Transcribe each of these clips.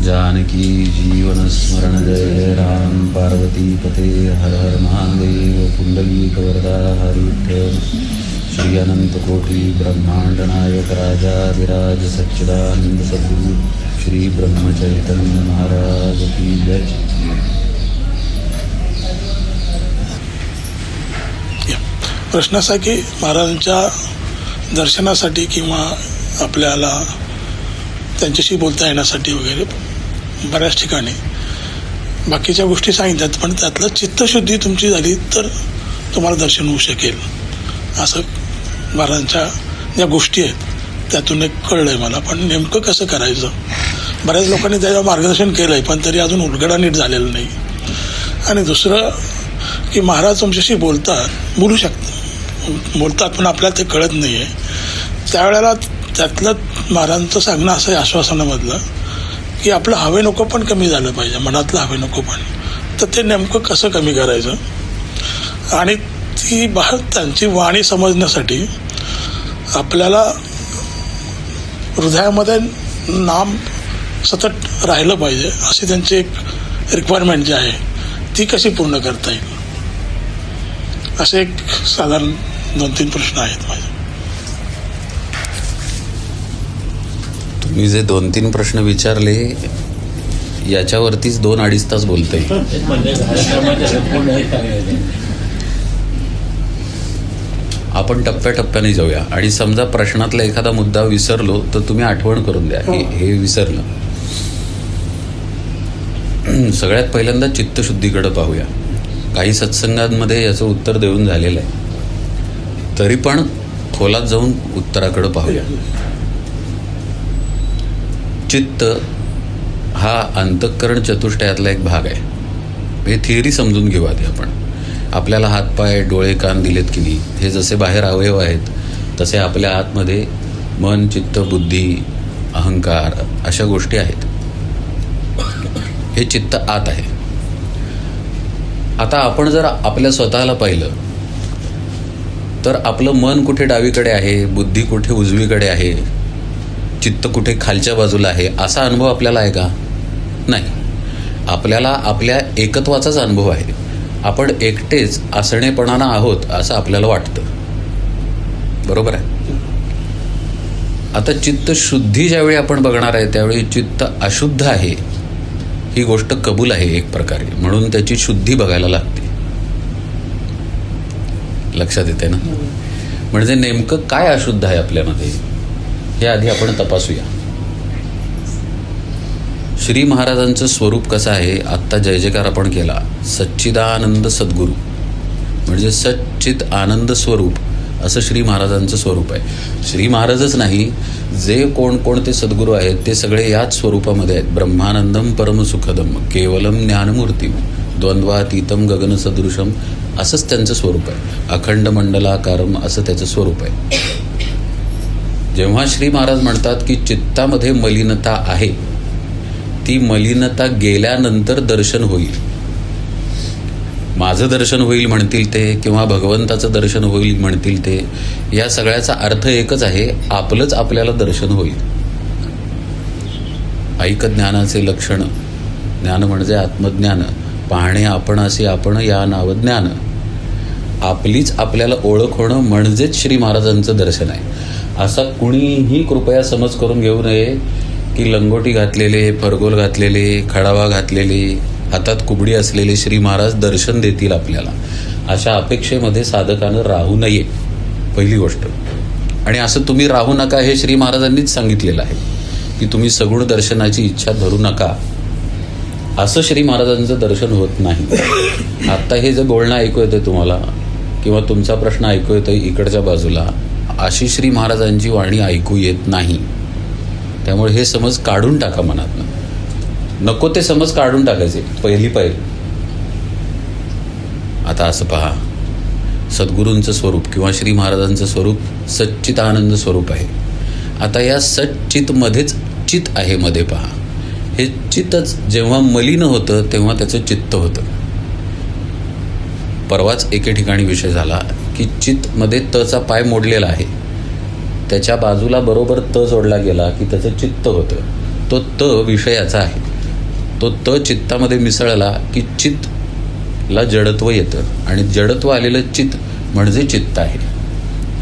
जानकी जीवन स्मरण जय जय राम पार्वती पते हर हर महादेव पुंडलीकवरदा हरिविठ्ठल श्री अनंत कोटी ब्रह्मांड नायक राजाधिराज सच्चिदानंद सद्गुरु श्री ब्रह्मचैतन्य महाराज की जय. प्रश्न असा की महाराजांच्या दर्शनासाठी किंवा आपल्याला त्यांच्याशी बोलता येण्यासाठी वगैरे बऱ्याच ठिकाणी बाकीच्या गोष्टी सांगितल्यात, पण त्यातलं चित्तशुद्धी तुमची झाली तर तुम्हाला दर्शन होऊ शकेल असं महाराजांच्या ज्या गोष्टी आहेत त्यातून एक कळलं आहे मला. पण नेमकं कसं करायचं, बऱ्याच लोकांनी त्याच्यावर मार्गदर्शन केलं आहे पण तरी अजून उलगडा नीट झालेलं नाही. आणि दुसरं की महाराज तुमच्याशी बोलतात पण आपल्याला ते कळत नाही आहे. त्यावेळेला त्यातलं महाराजांचं सांगणं असं आहे आश्वासनामधलं की आपलं हवे नको पण कमी झालं पाहिजे, मनातलं हवे नको पण. तर ते नेमकं कसं कमी करायचं आणि ती त्यांची वाणी समजण्यासाठी आपल्याला हृदयामध्ये नाम सतत राहिलं पाहिजे अशी त्यांची एक रिक्वायरमेंट जी आहे ती कशी पूर्ण करता येईल असे एक साधारण 2-3 प्रश्न आहेत माझे. तुम्ही जे 2-3 प्रश्न विचारले याच्यावरतीच 2-2.5 तास बोलता येईल. आपण टप्प्याटप्प्याने जाऊया आणि समजा प्रश्नातला एखादा मुद्दा विसरलो तर तुम्ही आठवण करून द्या हे विसरलं. सगळ्यात पहिल्यांदा चित्तशुद्धीकडे पाहूया. काही सत्संगांमध्ये याचं उत्तर देऊन झालेलं आहे, तरी पण खोलात जाऊन उत्तराकडे पाहूया. चित्त हा अंतःकरण चतुष्टयातला एक भाग आहे. हे थिअरी समजून घेऊ आधी आपण. आपल्याला हातपाय डोळे कान दिलेत की नाही, हे जसे बाहेर अवयव आहेत तसे आपल्या आतमध्ये मन चित्त बुद्धी अहंकार अशा गोष्टी आहेत. हे चित्त आत आहे. आता आपण जर आपल्या स्वतःला पाहिलं तर आपलं मन कुठे डावीकडे आहे, बुद्धी कुठे उजवीकडे आहे, चित्त कुठे खालच्या बाजूला आहे असा अनुभव आपल्याला आहे का? नाही. आपल्याला आपल्या एकत्वाचाच अनुभव आहे. आपण एकटेच असणेपणानं आहोत असं आपल्याला वाटतं. बरोबर आहे. आता चित्त शुद्धी ज्यावेळी आपण बघणार आहे त्यावेळी चित्त अशुद्ध आहे ही गोष्ट कबूल आहे एक प्रकारे, म्हणून त्याची शुद्धी बघायला लागते. लक्षात येते ना? म्हणजे नेमकं काय अशुद्ध आहे आपल्यामध्ये हे आधी आपण तपासूया. श्री महाराजांचं स्वरूप कसं आहे, आत्ता जय जयकार आपण केला. सच्चिदानंद सद्गुरू म्हणजे सच्चित आनंद स्वरूप असं श्री महाराजांचं स्वरूप आहे. श्री महाराजच नाही, जे कोणते सद्गुरू आहेत ते सगळे याच स्वरूपामध्ये आहेत. ब्रह्मानंदम परमसुखदम केवलम ज्ञानमूर्ती द्वंद्वातीतम गगन सदृशम असंच त्यांचं स्वरूप आहे. अखंड मंडलाकारम असं त्याचं स्वरूप आहे. जेव्हा श्री महाराज म्हणतात की चित्तामध्ये मलिनता आहे, ती मलिनता गेल्यानंतर दर्शन होईल. माझं दर्शन होईल म्हणतील ते किंवा भगवंताचं दर्शन होईल म्हणतील ते, या सगळ्याचा अर्थ एकच आहे, आपलंच आपल्याला दर्शन होईल. ऐक ज्ञानाचे लक्षण, ज्ञान म्हणजे आत्मज्ञान, पाहणे आपणासी आपण या नाव ज्ञान. आपलीच आपल्याला ओळख होणं म्हणजेच श्री महाराजांचं दर्शन आहे. असा कुणीही कृपया समज करून घेऊ नये की लंगोटी घातलेले, फरगोल घातलेले, खडावा घातलेले, हातात कुबडी असलेले श्री महाराज दर्शन देतील आपल्याला, अशा अपेक्षेमध्ये साधकानं राहू नये पहिली गोष्ट. आणि असं तुम्ही राहू नका हे श्री महाराजांनीच सांगितलेलं आहे की तुम्ही सगुण दर्शनाची इच्छा धरू नका. असं श्री महाराजांचं दर्शन होत नाही. आत्ता हे जे बोलणं ऐकू येतं तुम्हाला किंवा तुमचा प्रश्न ऐकू येतो इकडच्या बाजूला, अशी श्री महाराजांची वाणी ऐकू येत नाही. त्यामुळे हे समज काढून टाका मनातनं. नको ते समज काढून टाकायचे पहिली पायरी. आता असं पहा, सद्गुरूंचं स्वरूप किंवा श्री महाराजांचं स्वरूप सच्चित आनंद स्वरूप आहे. आता या सच्चितमध्येच चित आहे मध्ये पहा. हे चित्तच जेव्हा मलिन होतं तेव्हा त्याचं चित्त होतं. परवाच एके ठिकाणी विषय झाला की चित्तमध्ये तचा पाय मोडलेला आहे, त्याच्या बाजूला बरोबर त जोडला गेला की त्याचं चित्त होतं. तो त विषयाचा आहे. तो चित्तामध्ये मिसळला की चित्तला जडत्व येतं आणि जडत्व आलेलं चित्त म्हणजे चित्त आहे.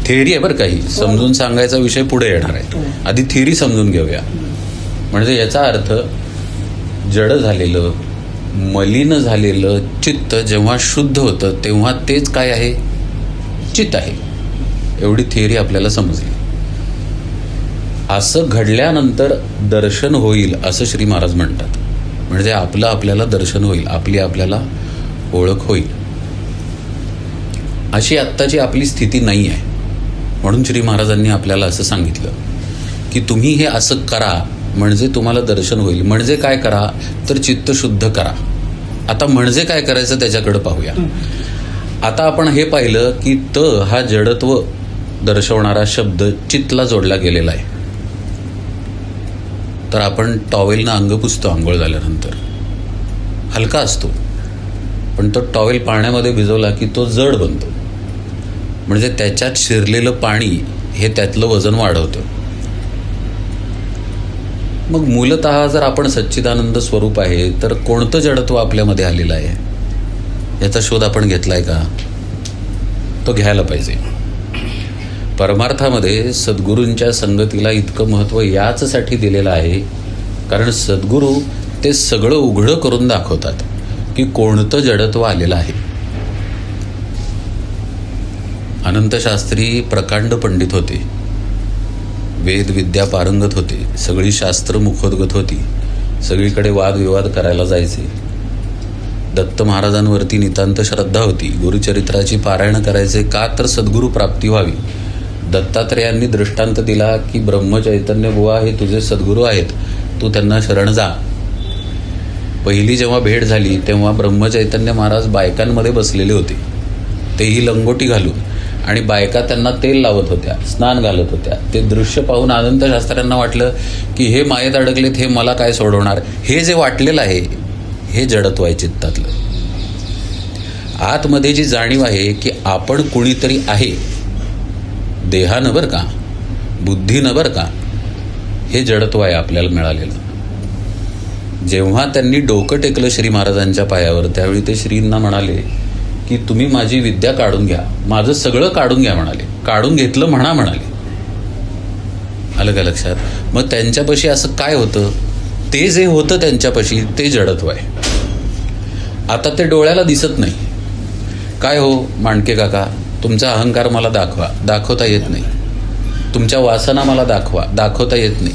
थेअरी आहे बरं काही, समजून सांगायचा विषय पुढे येणार आहे. आधी थेअरी समजून घेऊया. म्हणजे याचा अर्थ जड झालेलं मलिन झालेलं चित्त जेव्हा शुद्ध होतं तेव्हा तेच काय आहे, चित्त आहे. एवढी थेअरी आपल्याला समजली. असं घडल्यानंतर दर्शन होईल असं श्री महाराज म्हणतात. म्हणजे आपल्याला दर्शन होईल, आपल्याला ओळख होईल. अशी आत्ताची आपली स्थिती नाही आहे. म्हणून श्री महाराजांनी आपल्याला असं सांगितलं की तुम्ही हे असं करा म्हणजे तुम्हाला दर्शन होईल. म्हणजे काय करा तर चित्त शुद्ध करा. आता म्हणजे काय करायचं त्याच्याकडे पाहूया. आता आपण हे पाहिलं की हा जडत्व दर्शवणारा शब्द चित्तला जोडला गेलेला आहे. तर आपण टॉवेलनं अंग पुसतो आंघोळ झाल्यानंतर, हलका असतो, पण तो टॉवेल पाण्यामध्ये भिजवला की तो जड बनतो. म्हणजे त्याच्यात शिरलेलं पाणी हे त्यातलं वजन वाढवतं. मग मूलतः जर आपण सच्चिदानंद स्वरूप आहे तर कोणतं जडत्व आपल्यामध्ये आलेलं आहे याचा शोध आपण घेतलाय का? तो घ्यायला पाहिजे. परमार्थामध्ये सद्गुरूंच्या संगतीला इतकं महत्त्व याचसाठी दिलेलं आहे कारण सद्गुरू ते सगळं उघडं करून दाखवतात की कोणतं जडत्व आलेलं आहे. अनंतशास्त्री प्रकांड पंडित होते, वेद विद्या पारंगत होते, सगळी शास्त्र मुखोद्गत होती, सगळीकडे वादविवाद करायला जायचे. दत्त महाराजांवरती नितांत श्रद्धा होती, गुरुचरित्राची पारायण करायचे का तर सद्गुरू प्राप्ती व्हावी. दत्तात्रेयांनी दृष्टांत दिला की ब्रह्मचैतन्य बुवा हे तुझे सद्गुरू आहेत, तू त्यांना शरण जा. पहिली जेव्हा भेट झाली तेव्हा ब्रह्मचैतन्य महाराज बायकांमध्ये बसलेले होते, तेही लंगोटी घालून, आणि बायका त्यांना तेल लावत होत्या, स्नान घालत होत्या. ते दृश्य पाहून अनंतशास्त्र्यांना वाटलं की हे मायेत अडकलेत, हे मला काय सोडवणार. हे जे वाटलेलं आहे हे जडत्व आहे चित्तातलं. आतमध्ये जी जाणीव आहे की आपण कुणीतरी आहे, देहानं बरं का, बुद्धीनं बरं का, हे जडत्व आहे आपल्याला मिळालेलं. जेव्हा त्यांनी डोकं टेकलं श्री महाराजांच्या पायावर त्यावेळी ते श्रींना म्हणाले की तुम्ही माझी विद्या काढून घ्या, माझं सगळं काढून घ्या म्हणाले. काढून घेतलं म्हणाले. आलं का लक्षात? मग त्यांच्यापाशी असं काय होतं, ते जे होतं त्यांच्यापाशी ते जडत्व आहे. आता ते डोळ्याला दिसत नाही. काय हो मांडके काका, तुमचा अहंकार मला दाखवता येत नाही. तुमच्या वासना मला दाखवता येत नाही.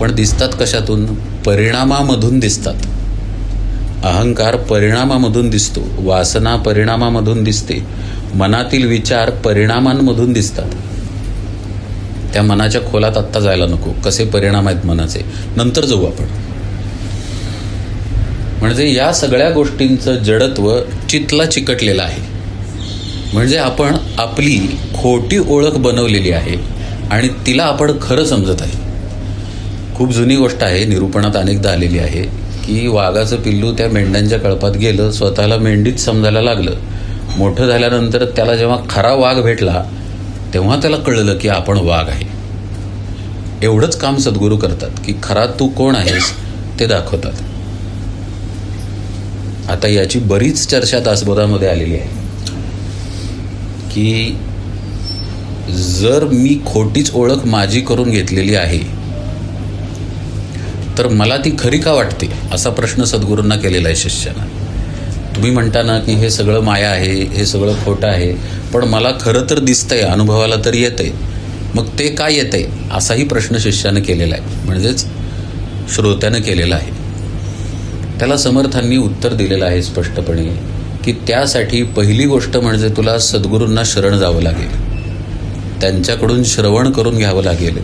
पण दिसतात कशातून? परिणामामधून दिसतात. अहंकार परिणामामधून दिसतो, वासना परिणामामधून दिसते, मनातील विचार परिणामांमधून दिसतात. त्या मनाच्या खोलात आत्ता जायला नको, कसे परिणाम आहेत मनाचे, नंतर जाऊ आपण. म्हणजे या सगळ्या गोष्टींचं जडत्व चित्तला चिकटलेलं आहे. म्हणजे आपण आपली खोटी ओळख बनवलेली आहे आणि तिला आपण खरं समजत आहे. खूप जुनी गोष्ट आहे, निरूपणात अनेकदा आलेली आहे की वाघाचं पिल्लू त्या मेंढ्यांच्या कळपात गेलं, स्वतःला मेंढीच समजायला लागलं. मोठं झाल्यानंतर त्याला जेव्हा खरा वाघ भेटला तेव्हा त्याला कळलं की आपण वाघ आहे. एवढंच काम सद्गुरू करतात की खरा तू कोण आहेस ते दाखवतात. आता याची बरीच चर्चा दासबोधामध्ये आलेली आहे की जर मी खोटीच ओळख माझी करून घेतलेली आहे तर मला ती खरी का वाटते, असा प्रश्न सद्गुरूंना केलेला आहे शिष्यानं. तुम्ही म्हणता ना की हे सगळं माया आहे, हे सगळं खोटं आहे, पण मला खरं तर दिसतंय, अनुभवाला तर येतंय, मग ते काय येतंय असाही प्रश्न शिष्यानं केलेला आहे, म्हणजेच श्रोत्यानं केलेला आहे. त्याला समर्थांनी उत्तर दिलेलं आहे स्पष्टपणे की त्यासाठी पहिली गोष्ट म्हणजे तुला सद्गुरूंना शरण जावं लागेल, त्यांच्याकडून श्रवण करून घ्यावं लागेल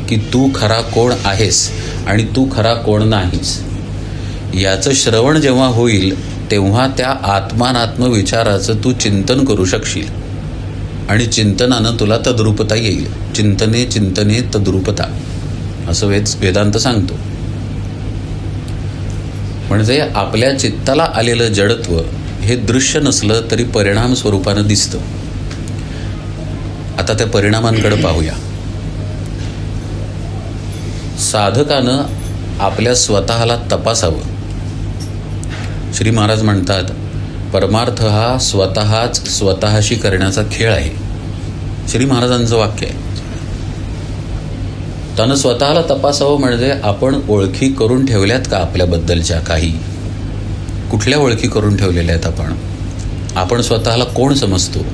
की तू खरा कोण आहेस आणि तू खरा कोण नाहीस. याचं श्रवण जेव्हा होईल तेव्हा त्या आत्मानात्म विचाराचं तू चिंतन करू शकशील आणि चिंतनानं तुला तद्रूपता येईल. चिंतने चिंतने तद्रूपता असं वेदांत सांगतो. म्हणजे आपल्या चित्ताला आलेलं जडत्व हे दृश्य नसलं तरी परिणाम स्वरूपानं दिसतं. आता त्या परिणामांकडे पाहूया. साधकानं आपल्या स्वतःला तपासावं श्री महाराज म्हणतात, परमार्थ हा स्वतःशी करण्याचा खेळ आहे. श्री महाराजांचं वाक्य आहे. त्यानं स्वतःला तपासावं म्हणजे आपण ओळखी करून ठेवल्यात का आपल्याबद्दलच्या काही? कुठल्या ओळखी करून ठेवलेल्या आहेत आपण स्वतःला कोण समजतो?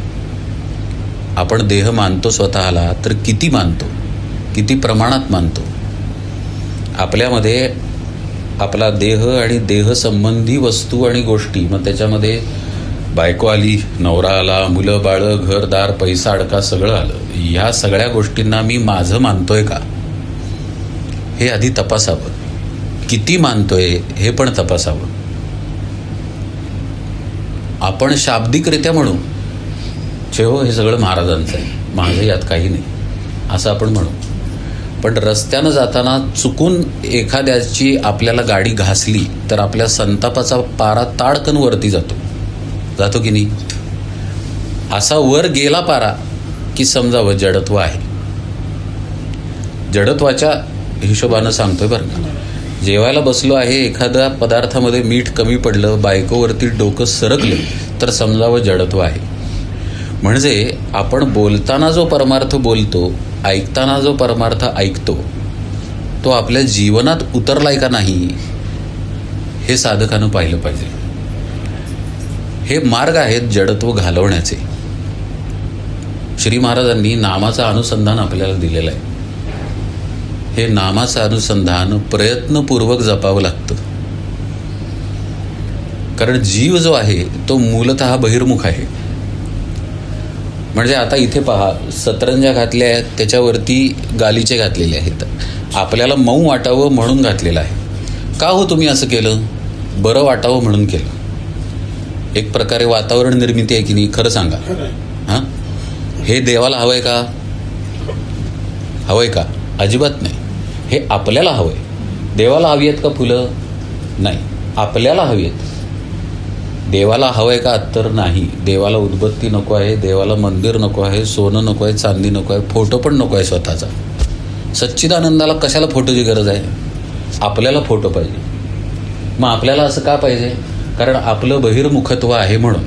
आपण देह मानतो स्वतःला तर किती मानतो, किती प्रमाणात मानतो? आपल्यामध्ये आपला देह आणि देहसंबंधी वस्तू आणि गोष्टी, मग त्याच्यामध्ये बायको आली, नवरा आला, मुलं बाळं, घरदार, पैसा अडका सगळं आलं, ह्या सगळ्या गोष्टींना मी माझं मानतोय का हे आधी तपासावं. किती मानतोय हे पण तपासावं. आपण शाब्दिकरित्या म्हणू, हो हे सगळं महाराजांचं आहे, माझं यात काही नाही असं आपण म्हणू. पण रस्त्यानं जाताना चुकून एखाद्याची आपल्याला गाडी घासली तर आपल्या संतापाचा पारा ताडकन वरती जातो की नाही? असा वर गेला पारा की समजावं जडत्व आहे. जडत्वाच्या हिशोबानं सांगतोय बरं का. जेवायला बसलो आहे, एखाद्या पदार्थामध्ये मीठ कमी पडलं, बायकोवरती डोकं सरकलं तर समजावं जडत्व आहे. म्हणजे आपण बोलताना जो परमार्थ बोलतो, ऐकताना जो परमार्थ ऐकतो, तो आपल्या जीवनात उतरलाय का नाही हे साधकानं पाहिलं पाहिजे. हे मार्ग आहेत जडत्व घालवण्याचे. श्री महाराजांनी नामाचं अनुसंधान आपल्याला दिलेलं आहे. हे नामाचं अनुसंधान प्रयत्नपूर्वक जपावं लागतं. कारण जीव जो आहे तो मूलतः बहिर्मुख आहे. म्हणजे आता इथे पहा, सतरंजा घातल्या आहेत, त्याच्यावरती गालिचे घातलेले आहेत. आपल्याला मऊ वाटावं म्हणून घातलेलं आहे. का हो तुम्ही असं केलं? बरं वाटावं म्हणून केलं. एक प्रकारे वातावरण निर्मिती आहे की नाही? खरं सांगा. हां, हे देवाला हवं आहे का? हवं आहे का? अजिबात नाही. हे आपल्याला हवं आहे. देवाला हवी आहेत का फुलं? नाही, आपल्याला हवी आहेत. देवाला हवं आहे का अत्तर? नाही. देवाला उदबत्ती नको आहे, देवाला मंदिर नको आहे, सोनं नको आहे, चांदी नको आहे, फोटो पण नको आहे स्वतःचा. सच्चिदानंदाला कशाला फोटोची गरज आहे? आपल्याला फोटो पाहिजे. मग आपल्याला असं का पाहिजे? कारण आपलं बहिर्मुखत्व आहे म्हणून.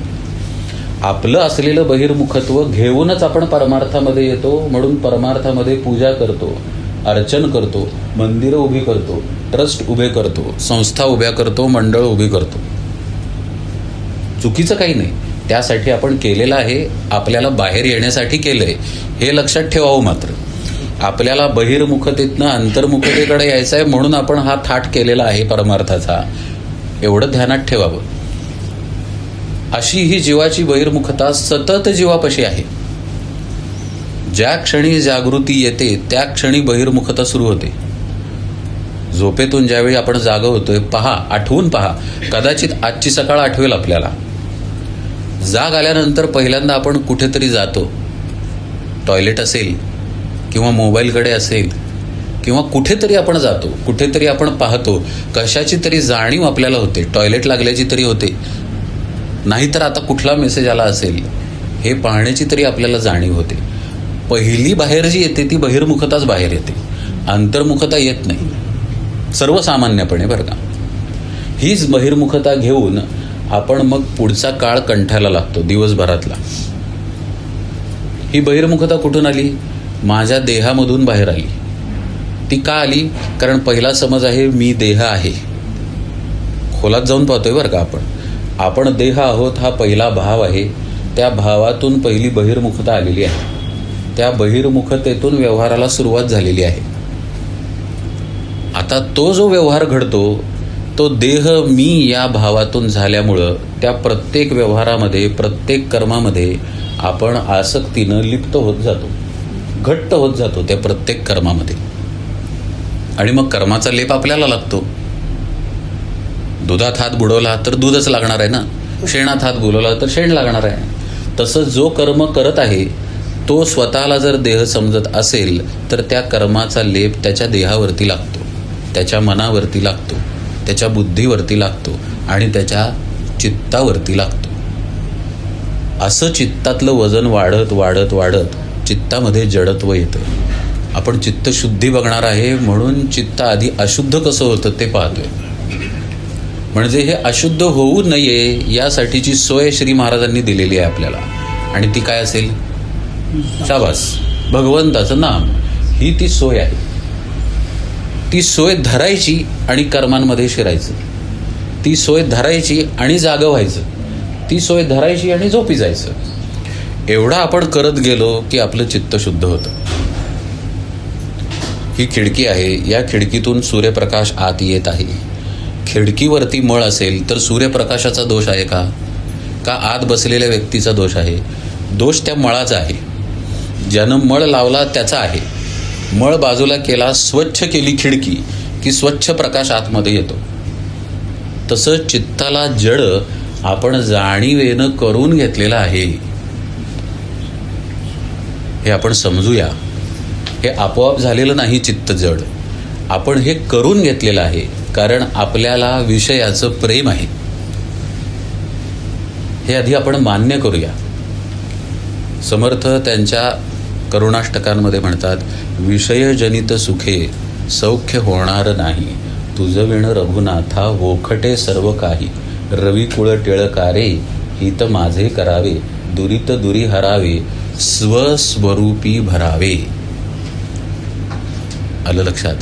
आपलं असलेलं बहिर्मुखत्व घेऊनच आपण परमार्थामध्ये येतो. म्हणून परमार्थामध्ये पूजा करतो, अर्चन करतो, मंदिरं उभी करतो, ट्रस्ट उभे करतो, संस्था उभ्या करतो, मंडळ उभी करतो. चुकीचं काही नाही. त्यासाठी आपण केलेलं आहे. आपल्याला बाहेर येण्यासाठी केलं आहे हे लक्षात ठेवावं. मात्र आपल्याला बहिर्मुखतेतनं अंतर्मुखतेकडे यायचं आहे म्हणून आपण हा थाट केलेला आहे परमार्थाचा, एवढं ध्यानात ठेवावं. अशी ही जीवाची बहिर्मुखता सतत जीवापाशी आहे. ज्या क्षणी जागृती येते त्या क्षणी बहिर्मुखता सुरू होते. झोपेतून ज्यावेळी आपण जागा होतोय, पहा, आठवून पहा, कदाचित आजची सकाळ आठवेल आपल्याला. जाग आल्यानंतर पहिल्यांदा आपण कुठेतरी जातो. टॉयलेट असेल किंवा मोबाईलकडे असेल किंवा कुठेतरी आपण जातो, कुठेतरी आपण पाहतो, कशाची तरी जाणीव आपल्याला होते. टॉयलेट लागल्याची तरी होते, नाहीतर आता कुठला मेसेज आला असेल हे पाहण्याची तरी आपल्याला जाणीव होते. पहिली बाहेर जी येते ती बहिर्मुखताच बाहेर येते, अंतर्मुखता येत नाही सर्वसामान्यपणे बरं का. हीच बहिर्मुखता घेऊन आपण मग पुढचा काळ कंठाला लागतो दिवसभरातला. ही बहिर्मुखता कुठून आली? माझ्या देहामधून बाहेर आली. ती का आली? कारण पहिला समज आहे मी देह आहे. खोलात जाऊन पाहतोय बरं का आपण देह आहोत हा पहिला भाव आहे. त्या भावातून पहिली बहिर्मुखता आलेली आहे. त्या बहिर्मुखतेतून व्यवहाराला सुरुवात झालेली आहे. आता तो जो व्यवहार घडतो तो देह मी या भावातून झाल्यामुळं त्या प्रत्येक व्यवहारामध्ये, प्रत्येक कर्मामध्ये आपण आसक्तीनं लिप्त होत जातो, घट्ट होत जातो त्या प्रत्येक कर्मामध्ये. आणि मग कर्माचा लेप आपल्याला लागतो. दुधात हात बुडवला तर दूधच लागणार आहे ना, शेणात हात बुडवला तर शेण लागणार आहे. तसं जो कर्म करत आहे तो स्वतःला जर देह समजत असेल तर त्या कर्माचा लेप त्याच्या देहावरती लागतो, त्याच्या मनावरती लागतो, त्याच्या बुद्धीवरती लागतो आणि त्याच्या चित्तावरती लागतो. असं चित्तातलं वजन वाढत वाढत वाढत चित्तामध्ये जडत्व येतं. आपण चित्तशुद्धी बघणार आहे म्हणून चित्त आधी अशुद्ध कसं होतं ते पाहतोय. म्हणजे हे अशुद्ध होऊ नये यासाठीची सोय श्री महाराजांनी दिलेली आहे आपल्याला. आणि ती काय असेल? शाबास, भगवंताचं नाम ही ती सोय आहे. ती सोय धरायची आणि कर्मांमध्ये शिरायचं. ती सोय धरायची आणि जागं व्हायचं. ती सोय धरायची आणि झोपी जायचं. एवढं आपण करत गेलो की आपलं चित्त शुद्ध होतं. ही खिडकी आहे, या खिडकीतून सूर्यप्रकाश आत येत आहे. खिडकीवरती मळ असेल तर सूर्यप्रकाशाचा दोष आहे का? का आत बसलेल्या व्यक्तीचा दोष आहे? दोष त्या मळाचा आहे. ज्यानं मळ लावला त्याचा आहे. मळ बाजूला केला, स्वच्छ केली खिडकी की स्वच्छ प्रकाश आतमध्ये येतो. तसं चित्ताला जड आपण जाणीवेनं करून घेतलेलं आहे. हे आपण समजूया. हे आपोआप झालेलं नाही चित्त जड. आपण हे करून घेतलेलं आहे कारण आपल्याला विषयाचं प्रेम आहे. हे आधी आपण मान्य करूया. समर्थ त्यांच्या करुणाष्टकांमध्ये म्हणतात, विषयजनित सुखे सौख्य होणार नाही, तुझं विण रघुनाथा होखटे सर्व काही, रवी कुळ टिळकारे हित माझे करावे, दुरित दुरी हरावे, स्वस्वरूपी भरावे. आलं लक्षात?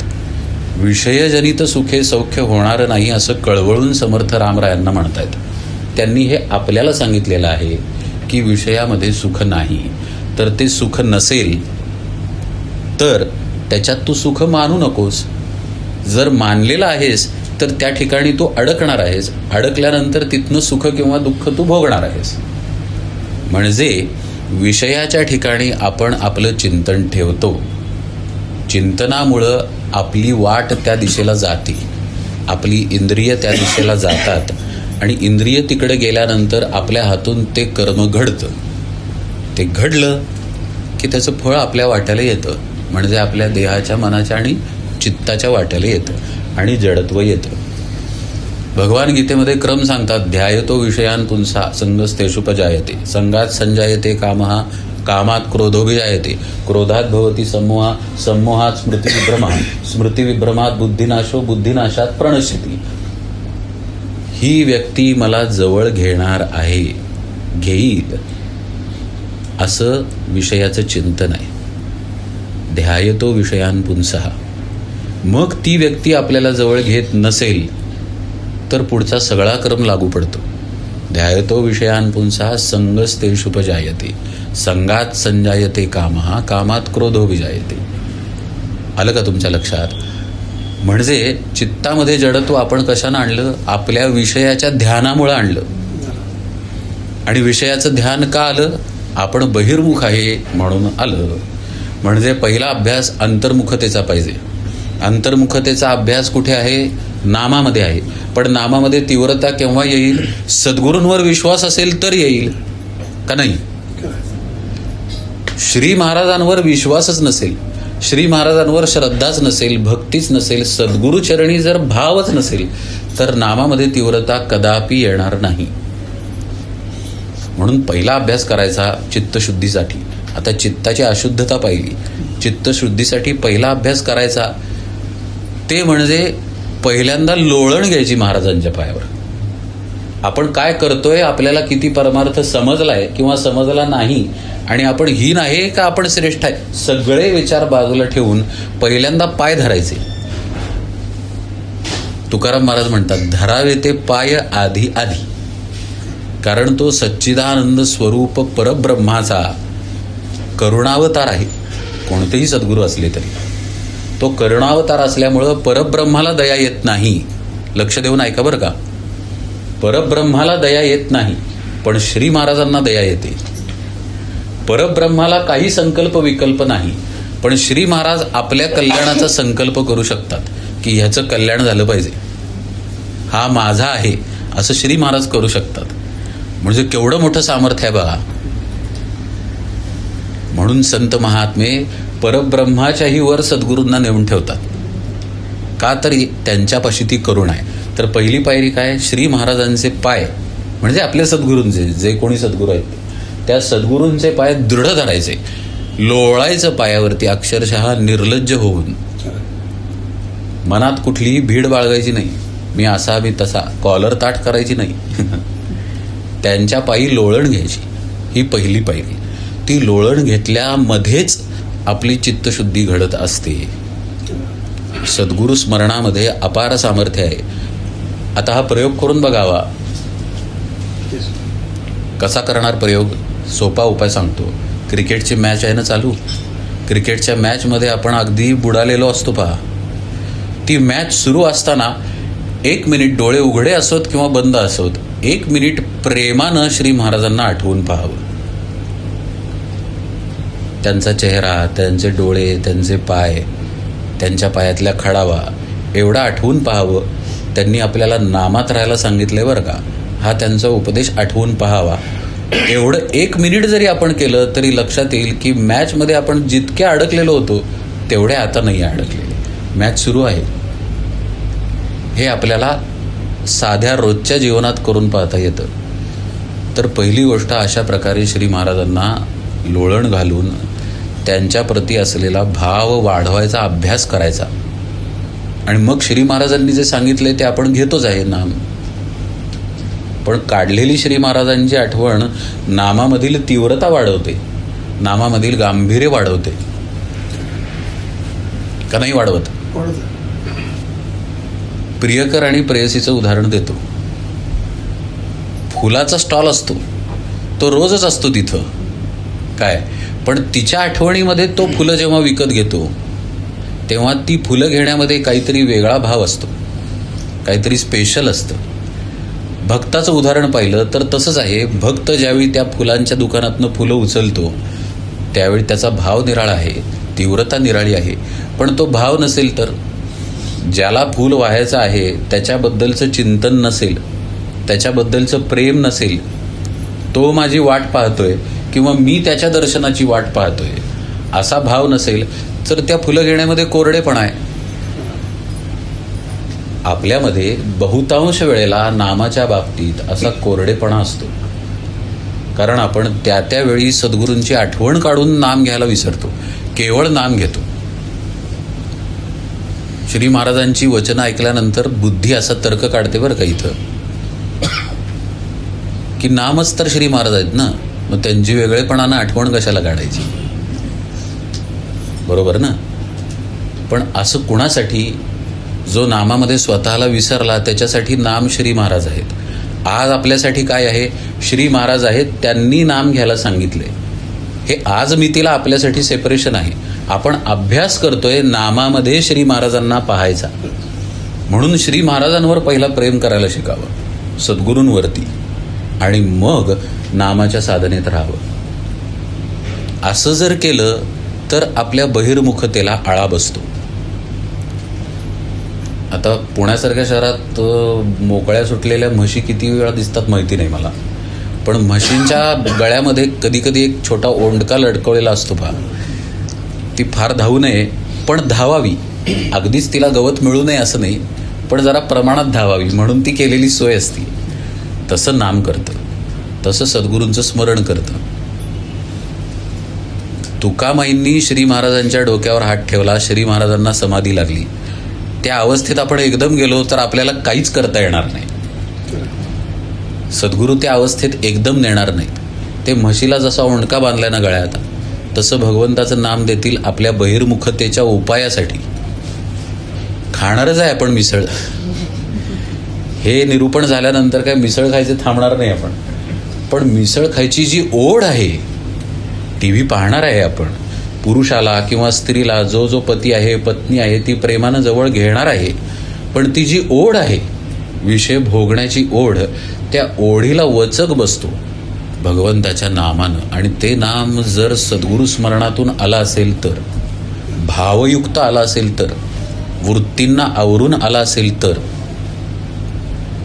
विषयजनित सुखे सौख्य होणार नाही असं कळवळून समर्थ रामरायांना म्हणतायत. त्यांनी हे आपल्याला सांगितलेलं आहे की विषयामध्ये सुख नाही. तर ते सुख नसेल तर त्याच्यात तू सुख मानू नकोस. जर मानलेलं आहेस तर त्या ठिकाणी तू अडकणार आहेस. अडकल्यानंतर तिथनं सुख किंवा दुःख तू भोगणार आहेस. म्हणजे विषयाच्या ठिकाणी आपण आपलं चिंतन ठेवतो. चिंतनामुळं आपली वाट त्या दिशेला जाते. आपली इंद्रिय त्या दिशेला जातात आणि इंद्रिय तिकडे गेल्यानंतर आपल्या हातून ते कर्म घडतं. ते घडलं की त्याचं फळ आपल्या वाट्याला येतं. म्हणजे आपल्या देहाच्या, मनाच्या आणि चित्ताच्या वाट्याला येतं आणि जडत्व येतं. भगवान गीतेमध्ये क्रम सांगतात, ध्यायतो विषयान पुंसा संगस्तेषुपजायते, संगात संजायते कामः, कामात क्रोधोभिजायते, क्रोधात भवती सम्मोहा, सम्मोहात स्मृतिविभ्रमः, स्मृतिविभ्रमात बुद्धिनाशो, बुद्धिनाशात प्रणश्यति. ही व्यक्ती मला जवळ घेणार आहे, घेईल असं विषयाचं चिंतन आहे. ध्यायतो विषयान पुंसः. मग ती व्यक्ती आपल्याला जवळ घेत नसेल तर पुढचा सगळा क्रम लागू पडतो. ध्यायतो विषयान पुंसः संगस्तेषुपजायते, संगात संजायते कामः, कामात क्रोधो विजायते. आलं का तुमच्या लक्षात? म्हणजे चित्तामध्ये जडत्व आपण कशानं आणलं? आपल्या विषयाच्या ध्यानामुळं आणलं. आणि विषयाचं ध्यान का आलं? आपण बहिर्मुख आहे म्हणून आलं. म्हणजे पहिला अभ्यास अंतर्मुखतेचा पाहिजे. अंतर्मुखतेचा अभ्यास कुठे आहे? नामामध्ये आहे. पण नामामध्ये तीव्रता केव्हा येईल? सद्गुरूंवर विश्वास असेल तर येईल का नाही? श्री महाराजांवर विश्वासच नसेल, श्री महाराजांवर श्रद्धाच नसेल, भक्तीच नसेल, सद्गुरुचरणी जर भावच नसेल तर नामामध्ये तीव्रता कदापि येणार नाही. म्हणून पहिला अभ्यास करायचा चित्तशुद्धीसाठी. आता चित्ताची अशुद्धता पाहिली. चित्तशुद्धीसाठी पहिला अभ्यास करायचा ते म्हणजे पहिल्यांदा लोळण घ्यायची महाराजांच्या पायावर. आपण काय करतोय, आपल्याला किती परमार्थ समजलाय किंवा समजला नाही, आणि आपण हीन आहे का आपण श्रेष्ठ आहे, सगळे विचार बाजूला ठेवून पहिल्यांदा पाय धरायचे. तुकाराम महाराज म्हणतात, धरावे ते पाय आधी आधी, कारण तो सच्चिदानंद स्वरूप परब्रह्माचा करुणावतार आहे. कोणतेही सद्गुरू असले तरी तो करुणावतार असल्यामुळं परब्रह्माला दया येत नाही. लक्ष देऊन ऐका बरं का. परब्रह्माला दया येत नाही, पण श्री महाराजांना दया येते. परब्रह्माला काही संकल्प विकल्प नाही, पण श्री महाराज आपल्या कल्याणाचा संकल्प करू शकतात की ह्याचं कल्याण झालं पाहिजे, हा माझा आहे असं श्री महाराज करू शकतात. म्हणजे केवढं मोठं सामर्थ्य आहे बघा. म्हणून संत महात्मे परब्रह्माच्याही वर सद्गुरूंना नेऊन ठेवतात. का? तरी त्यांच्यापाशी ती करुण आहे. तर पहिली पायरी काय? श्री महाराजांचे पाय म्हणजे आपल्या सद्गुरूंचे, जे कोणी सद्गुरू आहेत त्या सद्गुरूंचे पाय दृढ धरायचे, लोळायचं पायावरती अक्षरशः निर्लज्ज होऊन. मनात कुठलीही भीड बाळगायची नाही. मी असा मी तसा, कॉलर ताट करायची नाही. त्यांच्या पायी लोळण घ्यायची, ही पहिली पायरी. ती लोळण घेतल्यामध्येच आपली चित्तशुद्धी घडत असते. सद्गुरु स्मरणामध्ये अपार सामर्थ्य आहे. आता हा प्रयोग करून बघावा. कसा करणार प्रयोग? सोपा उपाय सांगतो. क्रिकेटची मॅच आहे ना चालू, क्रिकेटच्या मॅचमध्ये आपण अगदी बुडालेलो असतो पहा. ती मॅच सुरू असताना 1 मिनिट डोळे उघडे असोत किंवा बंद असोत, 1 मिनिट प्रेमानं श्री महाराजांना आठवून पाहावं. त्यांचा चेहरा, त्यांचे डोळे, त्यांचे पाय, त्यांच्या पायातल्या खडावा एवढं आठवून पाहावं. त्यांनी आपल्याला नामात राहायला सांगितलंय बरं का, हा त्यांचा उपदेश आठवून पाहावा. एवढं 1 मिनिट जरी आपण केलं तरी लक्षात येईल की मॅचमध्ये आपण जितके अडकलेलो होतो तेवढे आता नाही अडकलेले. मॅच सुरू आहे. हे आपल्याला साध्या रोजच्या जीवनात करून पाहता येतं. तर पहिली गोष्ट, अशा प्रकारे श्री महाराजांना लोळण घालून त्यांच्याप्रती असलेला भाव वाढवायचा अभ्यास करायचा. आणि मग श्री महाराजांनी जे सांगितले ते आपण घेतोच आहे नाम. पण काढलेली श्री महाराजांची आठवण नामामधील तीव्रता वाढवते, नामामधील गांभीर्य वाढवते का नाही वाढवत? प्रियकर आणि प्रेयसीचं उदाहरण देतो. फुलाचा स्टॉल असतो, तो रोजच असतो तिथं काय, पण तिच्या आठवणीमध्ये तो फुलं जेव्हा विकत घेतो तेव्हा ती फुलं घेण्यामध्ये काहीतरी वेगळा भाव असतो, काहीतरी स्पेशल असतं. भक्ताचं उदाहरण पाहिलं तर तसंच आहे. भक्त ज्यावेळी त्या फुलांच्या दुकानातनं फुलं उचलतो त्यावेळी त्याचा भाव निराळा आहे, तीव्रता निराळी आहे. पण तो भाव नसेल तर, ज्याला फूल वाहायचं आहे त्याच्याबद्दलचं चिंतन नसेल, त्याच्याबद्दलचं प्रेम नसेल, तो माझी वाट पाहतोय किंवा मी त्याच्या दर्शनाची वाट पाहतोय असा भाव नसेल तर त्या फुलं घेण्यामध्ये कोरडेपणा आहे. आपल्यामध्ये बहुतांश वेळेला नामाच्या बाबतीत असा कोरडेपणा असतो, कारण आपण त्या त्यावेळी सद्गुरूंची आठवण काढून नाम घ्यायला विसरतो, केवळ नाम घेतो. श्री महाराजांची वचनं ऐकल्यानंतर बुद्धी असा तर्क काढते बरं का इथं, की नामच तर श्री महाराज आहेत ना, मग त्यांची वेगळेपणानं आठवण कशाला काढायची, बरोबर ना? पण असं कुणासाठी? जो नामामध्ये स्वतःला विसरला त्याच्यासाठी नाम श्री महाराज आहेत. आज आपल्यासाठी काय आहे? श्री महाराज आहेत, त्यांनी नाम घ्यायला सांगितले. हे आज मितीला आपल्यासाठी सेपरेशन आहे. आपण अभ्यास करतोय नामामध्ये श्री महाराजांना पाहायचा, म्हणून श्री महाराजांवर पहिला प्रेम करायला शिकावं, सद्गुरूंवरती, आणि मग नामाच्या साधनेत राहावं. असं जर केलं तर आपल्या बहिर्मुखतेला आळा बसतो. आता पुण्यासारख्या शहरात मोकळ्या सुटलेल्या म्हशी किती वेळा दिसतात माहिती नाही मला, पण म्हशींच्या गळ्यामध्ये कधी कधी एक छोटा ओंडका लटकवलेला असतो पहा. ती फार धावू नये पण धावावी, अगदीच तिला गवत मिळू नये असं नाही, पण जरा प्रमाणात धावावी म्हणून ती केलेली सोय असती. तसं नाम करतं, तसं सद्गुरूंचं स्मरण करतं. तुकामाईंनी श्री महाराजांच्या डोक्यावर हात ठेवला, श्री महाराजांना समाधी लागली. त्या अवस्थेत आपण एकदम गेलो तर आपल्याला काहीच करता येणार नाही. सद्गुरू त्या अवस्थेत एकदम नेणार नाहीत. ते म्हशीला जसा ओंडका बांधलाय ना गळ्यात, तसं भगवंताचं नाम देतील आपल्या बहिर्मुखतेच्या उपायासाठी. खाणारच आहे आपण मिसळ, हे निरूपण झाल्यानंतर काय मिसळ खायचे थांबणार नाही आपण. पण मिसळ खायची जी ओढ आहे, टी व्ही पाहणार आहे आपण, पुरुषाला किंवा स्त्रीला, जो जो पती आहे पत्नी आहे ती प्रेमानं जवळ घेणार आहे, पण ती जी ओढ आहे विषय भोगण्याची ओढ, त्या ओढीला वचक बसतो भगवंताच्या नामानं. आणि ते नाम जर सद्गुरू स्मरणातून आला असेल तर, भावयुक्त आला असेल तर, वृत्तींना आवरून आला असेल तर,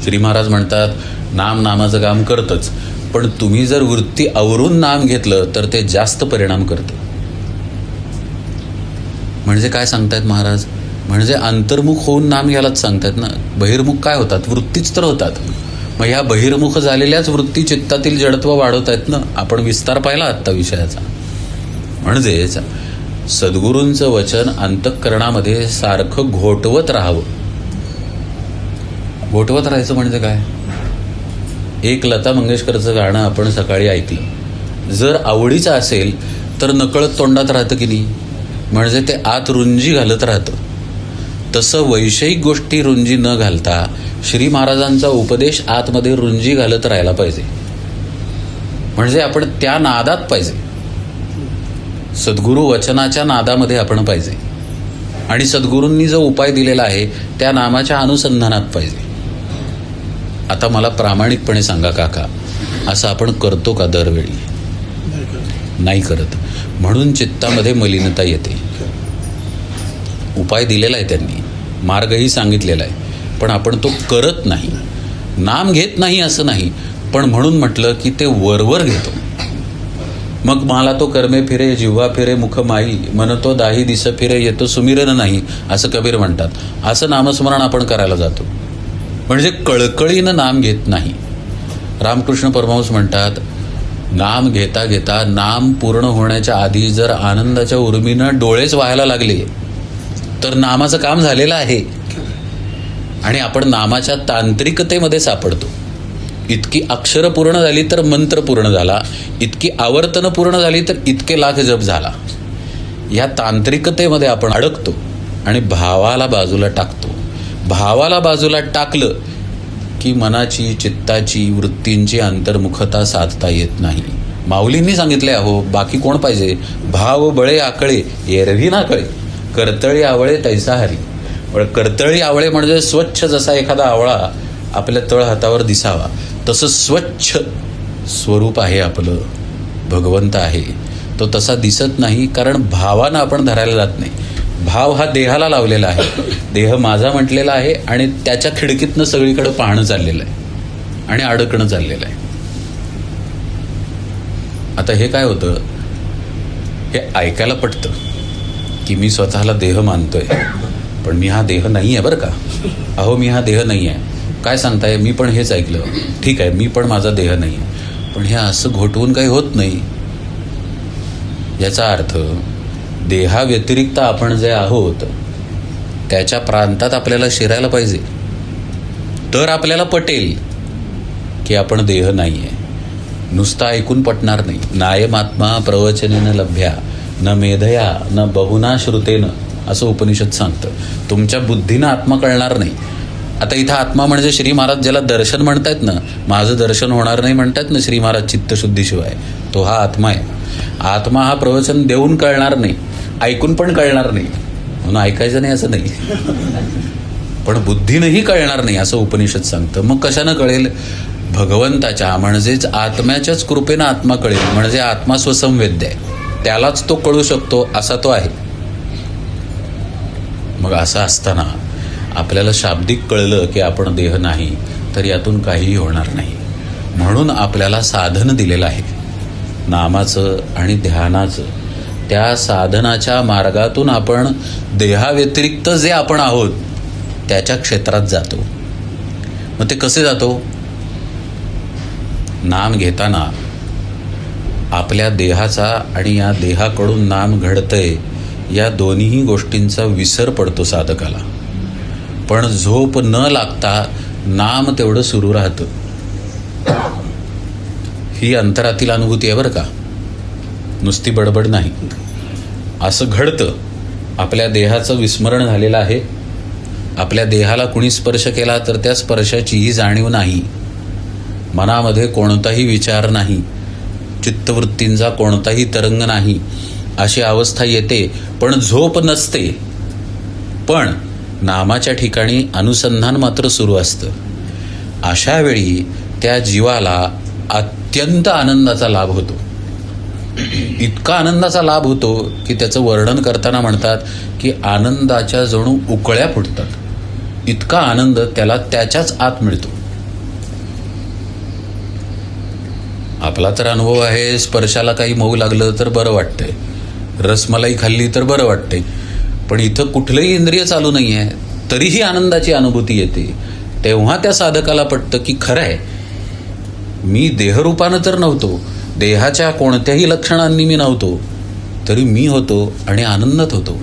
श्री महाराज म्हणतात नाम नामाचं काम करतच, पण तुम्ही जर वृत्ती आवरून नाम घेतलं तर ते जास्त परिणाम करतं. म्हणजे काय सांगतायत महाराज? म्हणजे अंतर्मुख होऊन नाम घ्यायलाच सांगतायत ना. बहिर्मुख काय होतात? वृत्तीच तर होतात. मग ह्या बहिर्मुख झालेल्याच वृत्ती चित्तातील जडत्व वाढवत आहेत ना. आपण विस्तार पाहिला आत्ता विषयाचा. म्हणजेच सद्गुरूंचं वचन अंतःकरणामध्ये सारखं घोटवत राहावं. गोठवत राहायचं म्हणजे काय? एक लता मंगेशकरचं गाणं आपण सकाळी ऐकलं, जर आवडीचं असेल तर नकळत तोंडात राहतं की नाही, म्हणजे ते आत रुंजी घालत राहतं. तसं वैषयिक गोष्टी रुंजी न घालता श्री महाराजांचा उपदेश आतमध्ये रुंजी घालत राहायला पाहिजे. म्हणजे आपण त्या नादात पाहिजे, सद्गुरू वचनाच्या नादामध्ये आपण पाहिजे, आणि सद्गुरूंनी जो उपाय दिलेला आहे त्या नामाच्या अनुसंधानात पाहिजे. आता मला प्रामाणिकपणे सांगा काका, असं आपण करतो का दरवेळी? नाही करत. म्हणून चित्तामध्ये मलिनता येते. उपाय दिलेला आहे त्यांनी, मार्गही सांगितलेला आहे, पण आपण तो करत नाही. नाम घेत नाही असं नाही, पण म्हणून म्हटलं की ते वरवर घेतो. मग मला तो कर्मे फिरे, जिव्हा फिरे मुख माई, म्हणतो दाही दिस फिरे, येतो सुमिरन नाही, असं कबीर म्हणतात. असं नामस्मरण आपण करायला जातो, म्हणजे कळकळीनं नाम घेत नाही. रामकृष्ण परमहंस म्हणतात, नाम घेता घेता नाम पूर्ण होण्याच्या आधी जर आनंदाच्या उर्मीनं डोळेच व्हायला लागले तर नामाचं काम झालेलं आहे. आणि आपण नामाच्या तांत्रिकतेमध्ये सापडतो. इतकी अक्षरं पूर्ण झाली तर मंत्र पूर्ण झाला, इतकी आवर्तनं पूर्ण झाली तर इतके लाख जप झाला. या तांत्रिकतेमध्ये आपण अडकतो आणि भावाला बाजूला टाकतो. भावाला बाजूला टाकलं की मनाची, चित्ताची, वृत्तींची अंतर्मुखता साधता येत नाही. माऊलींनी सांगितले, अहो बाकी कोण पाहिजे? भाव बळे आकळे एरवी ना कळे, करतळी आवळे तैसा हरी. करतळी आवळे म्हणजे स्वच्छ, जसा एखादा आवळा आपल्या तळ हातावर दिसावा तसं स्वच्छ स्वरूप आहे आपलं, भगवंत आहे. तो तसा दिसत नाही, कारण भावानं आपण धरायला जात नाही. भाव हा देहाला लावलेला आहे, देह माझा म्हटलेला आहे, आणि त्याच्या खिडकीतनं सगळीकडे पाहणं चाललेलं आहे आणि अडकणं चाललेलं आहे. आता हे काय होतं, हे ऐकायला पटतं की मी स्वतःला देह मानतोय, पण मी हा देह नाही आहे बरं का. अहो मी हा देह नाही आहे. काय सांगताय? मी पण हेच ऐकलं. ठीक आहे, मी पण माझा देह नाही आहे, पण हे असं घोटवून काही होत नाही. याचा अर्थ देहाव्यतिरिक्त आपण जे आहोत त्याच्या प्रांतात आपल्याला शिरायला पाहिजे, तर आपल्याला पटेल की आपण देह नाही आहे. नुसतं ऐकून पटणार नाही. नायमात्मा प्रवचनेन लभ्या न मेधया न बहुना श्रुतेनं, असं उपनिषद सांगतं. तुमच्या बुद्धीनं आत्मा कळणार नाही. आता इथं आत्मा म्हणजे श्री महाराज ज्याला दर्शन म्हणतायत ना, माझं दर्शन होणार नाही म्हणतायत ना श्री महाराज चित्तशुद्धीशिवाय, तो हा आत्मा आहे. आत्मा हा प्रवचन देऊन कळणार नाही, ऐकून पण कळणार नाही, म्हणून ऐकायचं नाही असं नाही, पण बुद्धीनंही कळणार नाही असं उपनिषद सांगतं. मग कशानं कळेल? भगवंताच्या म्हणजेच आत्म्याच्याच कृपेनं आत्मा कळेल. म्हणजे आत्मा स्वसंवेद्य आहे, त्यालाच तो कळू शकतो असा तो आहे. मग असं असताना आपल्याला शाब्दिक कळलं की आपण देह नाही, तर यातून काहीही होणार नाही. म्हणून आपल्याला साधन दिलेलं आहे नामाचं आणि ध्यानाचं. त्या साधनाच्या मार्गातून आपण देहाव्यतिरिक्त जे आपण आहोत त्याच्या क्षेत्रात जातो. मग ते कसे जातो? नाम घेताना आपल्या देहाचा आणि या देहाकडून नाम घडतंय या दोन्हीही गोष्टींचा विसर पडतो साधकाला. पण झोप न लागता नाम तेवढं सुरू राहतं. ही अंतरातील अनुभूती आहे बरं का, नुसती बडबड नाही. असं घडतं. आपल्या देहाचं विस्मरण झालेलं आहे. आपल्या देहाला कुणी स्पर्श केला तर त्या स्पर्शाचीही जाणीव नाही. मनामध्ये कोणताही विचार नाही, चित्तवृत्तींचा कोणताही तरंग नाही. अशी अवस्था येते, पण झोप नसते. पण नामाच्या ठिकाणी अनुसंधान मात्र सुरू असतं. अशा वेळी त्या जीवाला अत्यंत आनंदाचा लाभ होतो. इतका आनंदाचा लाभ होतो की त्याचं वर्णन करताना म्हणतात की आनंदाच्या जणू उकळ्या फुटतात. इतका आनंद त्याला त्याच्याच आत मिळतो. आपला तर अनुभव आहे, स्पर्शाला काही मऊ लागलं तर बरं वाटतंय, रसमलाई खाल्ली तर बरं वाटतंय, पण इथं कुठलंही इंद्रिय चालू नाही आहे तरीही आनंदाची अनुभूती येते. तेव्हा त्या साधकाला पटतं की खरं आहे, मी देहरूपानं तर नव्हतो, देहाच्या कोणत्याही लक्षणांनी मी नव्हतो, तरी मी होतो आणि आनंदात होतो.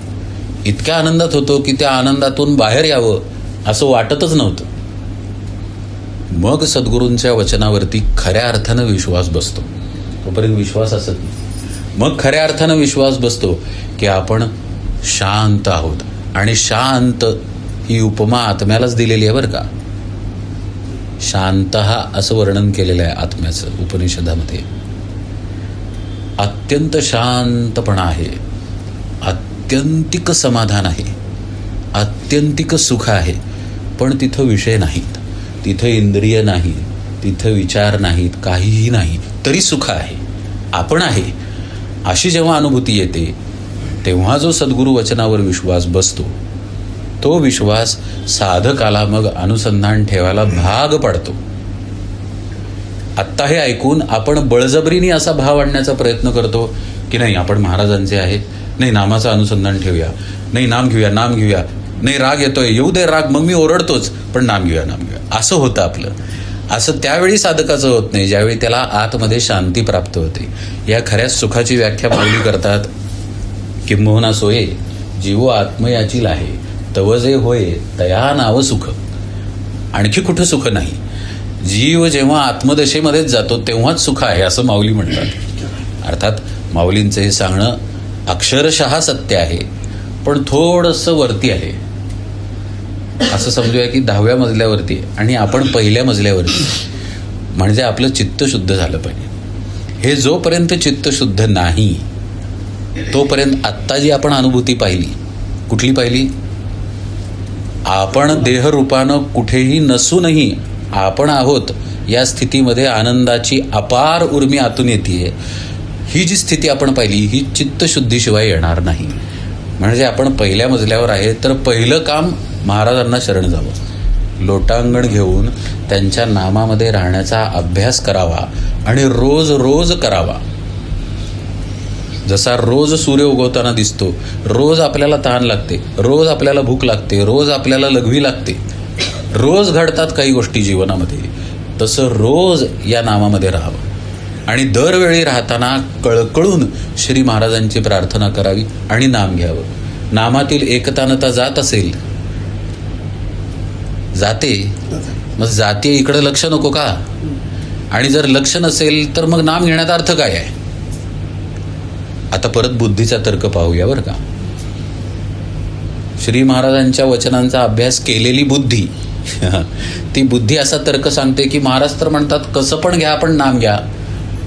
इतक्या आनंदात होतो की त्या आनंदातून बाहेर यावं असं वाटतच नव्हतं. मग सद्गुरूंच्या वचनावरती खऱ्या अर्थानं विश्वास बसतो. तोपर्यंत विश्वास असत नाही. मग खऱ्या अर्थानं विश्वास बसतो की आपण शांत आहोत. आणि शांत ही उपमा आत्म्यालाच दिलेली आहे बरं का. शांत हा असं वर्णन केलेलं आहे आत्म्याचं उपनिषदामध्ये. अत्यंत शांतपणा आहे, आत्यंतिक समाधान आहे, आत्यंतिक सुख आहे. पण तिथं विषय नाहीत, तिथं इंद्रिय नाही, तिथं विचार नाहीत, काहीही नाही, तरी सुख आहे, आपण आहे, अशी जेव्हा अनुभूती येते तेव्हा जो सद्गुरू वचनावर विश्वास बसतो तो विश्वास साधकाला मग अनुसंधान ठेवायला भाग पडतो. आत्ता हे ऐकून आपण बळजबरीने असा भाव आणण्याचा प्रयत्न करतो की नाही आपण महाराजांचे आहे, नाही नामाचं अनुसंधान ठेवूया, नाही नाम घेऊया, नाम घेऊया, नाही राग येतोय, येऊ दे राग, मग मी ओरडतोच, पण नाम घेऊया, नाम घेऊया, असं होतं आपलं. असं त्यावेळी साधकाचं होत नाही ज्यावेळी त्याला आतमध्ये शांती प्राप्त होते. या खऱ्या सुखाची व्याख्या माऊली करतात. किंबहुना सोये जीवो आत्मयाची लाहे, तव जे होय तया नाव सुख. आणखी कुठं सुख नाही. जीव जेव्हा आत्मदशेमध्येच जातो तेव्हाच सुख आहे असं माऊली म्हणतात. अर्थात माऊलींचं हे सांगणं अक्षरशः सत्य आहे, पण थोडंसं वरती आहे. असं समजूया की 10व्या मजल्यावरती आणि आपण पहिल्या मजल्यावरती, म्हणजे आपलं चित्त शुद्ध झालं पाहिजे. हे जोपर्यंत चित्त शुद्ध नाही तोपर्यंत आत्ता जी आपण अनुभूती पाहिली, कुठली पाहिली? आपण देहरूपानं कुठेही नसूनही आपण आहोत या स्थितीमध्ये आनंदाची अपार उर्मी आतून येते. ही जी स्थिती आपण पाहिली ही चित्तशुद्धीशिवाय येणार नाही. म्हणजे आपण पहिल्या मजल्यावर आहे तर पहिलं काम महाराजांना शरण जावं, लोटांगण घेऊन त्यांच्या नामामध्ये राहण्याचा अभ्यास करावा आणि रोज रोज करावा. जसा रोज सूर्य उगवताना दिसतो, रोज आपल्याला तहान लागते, रोज आपल्याला भूक लागते, रोज आपल्याला लघवी लागते, रोज घडतात काही गोष्टी जीवनामध्ये, तसं रोज या नामामध्ये राहावं आणि दरवेळी राहताना कळकळून श्री महाराजांची प्रार्थना करावी आणि नाम घ्यावं. नामातील एकतानता जात असेल, जाते, मग जाते इकडं लक्ष नको का? आणि जर लक्ष नसेल तर मग नाम घेण्याचा अर्थ काय आहे? आता परत बुद्धीचा तर्क पाहूया बरं का. श्री महाराजांच्या वचनांचा अभ्यास केलेली बुद्धी ती बुद्धी असा तर्क सांगते की महाराज तर म्हणतात कसं पण घ्या पण नाम घ्या.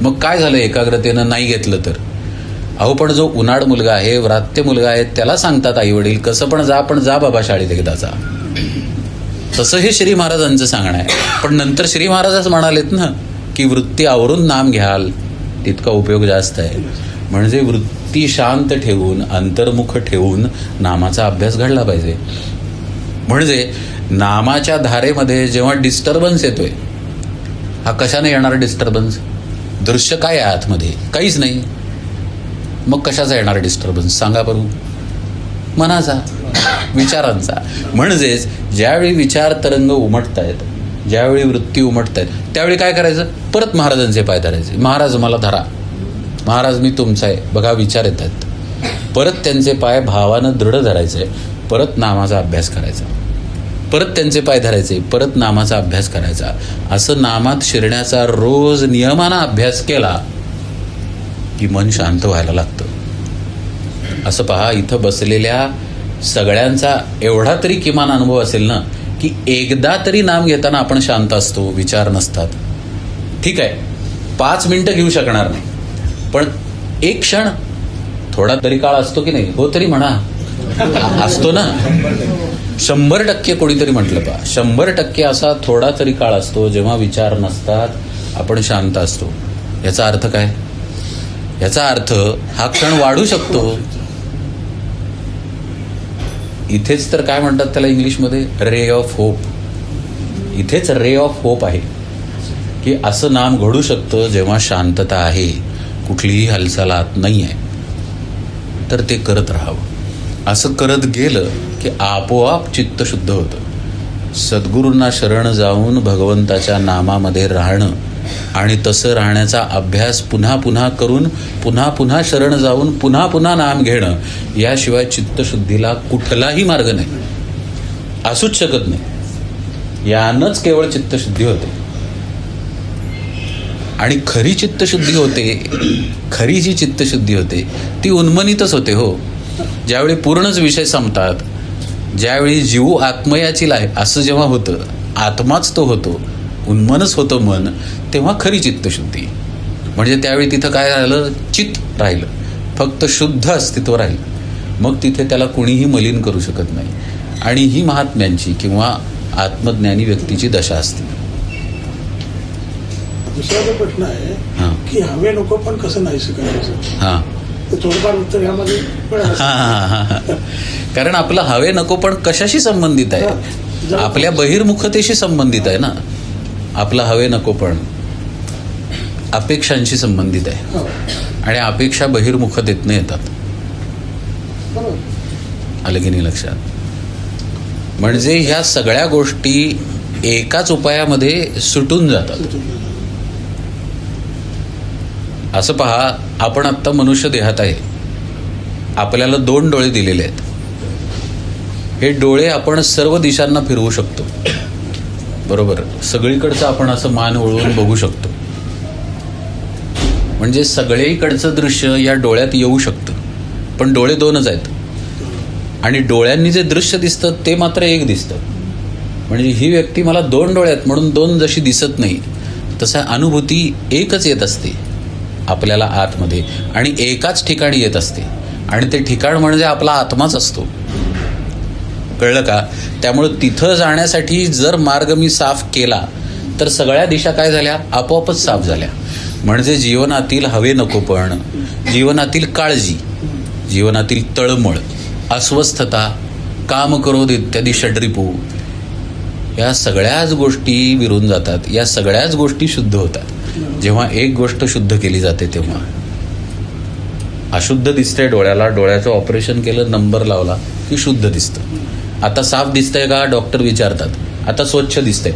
मग काय झालं एकाग्रतेनं नाही घेतलं तर? अहो पण जो उन्हाळ मुलगा आहे, व्रात्य मुलगा आहे, त्याला सांगतात आई वडील कसं पण जा, पण जा बाबा शाळेत एकदा जा. तसं हे श्री महाराजांचं सांगणं आहे. पण नंतर श्री महाराजच म्हणालेत ना की वृत्ती आवरून नाम घ्याल तितका उपयोग जास्त आहे. म्हणजे वृत्ती शांत ठेवून अंतर्मुख ठेवून नामाचा अभ्यास घडला पाहिजे. म्हणजे नामाच्या धारेमध्ये जेव्हा डिस्टर्बन्स येतोय, हा कशाने येणार डिस्टर्बन्स? दृश्य काय आहे आतमध्ये? काहीच नाही. मग कशाचा येणार डिस्टर्बन्स सांगा बरं? मनाचा, विचारांचा. म्हणजेच ज्यावेळी विचार तरंग उमटत आहेत, ज्यावेळी वृत्ती उमटत आहेत, त्यावेळी काय करायचं? परत महाराजांचे पाय धरायचे. महाराज मला धरा, महाराज मी तुमचा आहे. बघा विचार येतात, परत त्यांचे पाय भावानं दृढ धरायचे, परत नामाचा अभ्यास करायचा, परत त्यांचे पाय धरायचे, परत नामाचा अभ्यास करायचा. असं नामात शिरण्याचा रोज नियमानं अभ्यास केला की मन शांत व्हायला लागतं. असं पहा, इथं बसलेल्या सगळ्यांचा एवढा तरी किमान अनुभव असेल ना की एकदा तरी नाम घेताना आपण शांत असतो, विचार नसतात. ठीक आहे, 5 मिनिटं घेऊ शकणार नाही, पण एक क्षण थोडा तरी काळ असतो की नाही? हो तरी म्हणा, असतो ना. 100% कोणीतरी म्हटलं पहा, 100% असा थोडा तरी काळ असतो जेव्हा विचार नसतात, आपण शांत असतो. याचा अर्थ काय? याचा अर्थ हा क्षण वाढू शकतो. इथेच तर काय म्हणतात त्याला इंग्लिशमध्ये? Ray of hope. इथेच रे ऑफ होप आहे की असं नाम घडू शकतं जेव्हा शांतता आहे, कुठलीही हालचाल आत नाही आहे, तर ते करत राहावं. असं करत गेलं की आपोआप चित्त शुद्ध होतं. सद्गुरूंना शरण जाऊन भगवंताच्या नामामध्ये राहणं आणि तसं राहण्याचा अभ्यास पुन्हा पुन्हा करून पुन्हा पुन्हा शरण जाऊन पुन्हा पुन्हा नाम घेणं, याशिवाय चित्तशुद्धीला कुठलाही मार्ग नाही, असूच शकत नाही. यानंच केवळ चित्तशुद्धी होते. आणि खरी चित्तशुद्धी होते, खरी जी चित्तशुद्धी होते ती उन्मनीतच होते हो. ज्यावेळी पूर्णच विषय संपतात, ज्यावेळी जीव आत्मयाची आहे असं जेव्हा होतं, आत्माच तो होतो, उन्मनच होतं मन, तेव्हा खरी चित्तशुद्धी. म्हणजे त्यावेळी तिथं काय राहिलं? चित्त राहिलं, फक्त शुद्ध अस्तित्व राहिलं. मग तिथे त्याला कुणीही मलिन करू शकत नाही. आणि ही महात्म्यांची किंवा आत्मज्ञानी व्यक्तीची दशा असते. दुसरा जो प्रश्न आहे हां की हवे नको पण कसं नाहीसं करायचं, हां ते थोडंफार उत्तर ह्यामध्ये पण आहे. हां. कारण आपलं हवे नको पण कशाशी संबंधित आहे? आपल्या बहिर्मुखतेशी संबंधित आहे ना. आपलं हवे नको पण अपेक्षांशी संबंधित आहे. हो. आणि अपेक्षा बहिर्मुखतेतनं येतात. बरोबर. आलं की नाही लक्षात? म्हणजे ह्या सगळ्या गोष्टी एकाच उपायामध्ये सुटून जातात. असं पहा, आपण आत्ता मनुष्य देहात आहे, आपल्याला 2 डोळे दिलेले आहेत. हे डोळे आपण सर्व दिशांना फिरवू शकतो, बरोबर? सगळीकडचं आपण असं मान वळवून बघू शकतो. म्हणजे सगळीकडचं दृश्य या डोळ्यात येऊ शकतं. पण डोळे 2च आहेत. आणि डोळ्यांनी जे दृश्य दिसतं ते मात्र एक दिसतं. म्हणजे ही व्यक्ती मला 2 डोळे आहेत म्हणून 2 जशी दिसत नाही, तसं अनुभूती एकच येत असते आपल्याला आतमध्ये, आणि एकाच ठिकाणी येत असते. आणि ते ठिकाण म्हणजे आपला आत्माच असतो. कळलं का? त्यामुळं तिथं जाण्यासाठी जर मार्ग मी साफ केला तर सगळ्या दिशा काय झाल्या? आपोआपच साफ झाल्या. म्हणजे जीवनातील हवे नकोपण, जीवनातील काळजी, जीवनातील तळमळ, अस्वस्थता, कामक्रोध इत्यादी षड्रिपू, या सगळ्याच गोष्टी विरून जातात. या सगळ्याच गोष्टी शुद्ध होतात जेव्हा एक गोष्ट शुद्ध केली जाते. तेव्हा अशुद्ध दिसतंय डोळ्याला, डोळ्याचं ऑपरेशन केलं, नंबर लावला की शुद्ध दिसतं. आता साफ दिसतंय का? डॉक्टर विचारतात. आता स्वच्छ दिसतंय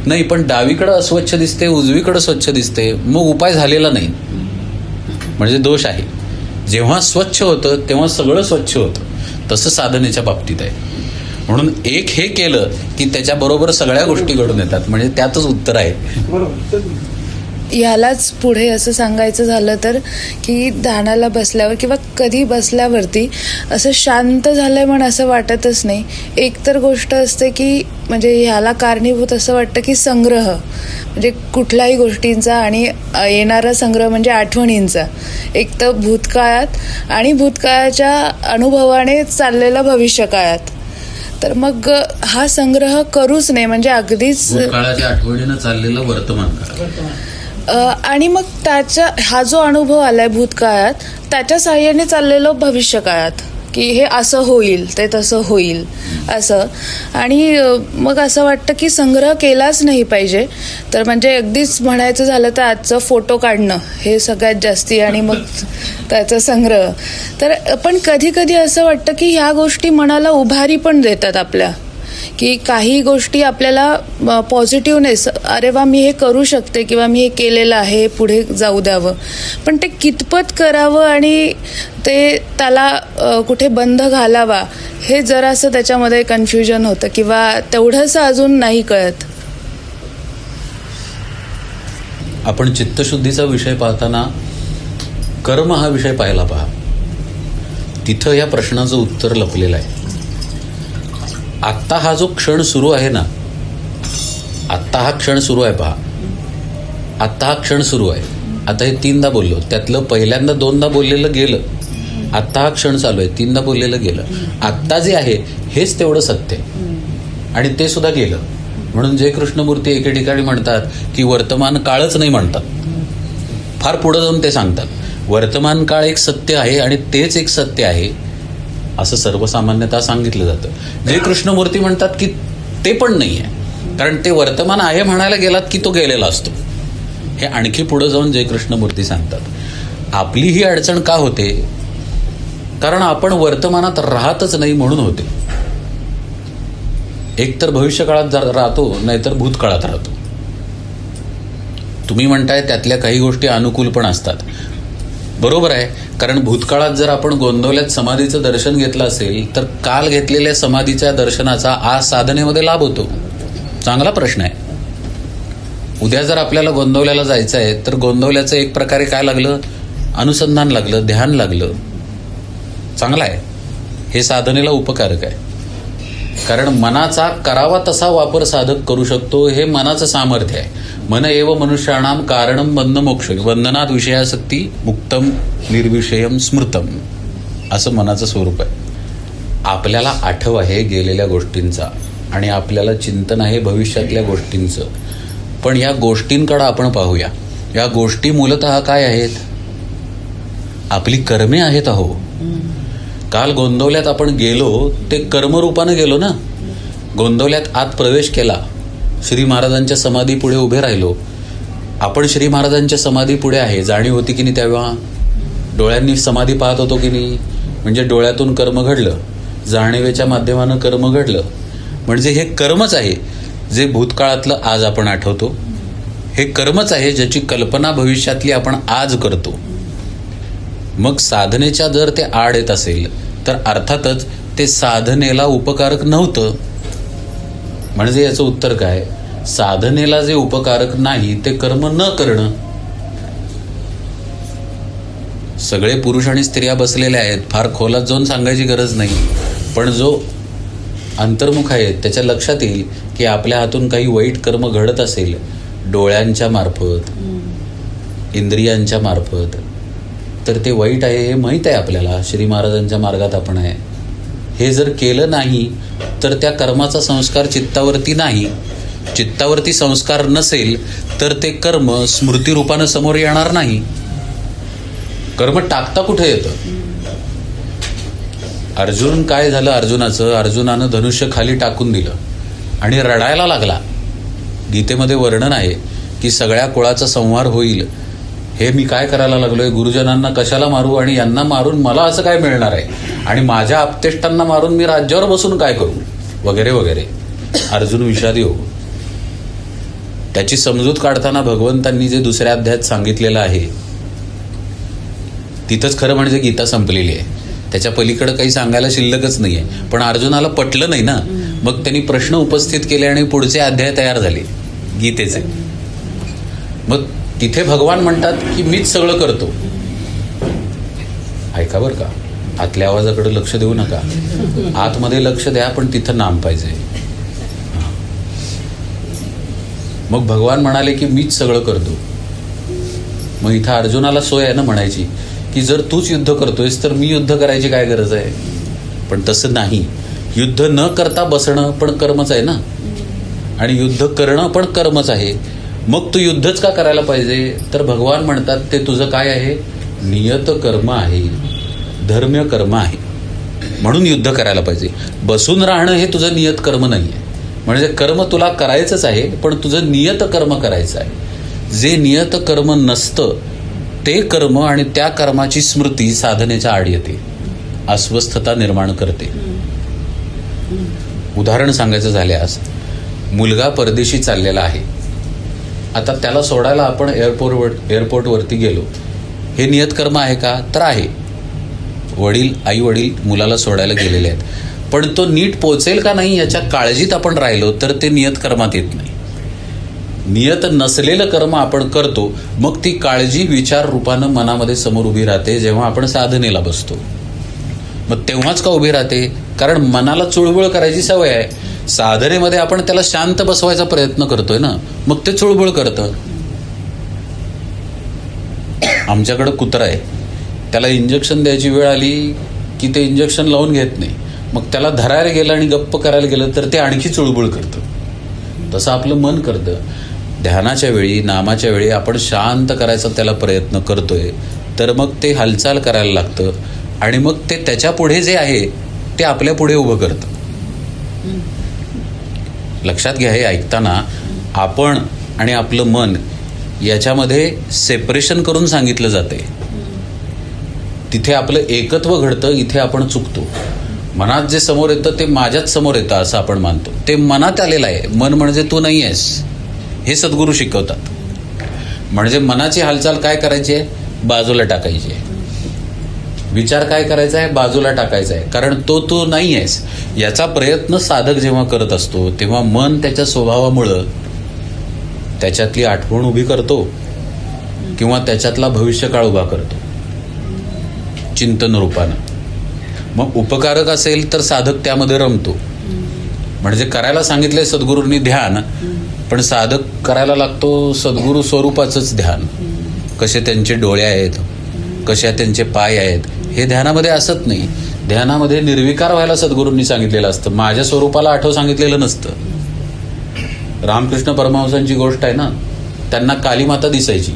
नाही, पण डावीकडं अस्वच्छ दिसते, उजवीकडं स्वच्छ दिसते, मग उपाय झालेला नाही, म्हणजे दोष आहे. जेव्हा स्वच्छ होतं तेव्हा सगळं स्वच्छ होतं. तसं साधनेच्या बाबतीत आहे. म्हणून एक हे केलं की त्याच्याबरोबर सगळ्या गोष्टी घडून येतात. म्हणजे त्यातच उत्तर आहे. बरोबर. यालाच पुढे असं सांगायचं झालं तर की ध्यानाला बसल्यावर किंवा कधी बसल्यावरती असं शांत झालंय म्हणून असं वाटतच नाही. एक तर गोष्ट असते की म्हणजे ह्याला कारणीभूत असं वाटतं की संग्रह, म्हणजे कुठल्याही गोष्टींचा आणि येणारा संग्रह म्हणजे आठवणींचा. एक तर भूतकाळात आणि भूतकाळाच्या अनुभवाने चाललेला भविष्यकाळात. तर मग हा संग्रह करूच नाही, म्हणजे अगदीच भूतकाळाच्या आठवणीनं चाललेलं वर्तमान काळ. आणि मग हा जो अनुभव आलाय भूतकाळात, त्याच्या साहाय्याने चाललेलो भविष्यकाळात की हे असं होईल, ते तसं होईल असं. आणि मग असं वाटतं की संग्रह केलाच नाही पाहिजे. तर म्हणजे अगदीच म्हणायचं झालं तर आजचं फोटो काढणं हे सगळ्यात जास्ती, आणि मग त्याचा संग्रह. तर पण कधी कधी असं वाटतं की ह्या गोष्टी मनाला उभारी पण देतात आपल्या, की काही गोष्टी आपल्याला पॉझिटिव्हनेस, अरे वा मी हे करू शकते किंवा मी हे केलेलं आहे, पुढे जाऊ द्यावं. पण ते कितपत करावं आणि ते त्याला कुठे बंध घालावा हे जरासं त्याच्यामध्ये कन्फ्युजन होतं किंवा तेवढंसं अजून नाही कळत. आपण चित्तशुद्धीचा विषय पाहताना कर्म हा विषय पाहायला पहा. तिथं या प्रश्नाचं उत्तर लपलेलं आहे. आत्ता हा जो क्षण सुरू आहे ना, आत्ता हा क्षण सुरू आहे पहा. आत्ता हा क्षण सुरू आहे. आता हे 3दा बोललो, त्यातलं पहिल्यांदा 2दा बोललेलं गेलं. आत्ता हा क्षण चालू आहे, 3दा बोललेलं गेलं. आत्ता जे आहे हेच तेवढं सत्य आहे आणि ते सुद्धा गेलं. म्हणून जय कृष्णमूर्ती एके ठिकाणी म्हणतात की वर्तमान काळच नाही म्हणतात, फार पुढं जाऊन ते सांगतात वर्तमान काळ एक सत्य आहे आणि तेच एक सत्य आहे असं सर्वसामान्यतः सांगितलं जातं. जय कृष्णमूर्ती म्हणतात की ते पण नाही आहे, कारण ते वर्तमान आहे म्हणायला गेलात की तो गेलेला असतो. हे आणखी पुढं जाऊन जय कृष्णमूर्ती सांगतात. आपली ही अडचण का होते? कारण आपण वर्तमानात राहतच नाही म्हणून होते. एक तर भविष्यकाळात राहतो, नाहीतर भूतकाळात राहतो. तुम्ही म्हणताय त्यातल्या काही गोष्टी अनुकूल पण असतात, बरोबर आहे. कारण भूतकाळात जर आपण गोंदवल्यात समाधीचं दर्शन घेतलं असेल तर काल घेतलेल्या समाधीच्या दर्शनाचा आज साधनेमध्ये लाभ होतो, चांगला प्रश्न आहे. उद्या जर आपल्याला गोंदवल्याला जायचं आहे तर गोंदवल्याचं एक प्रकारे काय लागलं, अनुसंधान लागलं, ध्यान लागलं. चांगलं आहे, हे साधनेला उपकारक आहे. कारण मनाचा करावा तसा वापर साधक करू शकतो, हे मनाचं सामर्थ्य आहे. मन एव मनुष्याणाम कारणम बंध मोक्ष, बंधनात विषयासक्ती मुक्तम निर्विषयम स्मृतम, असं मनाचं स्वरूप आहे. आपल्याला आठव आहे गेलेल्या गोष्टींचा आणि आपल्याला चिंतन आहे भविष्यातल्या गोष्टींचं. पण या गोष्टींकडे आपण पाहूया. या गोष्टी मूलतः काय आहेत? आपली कर्मे आहेत. अहो, काल गोंदवल्यात आपण गेलो ते कर्मरूपानं गेलो ना. गोंदवल्यात आत प्रवेश केला, श्री महाराजांच्या समाधी पुढे उभे राहिलो. आपण श्री महाराजांच्या समाधी पुढे आहे, जाणीव होती की नाही? तेव्हा डोळ्यांनी समाधी पाहत होतो की नाही? म्हणजे डोळ्यातून कर्म घडलं, जाणीवेच्या माध्यमानं कर्म घडलं. म्हणजे हे कर्मच आहे जे भूतकाळातलं आज आपण आठवतो. हे कर्मच आहे ज्याची कल्पना भविष्यातली आपण आज करतो. मग साधनेच्या जर ते आड येत असेल तर अर्थातच ते साधनेला उपकारक नव्हतं. म्हणजे याचं उत्तर काय? साधनेला जे उपकारक नाही ते कर्म न करणं. सगळे पुरुष आणि स्त्रिया बसलेले आहेत, फार खोलात जाऊन सांगायची गरज नाही. पण जो अंतर्मुख आहे त्याच्या लक्षात येईल की आपल्या हातून काही वाईट कर्म घडत असेल, डोळ्यांच्या मार्फत, इंद्रियांच्या मार्फत, तर ते वाईट आहे हे माहीत आहे आपल्याला. श्री महाराजांच्या मार्गात आपण आहे. हे जर केलं नाही तर त्या कर्माचा संस्कार चित्तावरती नाही. चित्तावरती संस्कार नसेल तर ते कर्म स्मृतिरूपानं समोर येणार नाही. कर्म टाकता कुठे येतं? अर्जुन काय झालं अर्जुनाचं? अर्जुनानं धनुष्य खाली टाकून दिलं आणि रडायला लागला. गीतेमध्ये वर्णन आहे की सगळ्या कुळाचा संहार होईल, हे मी काय करायला लागलोय? गुरुजनांना कशाला मारू आणि यांना मारून मला असं काय मिळणार आहे? आणि माझ्या आपतेष्टांना मारून मी राज्यावर बसून काय करू? वगैरे वगैरे. अर्जुन विषादी हो. त्याची समजूत काढताना भगवंतांनी जे दुसऱ्या अध्यायात सांगितलेलं आहे तिथंच खरं म्हणजे गीता संपलेली आहे. त्याच्या पलीकडे काही सांगायला शिल्लकच नाही आहे. पण अर्जुनाला पटलं नाही ना. मग त्यांनी प्रश्न उपस्थित केले आणि पुढचे अध्याय तयार झाले गीतेचे. मग तिथे भगवान म्हणतात की मीच सगळं करतो. ऐका बरं का, आतल्या आवाजाकडे लक्ष देऊ नका. आतमध्ये लक्ष द्या, पण तिथं नाम पाहिजे. मग भगवान म्हणाले की मीच सगळं करतो. मग इथं अर्जुनाला सोय आहे ना म्हणायची की जर तूच युद्ध करतोयस तर मी युद्ध करायची काय गरज आहे? पण तसं नाही. युद्ध न करता बसणं पण कर्मच आहे ना, आणि युद्ध करणं पण कर्मच आहे. मग तू युद्धच का करायला पाहिजे? तर भगवान म्हणतात ते तुझं काय आहे? नियत कर्म आहे, धर्म्य कर्म आहे. म्हणून युद्ध करायला पाहिजे. बसून राहणं हे तुझं नियत कर्म नाही आहे. म्हणजे कर्म तुला करायचंच आहे, पण तुझं नियत कर्म करायचं आहे. जे नियत कर्म नसतं ते कर्म आणि त्या कर्माची स्मृती साधनेच्या आड येते, अस्वस्थता निर्माण करते. उदाहरण सांगायचं झाल्यास, मुलगा परदेशी चाललेला आहे. आता त्याला सोडायला आपण एअरपोर्टवरती गेलो. हे नियत कर्म आहे का? तर आहे. आई वडील मुलाला सोडायला गेलेले आहेत. पण तो नीट पोचेल का नाही याच्या काळजीत आपण राहिलो तर ते नियत कर्मात येत नाही. नियत नसलेलं कर्म आपण करतो, मग ती काळजी विचार रूपानं मनामध्ये समोर उभी राहते जेव्हा आपण साधनेला बसतो. मग तेव्हाच का उभी राहते? कारण मनाला चुळबुळ करायची सवय आहे. साधनेमध्ये आपण त्याला शांत बसवायचा प्रयत्न करतोय ना, मग ते चुळबुळ करतं. आमच्याकडं कुत्रा आहे, त्याला इंजेक्शन द्यायची वेळ आली की ते इंजेक्शन लावून घेत नाही. मग त्याला धरायला गेलं आणि गप्प करायला गेलं तर ते आणखी चुळबुळ करतं. तसं आपलं मन करतं. ध्यानाच्या वेळी, नामाच्या वेळी आपण शांत करायचा त्याला प्रयत्न करतोय, तर मग ते हालचाल करायला लागतं आणि मग ते त्याच्या पुढे जे आहे ते आपल्या पुढे उभं करतं. लक्षात घ्या, हे ऐकताना आपण आणि आपलं मन याच्यामध्ये सेपरेशन करून सांगितलं जाते. तिथे आपलं एकत्व घडतं, इथे आपण चुकतो. मनात जे समोर येतं ते माझ्याच समोर येतं असं आपण मानतो. ते मनात आलेलं आहे. मन म्हणजे तू नाही आहेस, हे सद्गुरू शिकवतात. म्हणजे मनाची हालचाल काय करायची आहे? बाजूला टाकायची आहे. विचार काय करायचा आहे, बाजूला टाकायचा आहे, कारण तो नाही आहेस. याचा प्रयत्न साधक जेव्हा करत असतो तेव्हा मन त्याच्या स्वभावामुळं त्याच्यातली आठवण उभी करतो किंवा त्याच्यातला भविष्यकाळ उभा करतो चिंतन रूपानं. मग उपकारक असेल तर साधक त्यामध्ये रमतो. म्हणजे करायला सांगितलंय सद्गुरूंनी ध्यान, पण साधक करायला लागतो सद्गुरू स्वरूपाचंच ध्यान. कसे त्यांचे डोळे आहेत, कशा त्यांचे पाय आहेत, हे ध्यानामध्ये असत नाही. ध्यानामध्ये निर्विकार व्हायला सद्गुरूंनी सांगितलेलं असतं, माझ्या स्वरूपाला आठव सांगितलेलं नसतं. रामकृष्ण परमहंसांची गोष्ट आहे ना, त्यांना कालीमाता दिसायची.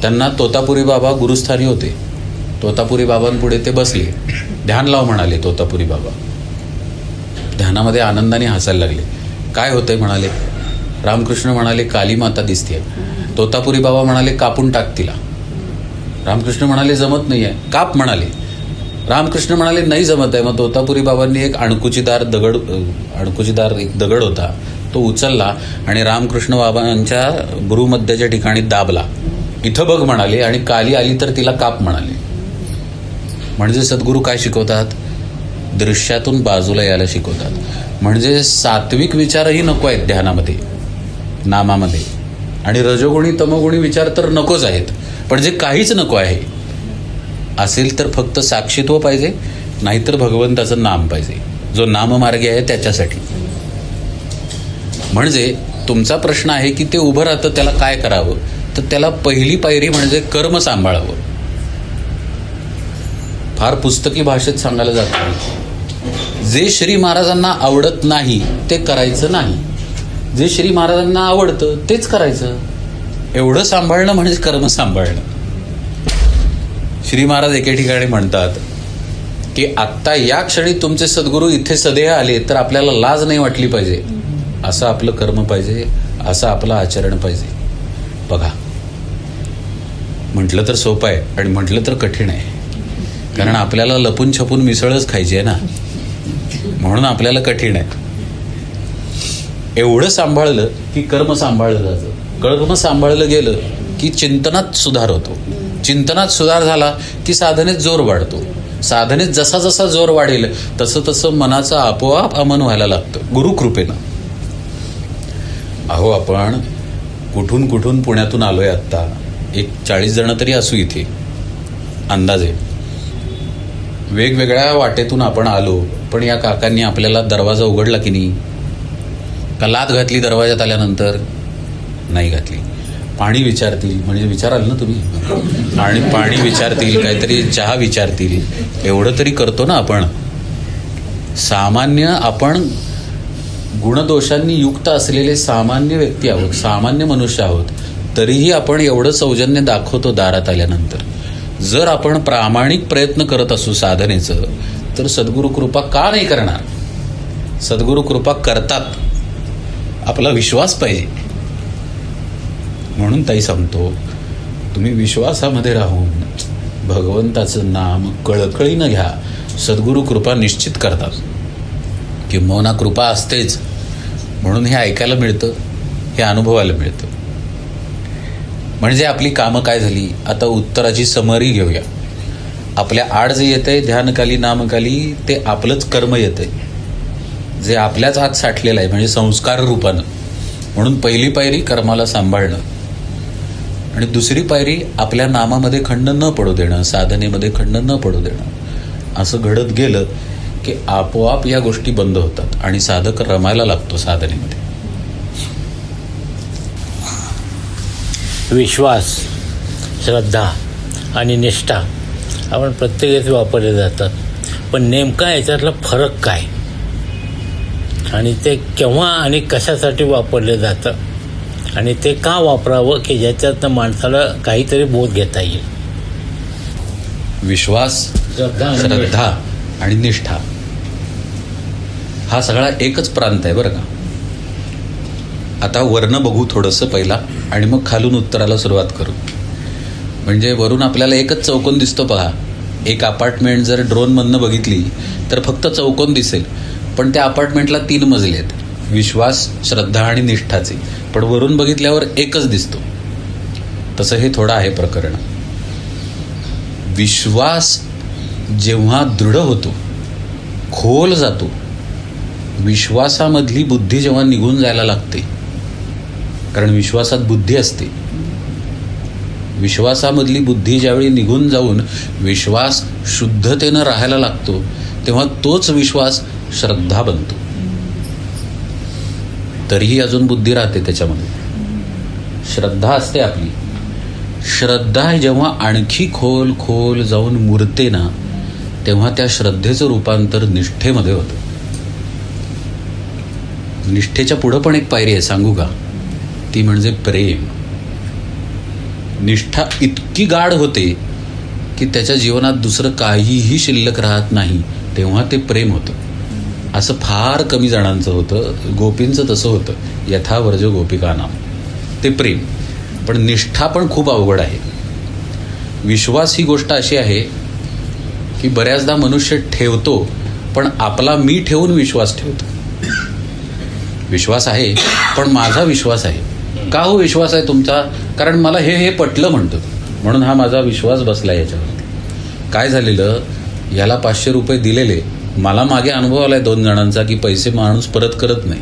त्यांना तोतापुरी बाबा गुरुस्थानी होते. तोतापुरी बाबांपुढे ते बसले, ध्यान लाव म्हणाले. तोतापुरी बाबा ध्यानामध्ये आनंदाने हसायला लागले. काय होतंय म्हणाले. रामकृष्ण म्हणाले कालीमाता दिसते. तोतापुरी बाबा म्हणाले कापून टाक तिला. रामकृष्ण म्हणाले जमत नाही आहे, काप म्हणाले. रामकृष्ण म्हणाले नाही जमत आहे. मग तोतापुरी बाबांनी एक अणकुचीदार एक दगड होता, तो उचलला आणि रामकृष्ण बाबांच्या भ्रूमध्याच्या ठिकाणी दाबला. इथं बघ म्हणाले आणि काली आली तर तिला काप म्हणाले. म्हणजे सद्गुरू काय शिकवतात, दृश्यातून बाजूला यायला शिकवतात. म्हणजे सात्विक विचारही नको आहेत ध्यानामध्ये, नामामध्ये. आणि रजोगुणी तमोगुणी विचार तर नकोच आहेत. पण जे काहीच नको आहे असेल तर फक्त साक्षीत्व पाहिजे, नाहीतर भगवंताचं नाम पाहिजे, जो नाममार्गी आहे त्याच्यासाठी. म्हणजे तुमचा प्रश्न आहे की ते उभं राहतं, त्याला काय करावं, तर त्याला पहिली पायरी म्हणजे कर्म सांभाळावं. फार पुस्तकी भाषेत सांगायला जातं, जे श्री महाराजांना आवडत नाही ते करायचं नाही, जे श्री महाराजांना आवडतं तेच करायचं. एवढं सांभाळणं म्हणजे कर्म सांभाळणं. श्री महाराज एके ठिकाणी म्हणतात की आत्ता या क्षणी तुमचे सद्गुरू इथे सदेह आले तर आपल्याला लाज नाही वाटली पाहिजे. असं आपलं कर्म पाहिजे, असं आपलं आचरण पाहिजे. बघा, म्हटलं तर सोपं आहे आणि म्हटलं तर कठीण आहे. कारण आपल्याला लपून छपून मिसळच खायची आहे ना, म्हणून आपल्याला कठीण आहे. एवढं सांभाळलं की कर्म सांभाळलं जातं. कर्म सांभाळलं गेलं की चिंतनात सुधार होतो. चिंतनात सुधार झाला की साधनेत जोर वाढतो. साधनेत जसा जसा जोर वाढेल तसं तसं मनाचं आपोआप अमन व्हायला लागतं गुरुकृपेनं. अहो, आपण कुठून कुठून पुण्यातून आलोय आत्ता. एक 40 जण तरी असू इथे अंदाजे. वेगवेगळ्या वाटेतून आपण आलो, पण या काकांनी आपल्याला दरवाजा उघडला की नाही? का लाथ घातली दरवाजात आल्यानंतर? नाही घातली. पाणी विचारतील, म्हणजे विचाराल ना तुम्ही, आणि पाणी विचारतील, काहीतरी चहा विचारतील, एवढं तरी करतो ना आपण. सामान्य आपण गुणदोषांनी युक्त असलेले सामान्य व्यक्ती आहोत, सामान्य मनुष्य आहोत, तरीही आपण एवढं सौजन्य दाखवतो दारात आल्यानंतर. जर आपण प्रामाणिक प्रयत्न करत असू साधनेचं, तर सद्गुरू कृपा का नाही करणार? सद्गुरू कृपा करतात. आपला विश्वास पाहिजे. म्हणून ताई सांगतो, तुम्ही विश्वासामध्ये राहून भगवंताचं नाम कळकळीनं घ्या. सद्गुरू कृपा निश्चित करतात. किंबहुना कृपा असतेच म्हणून हे ऐकायला मिळतं, हे अनुभवायला मिळतं. म्हणजे आपली कामं काय झाली. आता उत्तराची समरी घेऊया. आपल्या आड जे येतंय ध्यानकाली नामकाली, ते आपलंच कर्म येतंय, जे आपल्याच आत साठलेलं आहे, म्हणजे संस्कार रूपानं. म्हणून पहिली पायरी कर्माला सांभाळणं, आणि दुसरी पायरी आपल्या नामामध्ये खंड न पडू देणं, साधनेमध्ये खंड न पडू देणं. असं घडत गेलं की आपोआप या गोष्टी बंद होतात आणि साधक रमायला लागतो साधनेमध्ये. विश्वास, श्रद्धा आणि निष्ठा आपण प्रत्येक वापरले जातात. पण नेमका याच्यातला फरक काय आणि ते केव्हा आणि कशासाठी वापरले जातं आणि ते का वापरावं की ज्याच्यातनं माणसाला काहीतरी बोध घेता येईल. विश्वास, श्रद्धा आणि निष्ठा हा सगळा एकच प्रांत आहे बरं का. आता वरनं बघू थोडंसं पहिला आणि मग खालून उत्तराला सुरुवात करू. म्हणजे वरून आपल्याला एकच चौकोन दिसतो पहा. एक अपार्टमेंट जर ड्रोनमधनं बघितली तर फक्त चौकोन दिसेल, पण त्या अपार्टमेंटला 3 मजले आहेत, विश्वास, श्रद्धा आणि निष्ठाचे. पण वरून बघितल्यावर एकच दिसतो. तसं हे थोडं आहे प्रकरण. विश्वास जेव्हा दृढ होतो, खोल जातो, विश्वासामधली बुद्धी जेव्हा निघून जायला लागते, कारण विश्वासात बुद्धी असते, विश्वासामधली बुद्धी ज्यावेळी निघून जाऊन विश्वास शुद्धतेनं राहायला लागतो, तेव्हा तोच विश्वास श्रद्धा बनतो. तरीही अजून बुद्धी राहते त्याच्यामध्ये, श्रद्धा असते आपली. श्रद्धा जेव्हा आणखी खोल खोल जाऊन मुरते ना, तेव्हा त्या श्रद्धेचं रूपांतर निष्ठेमध्ये होतं. निष्ठेच्या पुढं पण एक पायरी आहे, सांगू का? ती म्हणजे प्रेम. निष्ठा इतकी गाढ होते की त्याच्या जीवनात दुसरं काहीही शिल्लक राहत नाही, तेव्हा ते प्रेम होतं. असं फार कमी जणांचं होतं. गोपींचं तसं होतं, यथा वर्ज गोपिका नाम, ते प्रेम. पण निष्ठा पण खूप अवघड आहे. विश्वास ही गोष्ट अशी आहे की बऱ्याचदा मनुष्य ठेवतो, पण आपला मी ठेवून विश्वास ठेवतो. विश्वास आहे पण माझा विश्वास आहे. का हो विश्वास आहे तुमचा? कारण मला हे पटलं म्हणतो, म्हणून हा माझा विश्वास बसला याच्यावरती. काय झालेलं, याला 500 रुपये दिलेले, मला मागे अनुभव आला आहे 2 जणांचा की पैसे माणूस परत करत नाही,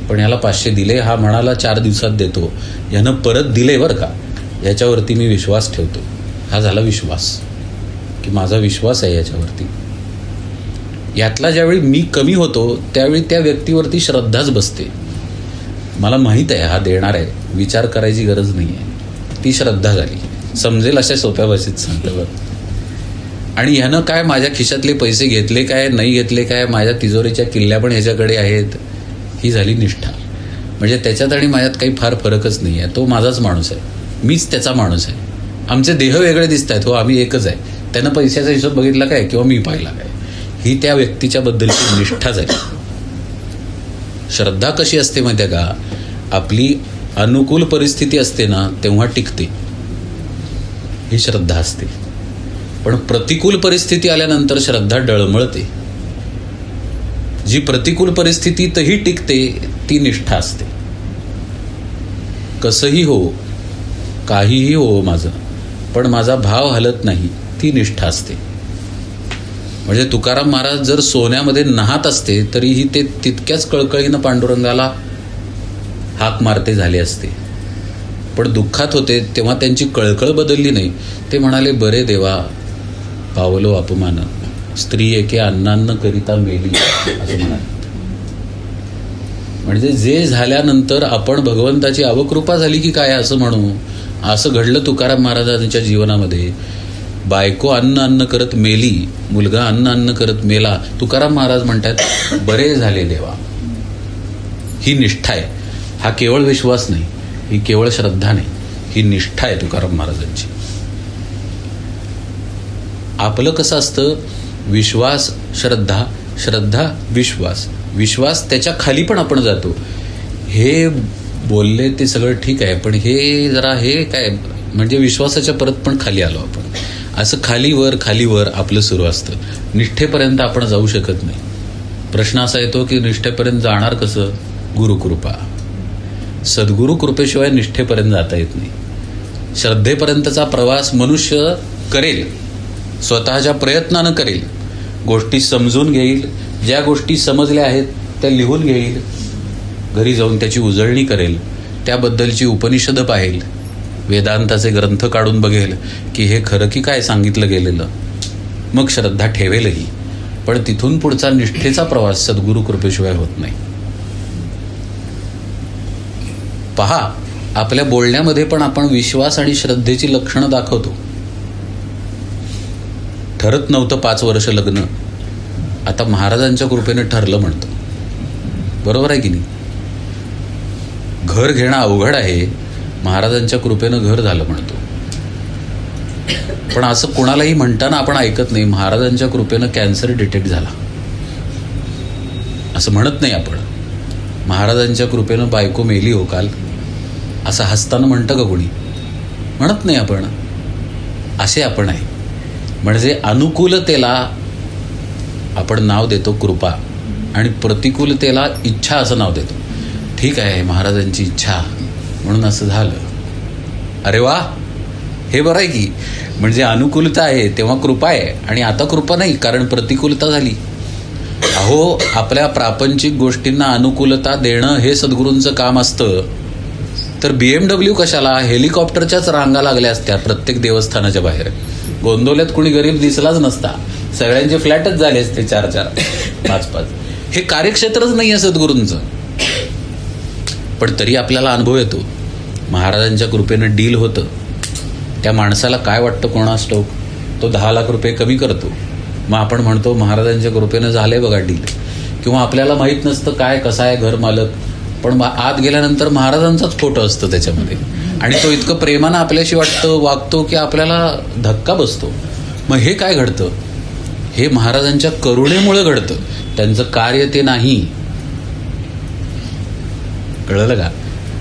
पण ह्याला 500 दिले, हा म्हणाला 4 दिवसात देतो, ह्यानं परत दिले बरं का, याच्यावरती मी विश्वास ठेवतो. हा झाला विश्वास, की माझा विश्वास आहे याच्यावरती. यातला ज्यावेळी मी कमी होतो त्यावेळी त्या व्यक्तीवरती श्रद्धाच बसते. मला माहीत आहे हा देणार आहे, विचार करायची गरज नाही आहे, ती श्रद्धा झाली. समजेल अशा सोप्या भाषेत सांगतो बरं. आणि ह्यानं काय माझ्या खिशातले पैसे घेतले काय, नाही घेतले काय, माझ्या तिजोरीच्या किल्ल्या पण ह्याच्याकडे आहेत, ही झाली निष्ठा. म्हणजे त्याच्यात आणि माझ्यात काही फार फरकच नाही आहे. तो माझाच माणूस आहे, मीच त्याचा माणूस आहे. आमचे देह वेगळे दिसत आहेत, हो आम्ही एकच आहे. त्यानं पैशाचा हिशोब बघितला काय किंवा मी पाहिला काय, ही त्या व्यक्तीच्या बद्दलची निष्ठा झाली. श्रद्धा कशी असते माहिती आहे का? आपली अनुकूल परिस्थिती असते ना तेव्हा टिकते, ही श्रद्धा असते. पण प्रतिकूल परिस्थिती आल्यानंतर श्रद्धा डळमळते. जी प्रतिकूल परिस्थितीतही टिकते ती निष्ठा असते. कसंही हो, काहीही हो माझं, पण माझा भाव हलत नाही, ती निष्ठा असते. म्हणजे तुकाराम महाराज जर सोन्यामध्ये नाहत असते तरीही ते तितक्याच कळकळीनं पांडुरंगाला हाक मारते झाले असते. पण दुःखात होते तेव्हा त्यांची कळकळ बदलली नाही. ते म्हणाले, बरे देवा पावलो अपमान, स्त्री एके अन्नान्न करिता मेली, असं म्हणाले. म्हणजे जे झाल्यानंतर आपण भगवंताची अवकृपा झाली की काय असं म्हणू, असं घडलं तुकाराम महाराजांच्या जीवनामध्ये. बायको अन्न करत मेली, मुलगा अन्न करत मेला. तुकाराम महाराज म्हणतात, बरे झाले देवा. ही निष्ठा आहे. हा केवळ विश्वास नाही, ही केवळ श्रद्धा नाही, ही निष्ठा आहे तुकाराम महाराजांची. आपलं कसं असतं, विश्वास श्रद्धा, श्रद्धा विश्वास, विश्वास त्याच्या खाली पण आपण जातो. हे बोलले ते सगळं ठीक आहे, पण हे जरा हे काय म्हणजे विश्वासाच्या परत पण खाली आलो आपण. असं खालीवर आपलं सुरू असतं. निष्ठेपर्यंत आपण जाऊ शकत नाही. प्रश्न असा येतो की निष्ठेपर्यंत जाणार कसं? गुरुकृपा. सद्गुरु कृपेशिवाय निष्ठेपर्यंत जाता येत नाही. श्रद्धेपर्यंतचा प्रवास मनुष्य करेल, स्वतःच्या प्रयत्नानं करेल, गोष्टी समजून घेईल, ज्या गोष्टी समजल्या आहेत त्या लिहून घेईल, घरी जाऊन त्याची उजळणी करेल, त्याबद्दलची उपनिषद पाहेल, वेदांताचे ग्रंथ काढून बघेल की हे खरं की काय सांगितलं गेलेलं, मग श्रद्धा ठेवेलही. पण तिथून पुढचा निष्ठेचा प्रवास सद्गुरु कृपेशिवाय होत नाही. पहा, आपल्या बोलण्यामध्ये पण आपण विश्वास आणि श्रद्धेची लक्षणं दाखवतो. ठरत नव्हतं 5 वर्ष लग्न, आता महाराजांच्या कृपेनं ठरलं म्हणतो. बरोबर आहे की नाही? घर घेणं अवघड आहे, महाराजांच्या कृपेनं घर झालं म्हणतो. पण असं कोणालाही म्हणताना आपण ऐकत नाही, महाराजांच्या कृपेनं कॅन्सर डिटेक्ट झाला असं म्हणत नाही आपण. महाराजांच्या कृपेनं बायको मेली हो काल, असं हसताना म्हणतं का कोणी? म्हणत नाही आपण. असे आपण आहे. म्हणजे अनुकूलतेला आपण नाव देतो कृपा आणि प्रतिकूलतेला इच्छा असं नाव देतो. ठीक आहे, महाराजांची इच्छा म्हणून असं झालं. अरे वा, हे बरं आहे की, म्हणजे अनुकूलता आहे तेव्हा कृपा आहे, आणि आता कृपा नाही कारण प्रतिकूलता झाली. अहो, आपल्या प्रापंचिक गोष्टींना अनुकूलता देणं हे सद्गुरूंचं काम असतं. तर BMW कशाला, हेलिकॉप्टरच्याच रांगा लागल्या असत्या प्रत्येक देवस्थानाच्या बाहेर. गोंदवल्यात कुणी गरीब दिसलाच नसता, सगळ्यांचे फ्लॅटच झाले असते 4-4, 5-5. हे कार्यक्षेत्रच नाही आहे सद्गुरूंचं. पण तरी आपल्याला अनुभव येतो, महाराजांच्या कृपेनं डील होतं. त्या माणसाला काय वाटतं कोणास ठाऊक, तो 10 लाख रुपये कमी करतो. मग आपण म्हणतो महाराजांच्या कृपेनं झालंय बघा डील. किंवा आपल्याला माहीत नसतं काय कसं आहे घर मालक, पण आत गेल्यानंतर महाराजांचाच फोटो असतो त्याच्यामध्ये, आणि तो इतकं प्रेमानं आपल्याशी वागतो की आपल्याला धक्का बसतो. मग हे काय घडतं, हे महाराजांच्या करुणेमुळे घडतं, त्यांचं कार्य ते नाही. कळलं का,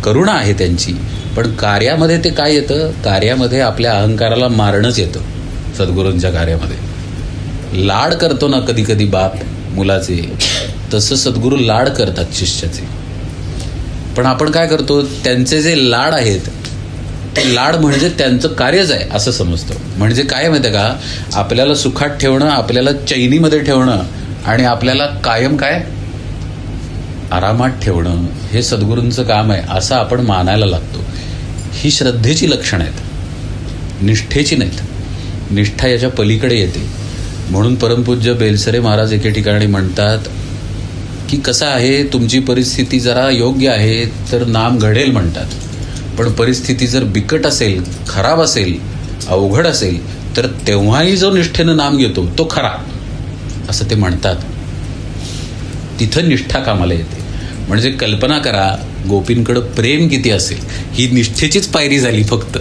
करुणा आहे त्यांची, पण कार्यामध्ये ते काय येतं, कार्यामध्ये आपल्या अहंकाराला मारणंच येतं. सद्गुरूंच्या कार्यामध्ये लाड करतो ना कधी कधी बाप मुलाचे, तसं सद्गुरू लाड करतात शिष्याचे. पण आपण काय करतो, त्यांचे जे लाड आहेत ते लाड म्हणजे त्यांचं कार्यच आहे असं समजतो. म्हणजे काय माहिती आहे का, आपल्याला सुखात ठेवणं, आपल्याला चैनीमध्ये ठेवणं, आणि आपल्याला कायम काय आरामात ठेवणं, हे सद्गुरूंचं काम आहे असं आपण मानायला लागतो. ही श्रद्धेची लक्षणं आहेत, निष्ठेची नाहीत. निष्ठा याच्या पलीकडे येते. म्हणून परमपूज्य बेलसरे महाराज एके ठिकाणी म्हणतात की कसं आहे, तुमची परिस्थिती जरा योग्य आहे तर नाम घडेल म्हणतात, पण परिस्थिती जर बिकट असेल, खराब असेल, अवघड असेल, तर तेव्हाही जो निष्ठेनं नाम घेतो तो खरा, असं ते म्हणतात. तिथं निष्ठा कामाला येते. म्हणजे कल्पना करा, गोपींकडं प्रेम किती असेल, ही निष्ठेचीच पायरी झाली फक्त.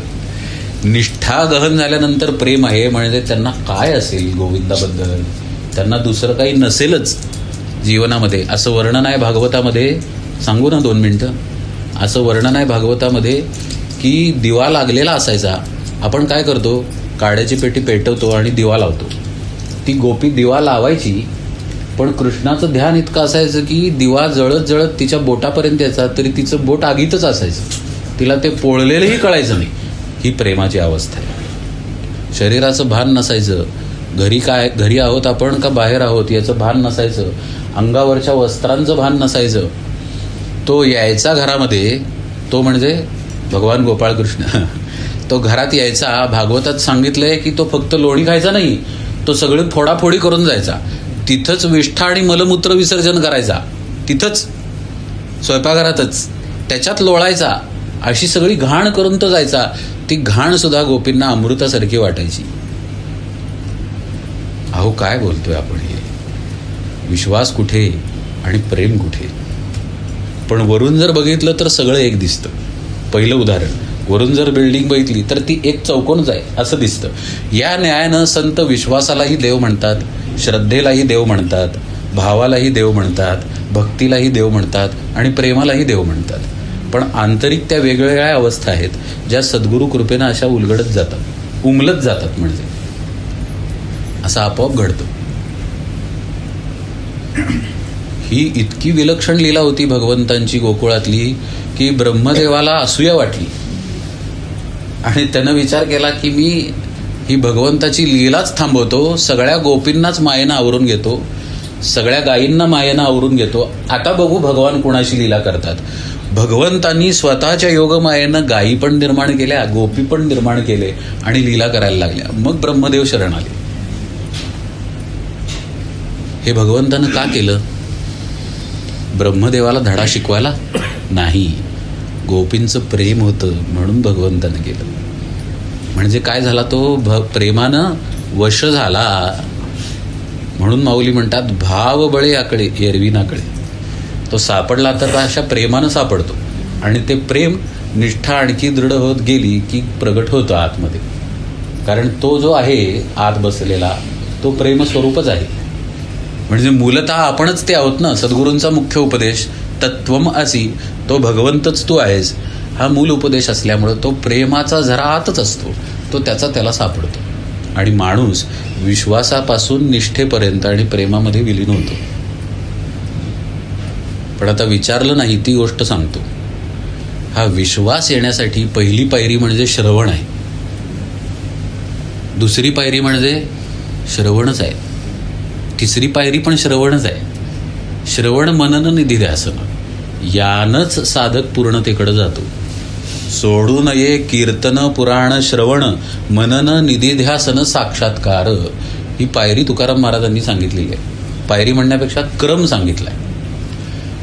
निष्ठा गहन झाल्यानंतर प्रेम आहे, म्हणजे त्यांना काय असेल गोविंदाबद्दल, त्यांना दुसरं काही नसेलच जीवनामध्ये. असं वर्णन आहे भागवतामध्ये, सांगू ना 2 मिनटं. असं वर्णन आहे भागवतामध्ये की दिवा लागलेला असायचा. आपण काय करतो, काड्याची पेटी पेटवतो आणि दिवा लावतो. ती गोपी दिवा लावायची, पण कृष्णाचं ध्यान इतकं असायचं की दिवा जळत जळत तिच्या बोटापर्यंत यायचा, तरी तिचं बोट आगीतच असायचं, तिला ते पोळलेलंही कळायचं नाही. ही प्रेमाची अवस्था आहे. शरीराचं भान नसायचं, घरी आहोत आपण का बाहेर आहोत याचं भान नसायचं, अंगावरच्या वस्त्रांचं भान नसायचं. तो यायचा घरामध्ये, तो म्हणजे भगवान गोपाळकृष्ण. तो घरात यायचा, भागवतात सांगितलंय की तो फक्त लोणी खायचा नाही, तो सगळी फोडाफोडी करून जायचा. तिथंच विष्ठा आणि मलमूत्र विसर्जन करायचा, तिथंच स्वयंपाकघरातच त्याच्यात लोळायचा. अशी सगळी घाण करून तो जायचा. ती घाण सुद्धा गोपींना अमृतासारखी वाटायची. अहो काय बोलतोय आपण, हे विश्वास कुठे आणि प्रेम कुठे. पण वरून जर बघितलं तर सगळं एक दिसतं. पहिलं उदाहरण, वरून जर बिल्डिंग बघितली तर ती एक चौकोनच आहे असं दिसतं. या न्यायानं संत विश्वासालाही देव म्हणतात, श्रद्धेलाही देव म्हणतात, भावालाही देव म्हणतात, भक्तीलाही देव म्हणतात, आणि प्रेमालाही देव म्हणतात. पण आंतरिक त्या वेगवेगळ्या अवस्था आहेत ज्या सद्गुरू कृपेनं अशा उलगडत जातात, उमलत जातात. म्हणजे असं आपोआप घडतं. ही इतकी विलक्षण लीला होती भगवंतांची गोकुळातली की ब्रह्मदेवाला असूया वाटली, आणि त्यानं विचार केला की मी ही भगवंताची लीलाच थांबवतो, सगळ्या गोपींनाच मायेनं आवरून घेतो, सगळ्या गायींना मायेनं आवरून घेतो, आता बघू भगवान कुणाशी लीला करतात. भगवंतांनी स्वतःच्या योगमायेनं गायी पण निर्माण केल्या, गोपी पण निर्माण केले, आणि लीला करायला लागल्या. मग ब्रह्मदेव शरण आले. हे भगवंतानं का केलं? ब्रह्मदेवाला धडा शिकवायला नाही, गोपींचं प्रेम होतं म्हणून भगवंतानं केलं. म्हणजे काय झाला, तो प्रेमानं वश झाला. म्हणून माऊली म्हणतात, भाव बळे आकडे एरवी नाकडे. तो सापडला तर अशा प्रेमानं सापडतो, आणि ते प्रेम निष्ठा आणखी दृढ होत गेली की प्रगट होतं आतमध्ये. कारण तो जो आहे आत बसलेला तो प्रेमस्वरूपच आहे. म्हणजे मूलतः आपणच ते आहोत ना. सद्गुरूंचा मुख्य उपदेश तत्वम असी, तो भगवंतच तू आहेस, हा मूल उपदेश असल्यामुळं तो प्रेमाचा झरा आतच असतो, तो त्याला सापडतो. आणि माणूस विश्वासापासून निष्ठेपर्यंत आणि प्रेमामध्ये विलीन होतो. पण आता विचारलं नाही ती गोष्ट सांगतो. हा विश्वास येण्यासाठी पहिली पायरी म्हणजे श्रवण आहे. दुसरी पायरी म्हणजे श्रवणच आहे. तिसरी पायरी पण श्रवणच आहे. श्रवण मनन निधिध्यासन यानंच साधक पूर्णतेकडे जातो. सोडू नये कीर्तन पुराण श्रवण मनन निधिध्यासन साक्षात्कार ही पायरी तुकाराम महाराजांनी सांगितलेली आहे. पायरी म्हणण्यापेक्षा क्रम सांगितला आहे.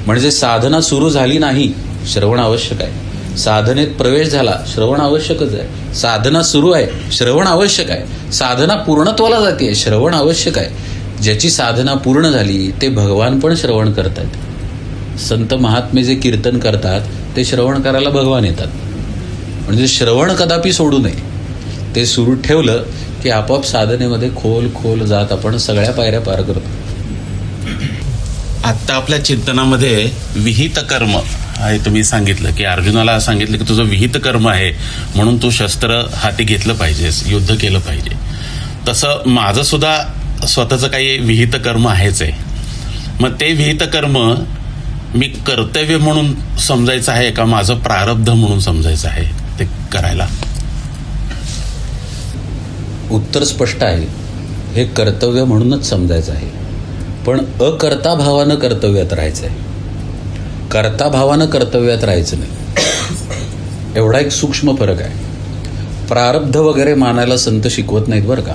म्हणजे साधना सुरू झाली नाही, श्रवण आवश्यक आहे. साधनेत प्रवेश झाला, श्रवण आवश्यकच आहे. साधना सुरू आहे, श्रवण आवश्यक आहे. साधना पूर्णत्वाला जाते, श्रवण आवश्यक आहे. ज्याची साधना पूर्ण झाली ते भगवान पण श्रवण करतात. संत महात्मे जे कीर्तन करतात ते श्रवण करायला भगवान येतात. म्हणजे श्रवण कदापि सोडू नये. ते सुरू ठेवलं की आपोआप साधनेमध्ये खोल खोल जात आपण सगळ्या पायऱ्या पार करतो. आत्ता आपल्या चिंतनामध्ये विहित कर्म आहे. तुम्ही सांगितलं की अर्जुनाला सांगितलं की तुझं विहित कर्म आहे म्हणून तू शस्त्र हाती घेतलं पाहिजेस, युद्ध केलं पाहिजे. तसं माझं सुद्धा स्वतःचं काही विहित कर्म आहेच आहे. मग ते विहित कर्म मी कर्तव्य म्हणून समजायचं आहे का माझं प्रारब्ध म्हणून समजायचं आहे ते करायला? उत्तर स्पष्ट आहे. हे कर्तव्य म्हणूनच समजायचं आहे. पण अकर्ता भावानं कर्तव्यात राहायचं आहे. कर्ता भावानं कर्तव्यात राहायचं नाही. एवढा एक सूक्ष्म फरक आहे. प्रारब्ध वगैरे मानायला संत शिकवत नाहीत बरं का,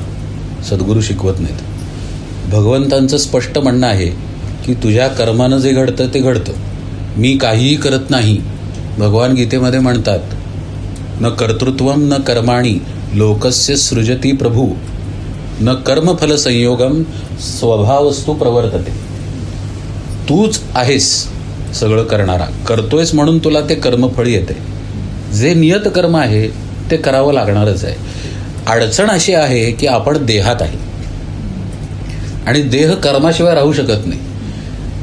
सद्गुरू शिकवत नाहीत. भगवंतांचं स्पष्ट म्हणणं आहे की तुझ्या कर्मानं जे घडतं ते घडतं, मी काहीही करत नाही. भगवान गीतेमध्ये म्हणतात न कर्तृत्वम न कर्माणी लोकस्य सृजती प्रभू न कर्मफल संयोगम स्वभावस्तु प्रवर्तते. तूच आहेस सगळं करणारा, करतोयस म्हणून तुला ते कर्मफळ येते. जे नियत कर्म आहे ते करावं लागणारच आहे. अडचण अशी आहे की आपण देहात आहे आणि देह कर्माशिवाय राहू शकत नाही.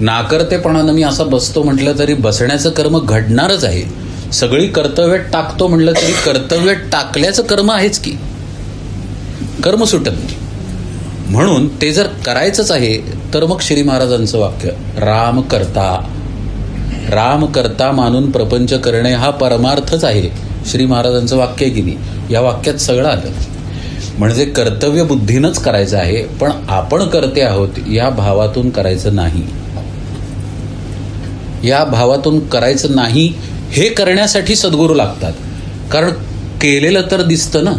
नाकर्तेपणानं मी असा बसतो म्हटलं तरी बसण्याचं कर्म घडणारच आहे. सगळी कर्तव्य टाकतो म्हटलं तरी कर्तव्य टाकल्याचं कर्म आहेच की, कर्म सुटत नाही. म्हणून ते जर करायचंच आहे तर मग श्री महाराजांचं वाक्य राम करता, राम करता मानून प्रपंच करणे हा परमार्थच आहे. श्री महाराजांचं वाक्य आहे की नाही, या वाक्यात सगळं आलं. म्हणजे कर्तव्य बुद्धीनंच करायचं आहे, पण आपण करते आहोत या भावातून करायचं नाही. या भावातून करायचं नाही हे करण्यासाठी सद्गुरू लागतात. कारण केलेलं तर दिसतं ना,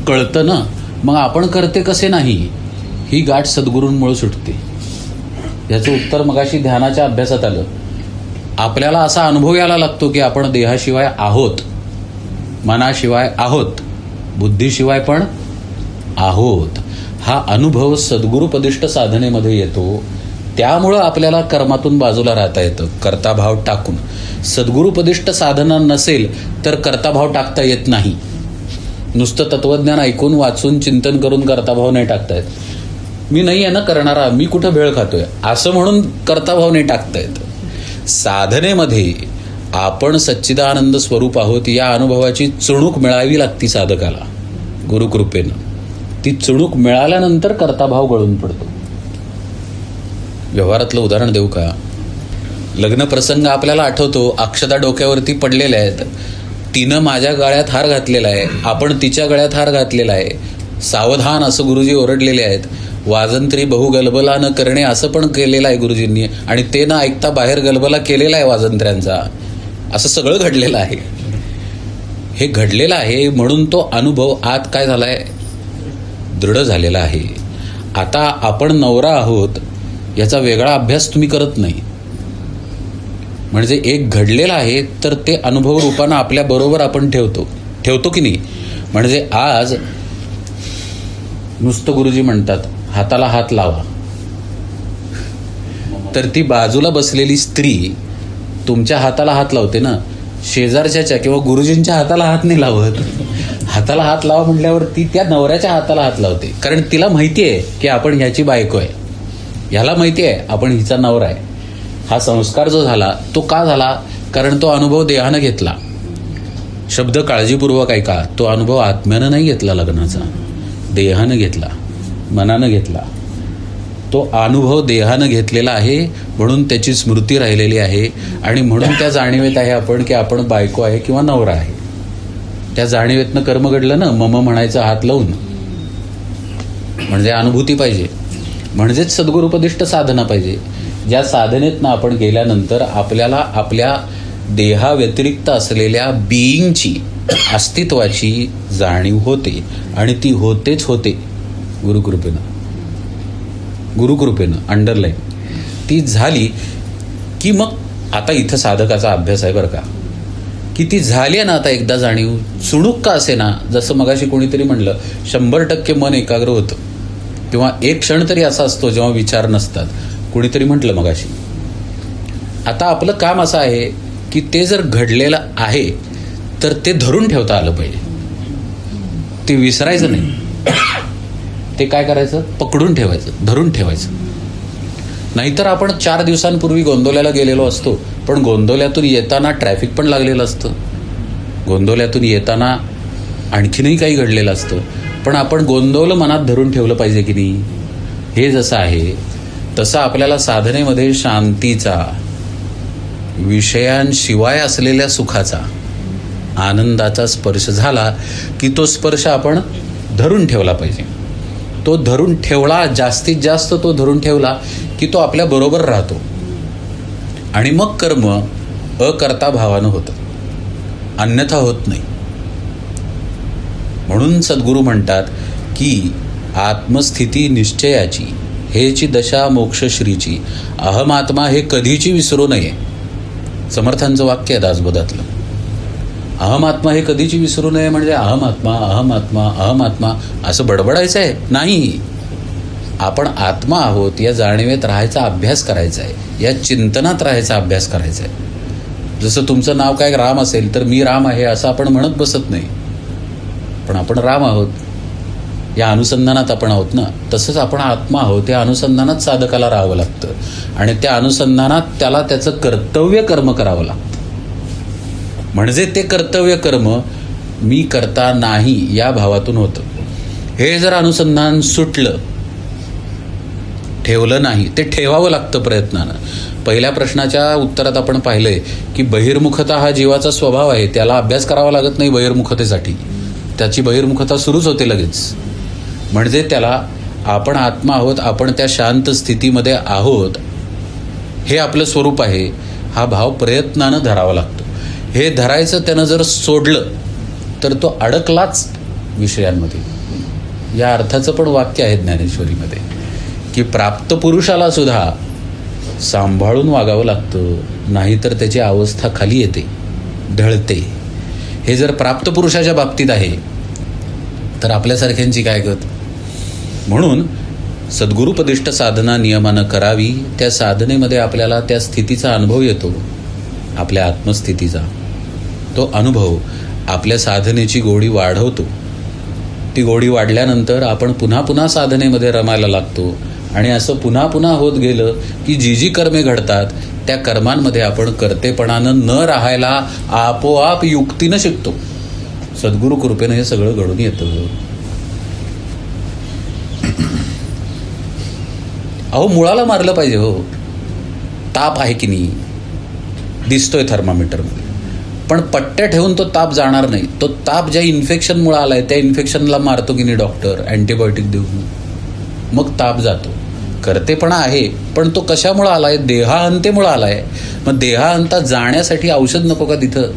कळतं ना, मग आपण करते कसे नाही ही गाठ सद्गुरूंमुळे सुटते. याचं उत्तर मगाशी ध्यानाच्या अभ्यासात आलं. आपल्याला असा अनुभव यायला लागतो की आपण देहाशिवाय आहोत, मनाशिवाय आहोत, बुद्धीशिवाय पण आहोत. हा अनुभव सद्गुरुपदिष्ट साधनेमध्ये येतो. त्यामुळं आपल्याला कर्मातून बाजूला राहता येतं कर्ताभाव टाकून. सद्गुरुपदिष्ट साधना नसेल तर कर्ताभाव टाकता येत नाही. नुसतं तत्वज्ञान ऐकून वाचून चिंतन करून कर्ताभाव नाही टाकता येत. मी नाही आहे ना करणारा, मी कुठं भेळ खातोय असं म्हणून कर्ताभाव नाही टाकता येत. साधनेमध्ये आपण सच्चिदानंद स्वरूप आहोत या अनुभवाची चुणूक मिळावी लागती साधकाला गुरुकृपेनं. ती चुणूक मिळाल्यानंतर कर्ताभाव गळून पडतो. व्यवहारातलं उदाहरण देऊ का? लग्न प्रसंग आपल्याला आठवतो. अक्षता डोक्यावरती पडलेल्या आहेत. तिनं माझ्या गळ्यात हार घातलेला आहे, आपण तिच्या गळ्यात हार घातलेला आहे. सावधान असं गुरुजी ओरडलेले आहेत. वाजंत्री बहु गलबला न करणे असं पण केलेलं आहे गुरुजींनी, आणि ते न ऐकता बाहेर गलबला केलेला आहे वाजंत्र्यांचा. असं सगळं घडलेलं आहे. हे घडलेलं आहे म्हणून तो अनुभव आत काय झाला आहे, दृढ झालेला आहे. आता आपण नवरा आहोत याचा वेगळा अभ्यास तुम्ही करत नाही. म्हणजे एक घडलेला आहे तर ते अनुभव रूपानं आपल्या बरोबर आपण ठेवतो की नाही. म्हणजे आज नुसतं गुरुजी म्हणतात हाताला हात लावा, तर ती बाजूला बसलेली स्त्री तुमच्या हाताला हात लावते ना, शेजारच्या किंवा गुरुजींच्या हाताला हात नाही लावत. हाताला हात लावा म्हटल्यावर ती त्या नवऱ्याच्या हाताला हात लावते. कारण तिला माहिती आहे की आपण ह्याची बायको आहे, ह्याला माहिती आहे आपण हिचा नवरा आहे. हा संस्कार जो झाला तो का झाला? कारण तो अनुभव देहानं घेतला. शब्द काळजीपूर्वक ऐका, तो अनुभव आत्म्यानं नाही घेतला लग्नाचा, देहानं घेतला, मनानं घेतला. तो अनुभव देहानं घेतलेला आहे म्हणून त्याची स्मृती राहिलेली आहे, आणि म्हणून त्या जाणीवेत आहे आपण की आपण बायको आहे किंवा नवरा आहे. त्या जाणीवेतनं कर्म घडलं ना, मम म्हणायचं हात लावून, म्हणजे अनुभूती पाहिजे, म्हणजेच सद्गुरुपदिष्ट साधना पाहिजे. ज्या साधनेतनं आपण गेल्यानंतर आपल्याला आपल्या देहाव्यतिरिक्त असलेल्या बिईंगची, अस्तित्वाची जाणीव होते आणि ती होतेच होते गुरुकृपेनं अंडरलाईन. ती झाली की मग आता इथं साधकाचा अभ्यास आहे बरं का, की ती झाली आहे ना आता एकदा जाणीव, चुणूक का असे ना, जसं मगाशी कोणीतरी म्हणलं 100% मन एकाग्र होतं, किंवा एक क्षण तरी असा असतो जेव्हा विचार नसतात, कुणीतरी म्हटलं मगाशी. आता आपलं काम असं आहे की ते जर घडलेलं आहे तर ते धरून ठेवता आलं पाहिजे, ते विसरायचं नाही. ते काय करायचं, पकडून ठेवायचं, धरून ठेवायचं. नाहीतर आपण 4 दिवसांपूर्वी गोंदवल्याला गेलेलो असतो, पण गोंदवल्यातून येताना ट्रॅफिक पण लागलेलं असतं, गोंदवल्यातून येताना आणखीनही काही घडलेलं असतं, पण आपण गोंदवलं मनात धरून ठेवलं पाहिजे की नाही. हे जसं आहे तसं आपल्याला साधनेमध्ये शांतीचा, विषयांशिवाय असलेल्या सुखाचा, आनंदाचा स्पर्श झाला की तो स्पर्श आपण धरून ठेवला पाहिजे. तो धरून ठेवला, जास्तीत जास्त तो धरून ठेवला की तो आपल्याबरोबर राहतो आणि मग कर्म अकर्ता भावानं होतं, अन्यथा होत नाही. म्हणून सद्गुरू म्हणतात की आत्मस्थिती निश्चयाची, हेची दशा मोक्षश्रीची, अहमात्मा हे कधीची विसरू नये. समर्थांचं वाक्य आहे दासबोधातलं. अहमात्मा हे कधीची विसरू नये म्हणजे अहमात्मा अहमात्मा अहमात्मा असं बडबडायचं आहे नाही. आपण आत्मा आहोत या जाणीवेत राहायचा अभ्यास करायचा आहे, या चिंतनात राहायचा अभ्यास करायचा आहे. जसं तुमचं नाव काय राम असेल तर मी राम आहे असं आपण म्हणत बसत नाही, पण आपण राम आहोत या अनुसंधानात आपण आहोत ना. तसंच आपण आत्मा आहोत या अनुसंधानात साधकाला राहावं लागतं आणि त्या अनुसंधानात त्याला त्याचं कर्तव्य कर्म करावं लागतं. म्हणजे ते कर्तव्य कर्म मी करता नाही या भावातून होतं. हे जर अनुसंधान सुटलं, ठेवलं नाही, ते ठेवावं लागतं प्रयत्नानं. पहिल्या प्रश्नाच्या उत्तरात आपण पाहिलंय की बहिर्मुखता हा जीवाचा स्वभाव आहे, त्याला अभ्यास करावा लागत नाही बहिर्मुखतेसाठी, त्याची बहिर्मुखता सुरूच होते लगेच. म्हणजे त्याला आपण आत्मा आहोत, आपण त्या शांत स्थितीमध्ये आहोत, हे आपलं स्वरूप आहे, हा भाव प्रयत्नानं धरावा लागतो. हे धरायचं त्यानं जर सोडलं तर तो अडकलाच विषयांमध्ये. या अर्थाचं पण वाक्य आहे ज्ञानेश्वरीमध्ये की प्राप्त पुरुषाला सुद्धा सांभाळून वागावं लागतं, नाहीतर त्याची अवस्था खाली येते, ढळते. हे जर प्राप्त पुरुषाच्या बाबतीत आहे तर आपल्यासारख्यांची काय गत. म्हणून सद्गुरुपदिष्ट साधना नियमानं करावी. त्या साधनेमध्ये आपल्याला त्या स्थितीचा अनुभव येतो, आपल्या आत्मस्थितीचा. तो अनुभव आपल्या साधनेची गोडी वाढवतो. ती गोडी वाढल्यानंतर आपण पुन्हा पुन्हा साधनेमध्ये रमायला लागतो आणि असं पुन्हा पुन्हा होत गेलं की जी जी कर्मे घडतात त्या कर्मांमध्ये आपण कर्तेपणानं न राहायला आपोआप युक्तीनं शिकतो. सद्गुरू कृपेनं हे सगळं घडून येतं. अहो मुळाला मारलं पाहिजे हो. ताप आहे की नाही दिसतोय थर्मामीटरमध्ये, पण पट्ट्या ठेवून तो ताप जाणार नाही. तो ताप ज्या इन्फेक्शनमुळे आलाय त्या इन्फेक्शनला मारतो की नाही डॉक्टर, अँटीबायोटिक देऊन, मग ताप जातो. कर्तेपणा आहे, पण तो कशामुळे आलाय, देहांतेमुळे आलाय. मग देहांतात जाण्यासाठी औषध नको का तिथं.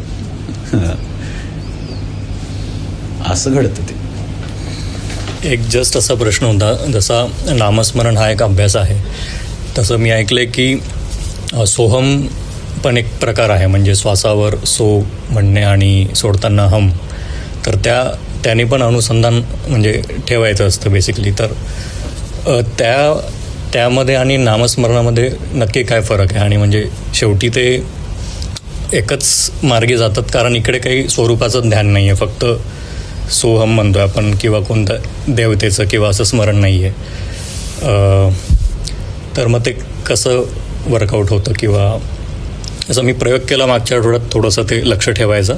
असं घडतं ते. एक जस्ट असा प्रश्न होता, जसा नामस्मरण हा एक अभ्यास आहे, तसं मी ऐकलं की सोहम पण एक प्रकार आहे, म्हणजे श्वासावर सो म्हणणे आणि सोडताना हम, तर त्याने पण अनुसंधान म्हणजे ठेवायचं असतं बेसिकली. तर त्यामध्ये आणि नामस्मरणामध्ये नक्की काय फरक आहे, आणि म्हणजे शेवटी ते एकच मार्गी जातात, कारण इकडे काही स्वरूपाचं ध्यान नाही आहे, फक्त सोहम म्हणतो आपण, किंवा कोणत्या देवतेचं किंवा असं स्मरण नाही आहे. तर मग ते कसं वर्कआउट होतं, किंवा असं मी प्रयोग केला मागच्या आठवड्यात, थोडंसं ते लक्ष ठेवायचं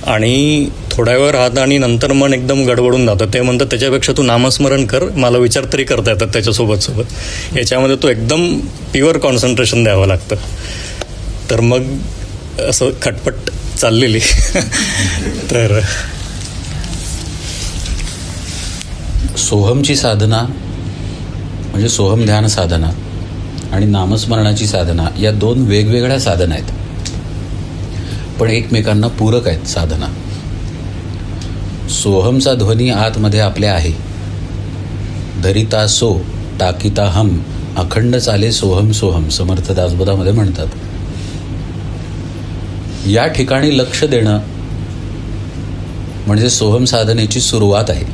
आणि थोड्या वेळ राहतं आणि नंतर मन एकदम गडबडून जातं. ते म्हणतात त्याच्यापेक्षा तू नामस्मरण कर, मला विचार तरी करता येतात त्याच्यासोबत. याच्यामध्ये तो एकदम प्युअर कॉन्सन्ट्रेशन द्यावं लागतं. तर मग असं खटपट चाललेली. तर सोहमची साधना म्हणजे सोहम ध्यान साधना आणि नामस्मरणाची साधना या दोन वेगवेगळ्या साधना आहेत, पण एकमेकांना पूरक आहेत साधना. सोहमचा ध्वनी आतमध्ये आपल्या आहे. धरिता सो टाकिता हम, अखंड चाले सोहम सोहम, समर्थ दासबोधामध्ये म्हणतात. या ठिकाणी लक्ष देणं म्हणजे सोहम साधनेची सुरुवात आहे.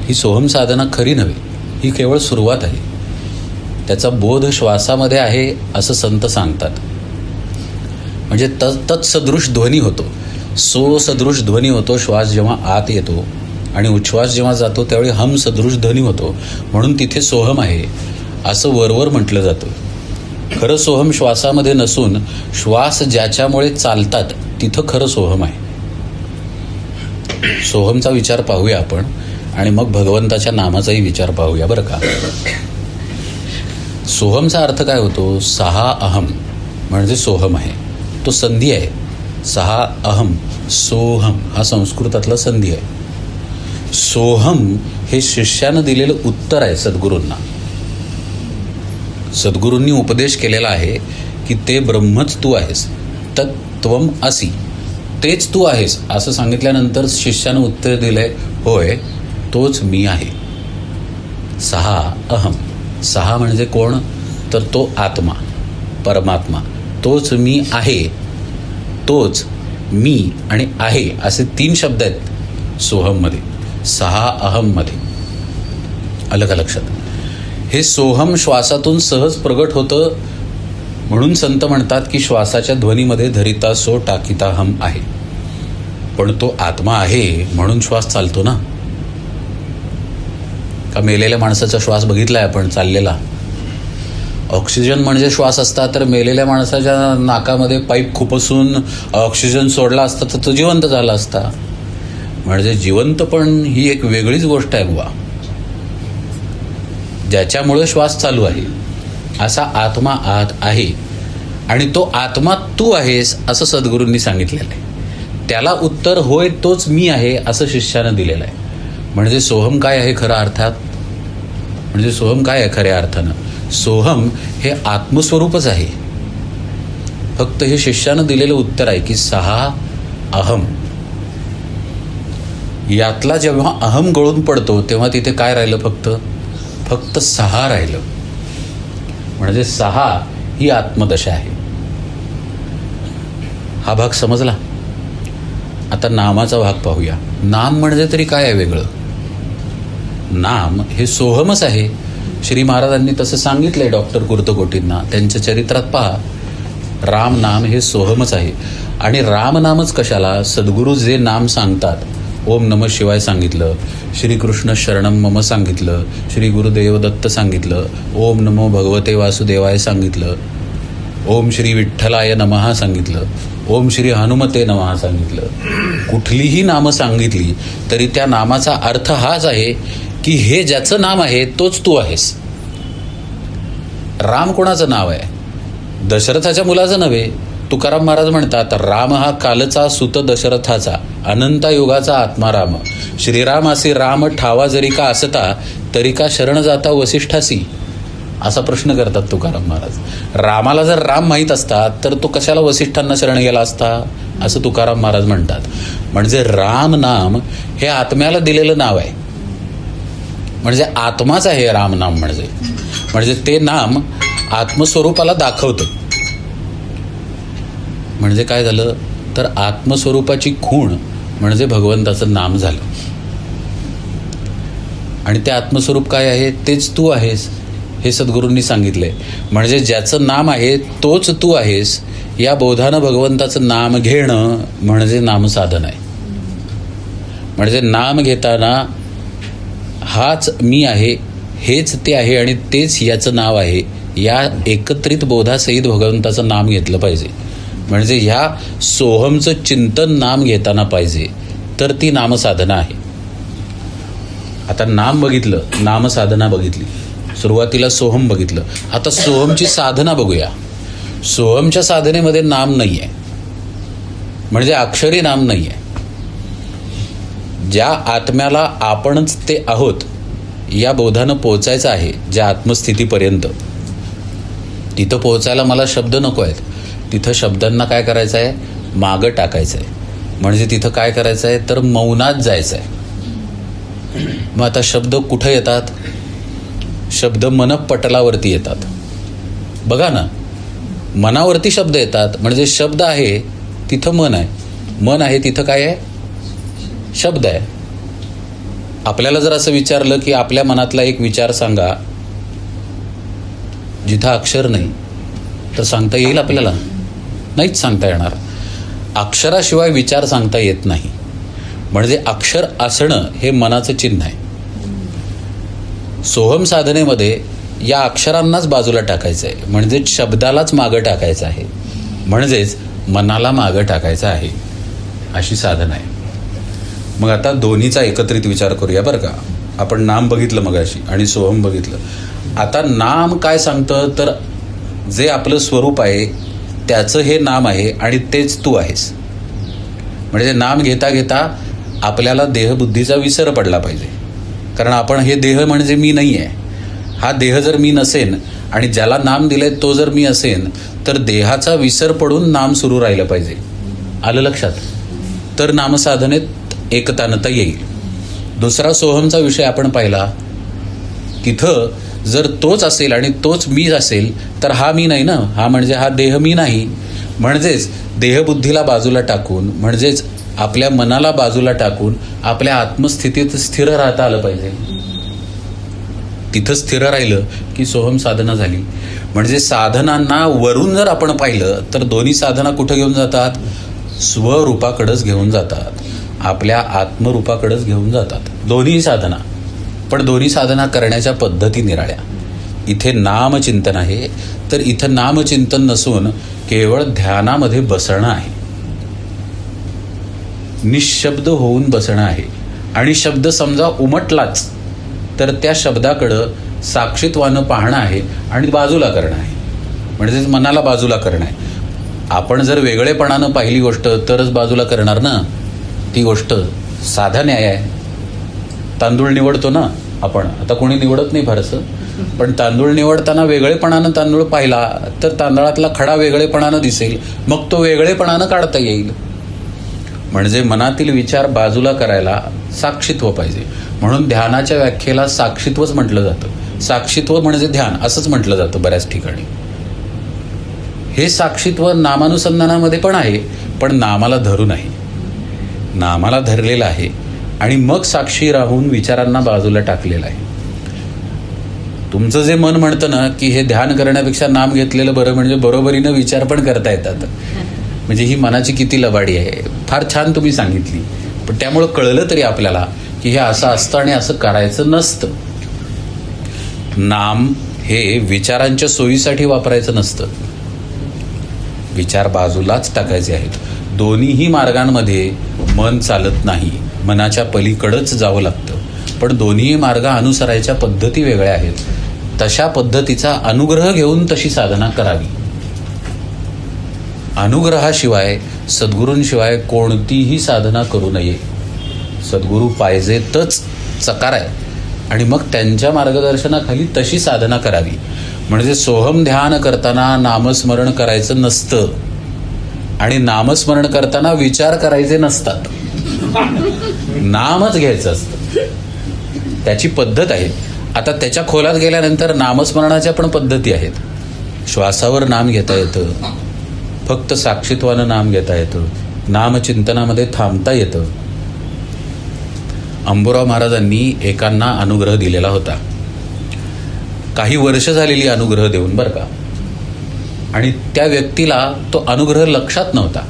ही सोहम साधना खरी नव्हे, ही केवळ सुरुवात आहे. त्याचा बोध श्वासामध्ये आहे असं संत सांगतात. म्हणजे तत्सदृश ध्वनी होतो, सो सदृश ध्वनी होतो श्वास जेव्हा आत येतो, आणि उच्छ्वास जेव्हा जातो त्यावेळी हम सदृश ध्वनी होतो, म्हणून तिथे सोहम आहे असं वरवर म्हटलं जातं. खरं सोहम श्वासामध्ये नसून श्वास ज्याच्यामुळे चालतात तिथं खरं सोहम आहे. सोहमचा विचार पाहूया आपण आणि मग भगवंताच्या नामाचाही विचार पाहूया बरं का. सोहमचा अर्थ काय होतो? सहा अहम म्हणजे सोहम आहे, तो संधी आहे. सहा अहम सोहम हा संस्कृतातला संधी आहे. सोहम हे शिष्यानं दिलेलं उत्तर आहे सद्गुरूंना. सद्गुरूंनी उपदेश केलेला आहे की ते ब्रह्मच तू आहेस, तत्त्वम असि, तेच तू आहेस असं सांगितल्यानंतर शिष्यानं उत्तर दिलंय, होय तोच मी आहे. सहा अहम, सहा म्हणजे कोण? तर तो आत्मा, परमात्मा, तोच मी आहे, तोच मी आणि आहे असे 3 शब्द आहेत सोहममध्ये, सहा अहममध्ये. आलं का लक्षात? हे सोहम श्वासातून सहज प्रगट होतं, म्हणून संत म्हणतात की श्वासाच्या ध्वनीमध्ये धरिता सो टाकिता हम आहे. पण तो आत्मा आहे म्हणून श्वास चालतो ना. का मेलेल्या माणसाचा श्वास बघितलाय आपण चाललेला? ऑक्सिजन म्हणजे श्वास असता तर मेलेल्या माणसाच्या नाकामध्ये पाईप खुपसून ऑक्सिजन सोडला असता तर तो जिवंत झाला असता. म्हणजे जिवंत पण ही एक वेगळीच गोष्ट आहे बुवा, ज्याच्यामुळे श्वास चालू आहे. असा आत्मा आत आहे आणि तो आत्मा तू आहेस असं सद्गुरूंनी सांगितलेलं आहे. त्याला उत्तर होय तोच मी आहे असं शिष्यानं दिलेलं आहे. म्हणजे सोहम काय आहे खऱ्या अर्थात? म्हणजे सोहम काय आहे खऱ्या अर्थानं? सोहम हे आत्मस्वरूपच आहे. फक्त हे शिष्यानं दिलेलं उत्तर आहे की सहा अहम. यातला जेव्हा अहम गळून पडतो तेव्हा तिथे काय राहिलं? फक्त सहा राहिलं. म्हणजे सहा ही आत्मदशा आहे. हा भाग समजला. आता नामाचा भाग पाहूया. नाम म्हणजे तरी काय आहे वेगळं? नाम हे सोहमच आहे. श्री महाराजांनी तसं सांगितलंय डॉक्टर कुर्तकोटींना, त्यांच्या चरित्रात पहा. राम नाम हे सोहमच आहे. आणि राम नामच कशाला? सद्गुरू जे नाम सांगतात, ओम नमः शिवाय सांगितलं, श्रीकृष्ण शरणम मम सांगितलं, श्री गुरुदेव दत्त सांगितलं, ओम नमो भगवते वासुदेवाय सांगितलं, ओम श्री विठ्ठलाय नमः सांगितलं, ओम श्री हनुमते नमः सांगितलं. कुठलीही नामं सांगितली तरी त्या नामाचा अर्थ हाच आहे की हे ज्याचं नाम आहे तोच तू आहेस. राम कोणाचं नाव आहे? दशरथाच्या मुलाचं नव्हे. तुकाराम महाराज म्हणतात, राम हा कालचा सुत दशरथाचा, अनंता युगाचा आत्मा राम. श्रीराम असे राम ठावा जरी का असता, तरी का शरण जाता वसिष्ठासी, असा प्रश्न करतात तुकाराम महाराज. रामाला जर राम माहीत असता तर तो कशाला वसिष्ठांना शरण गेला असता, असं तुकाराम महाराज म्हणतात. म्हणजे राम नाम हे आत्म्याला दिलेलं नाव आहे. म्हणजे आत्माच आहे राम नाम. म्हणजे ते नाम आत्मस्वरूपाला दाखवतं. म्हणजे काय झालं तर आत्मस्वरूपाची खूण म्हणजे भगवंताचं नाम झालं. आणि ते आत्मस्वरूप काय आहे? तेच तू आहेस हे सद्गुरूंनी सांगितलंय. म्हणजे ज्याचं नाम आहे तोच तू आहेस या बोधानं भगवंताचं नाम घेणं म्हणजे नामसाधन आहे. म्हणजे नाम घेताना हाच मी आहे, हेच ते आहे आणि तेच याचं नाव आहे, या एकत्रित बोधासहित भगवंताचं नाम घेतलं पाहिजे. म्हणजे ह्या सोहमचं चिंतन नाम घेताना पाहिजे, तर ती नामसाधना आहे. आता नाम बघितलं, नामसाधना बघितली, सुरुवातीला सोहम बघितलं. आता सोहमची साधना बघूया. सोहमच्या साधनेमध्ये नाम नाही आहे, म्हणजे अक्षरी नाम नाही आहे. ज्या आत्म्याला आपणच ते आहोत या बोधानं पोचायचं आहे, ज्या आत्मस्थितीपर्यंत, तिथं पोचायला मला शब्द नको आहेत. तिथं शब्दांना काय करायचं आहे, मागं टाकायचं आहे. म्हणजे तिथं काय करायचं आहे तर मौनात जायचं आहे. मग आता शब्द कुठं येतात? शब्द मनपटलावरती येतात. बघा ना, मनावरती शब्द येतात. म्हणजे शब्द आहे तिथं मन आहे, मन आहे तिथं काय आहे, शब्द आहे. आपल्याला जर असं विचारलं की आपल्या मनातला एक विचार सांगा जिथं अक्षर नाही, तर सांगता येईल आपल्याला? नाहीच सांगता येणार. अक्षराशिवाय विचार सांगता येत नाही. म्हणजे अक्षर असणं हे मनाचं चिन्ह आहे. सोहम साधनेमध्ये या अक्षरांनाच बाजूला टाकायचं आहे, म्हणजेच शब्दालाच मागं टाकायचं आहे, म्हणजेच मनाला मागं टाकायचं आहे, अशी साधना आहे. मग आता दोन्हीचा एकत्रित विचार करूया बरं का. आपण नाम बघितलं मगाशी आणि सोहम बघितलं. आता नाम काय सांगतं तर जे आपलं स्वरूप आहे त्याचं हे नाम आहे आणि तेच तू आहेस. म्हणजे नाम घेता घेता आपल्याला देहबुद्धीचा विसर पडला पाहिजे. कारण आपण हे देह म्हणजे मी नाही आहे. हा देह जर मी नसेन आणि ज्याला नाम दिले तो जर मी असेन तर देहाचा विसर पडून नाम सुरू राहिलं पाहिजे. आलं लक्षात? तर नामसाधनेत एकतानता येईल. दुसरा सोहमचा विषय आपण पाहिला. तिथं जर तोच असेल आणि तोच मीच असेल तर हा मी नाही ना, हा म्हणजे हा देह मी नाही. म्हणजेच देहबुद्धीला बाजूला टाकून, म्हणजेच आपल्या मनाला बाजूला टाकून आपल्या आत्मस्थितीत स्थिर राहता आलं पाहिजे. तिथं स्थिर राहिलं की सोहम साधना झाली. म्हणजे साधनांना वरून जर आपण पाहिलं तर दोन्ही साधना कुठं घेऊन जातात? स्वरूपाकडेच घेऊन जातात, आपल्या आत्मरूपाकडेच घेऊन जातात दोन्ही साधना. पण दोन्ही साधना करण्याच्या पद्धती निराळ्या. इथे नामचिंतन आहे तर इथं नामचिंतन नसून केवळ ध्यानामध्ये बसणं आहे, निशब्द होऊन बसणं आहे. आणि शब्द समजा उमटलाच तर त्या शब्दाकडं साक्षीत्वानं पाहणं आहे आणि बाजूला करणं आहे, म्हणजेच मनाला बाजूला करणं आहे. आपण जर वेगळेपणानं पाहिली गोष्ट तरच बाजूला करणार ना. ती गोष्ट साधा न्याय आहे. तांदूळ निवडतो ना आपण, आता कोणी निवडत नाही फारसं, पण तांदूळ निवडताना वेगळेपणानं तांदूळ पाहिला तर तांदळातला खडा वेगळेपणानं दिसेल, मग तो वेगळेपणानं काढता येईल. म्हणजे मनातील विचार बाजूला करायला साक्षीत्व पाहिजे. म्हणून ध्यानाच्या व्याख्येला साक्षीत्वच म्हटलं जातं. साक्षीत्व म्हणजे ध्यान असंच म्हटलं जातं बऱ्याच ठिकाणी. हे साक्षीत्व नामानुसंधानामध्ये पण आहे, पण नामाला धरून आहे, नामाला धरलेलं आहे आणि मग साक्षी राहून विचारांना बाजूला टाकलेलं आहे. तुमचं जे मन म्हणतं ना की हे ध्यान करण्यापेक्षा नाम घेतलेलं बरं, म्हणजे बरोबरीनं विचार पण करता येतात. म्हणजे ही मनाची किती लबाडी आहे. फार छान तुम्ही सांगितली. पण त्यामुळं कळलं तरी आपल्याला की हे असं असतं आणि असं करायचं नसतं. नाम हे विचारांच्या सोयीसाठी वापरायचं नसतं, विचार बाजूलाच टाकायचे आहेत. दोन्हीही मार्गांमध्ये मन चालत नाही, मनाच्या पलीकडंच जावं लागतं. पण दोन्ही मार्ग अनुसरायच्या पद्धती वेगळ्या आहेत. तशा पद्धतीचा अनुग्रह घेऊन तशी साधना करावी. अनुग्रहाशिवाय, सद्गुरूंशिवाय कोणतीही साधना करू नये. सद्गुरू पाहिजेतच चकार आहे आणि मग त्यांच्या मार्गदर्शनाखाली तशी साधना करावी. म्हणजे सोहम ध्यान करताना नामस्मरण करायचं नसतं आणि नामस्मरण करताना विचार करायचे नसतात. नामच घ्यायचं असतं. त्याची पद्धत आहे. आता त्याच्या खोलात गेल्यानंतर नामस्मरणाच्या पण पद्धती आहेत. श्वासावर नाम घेता येतं, फक्त साक्षीत्वानं नाम घेता येतं, नामचिंतनामध्ये थांबता येतं. अंबुराव महाराजांनी एकांना अनुग्रह दिलेला होता, काही वर्ष झालेली अनुग्रह देऊन बरं का. आणि त्या व्यक्तीला तो अनुग्रह लक्षात नव्हता.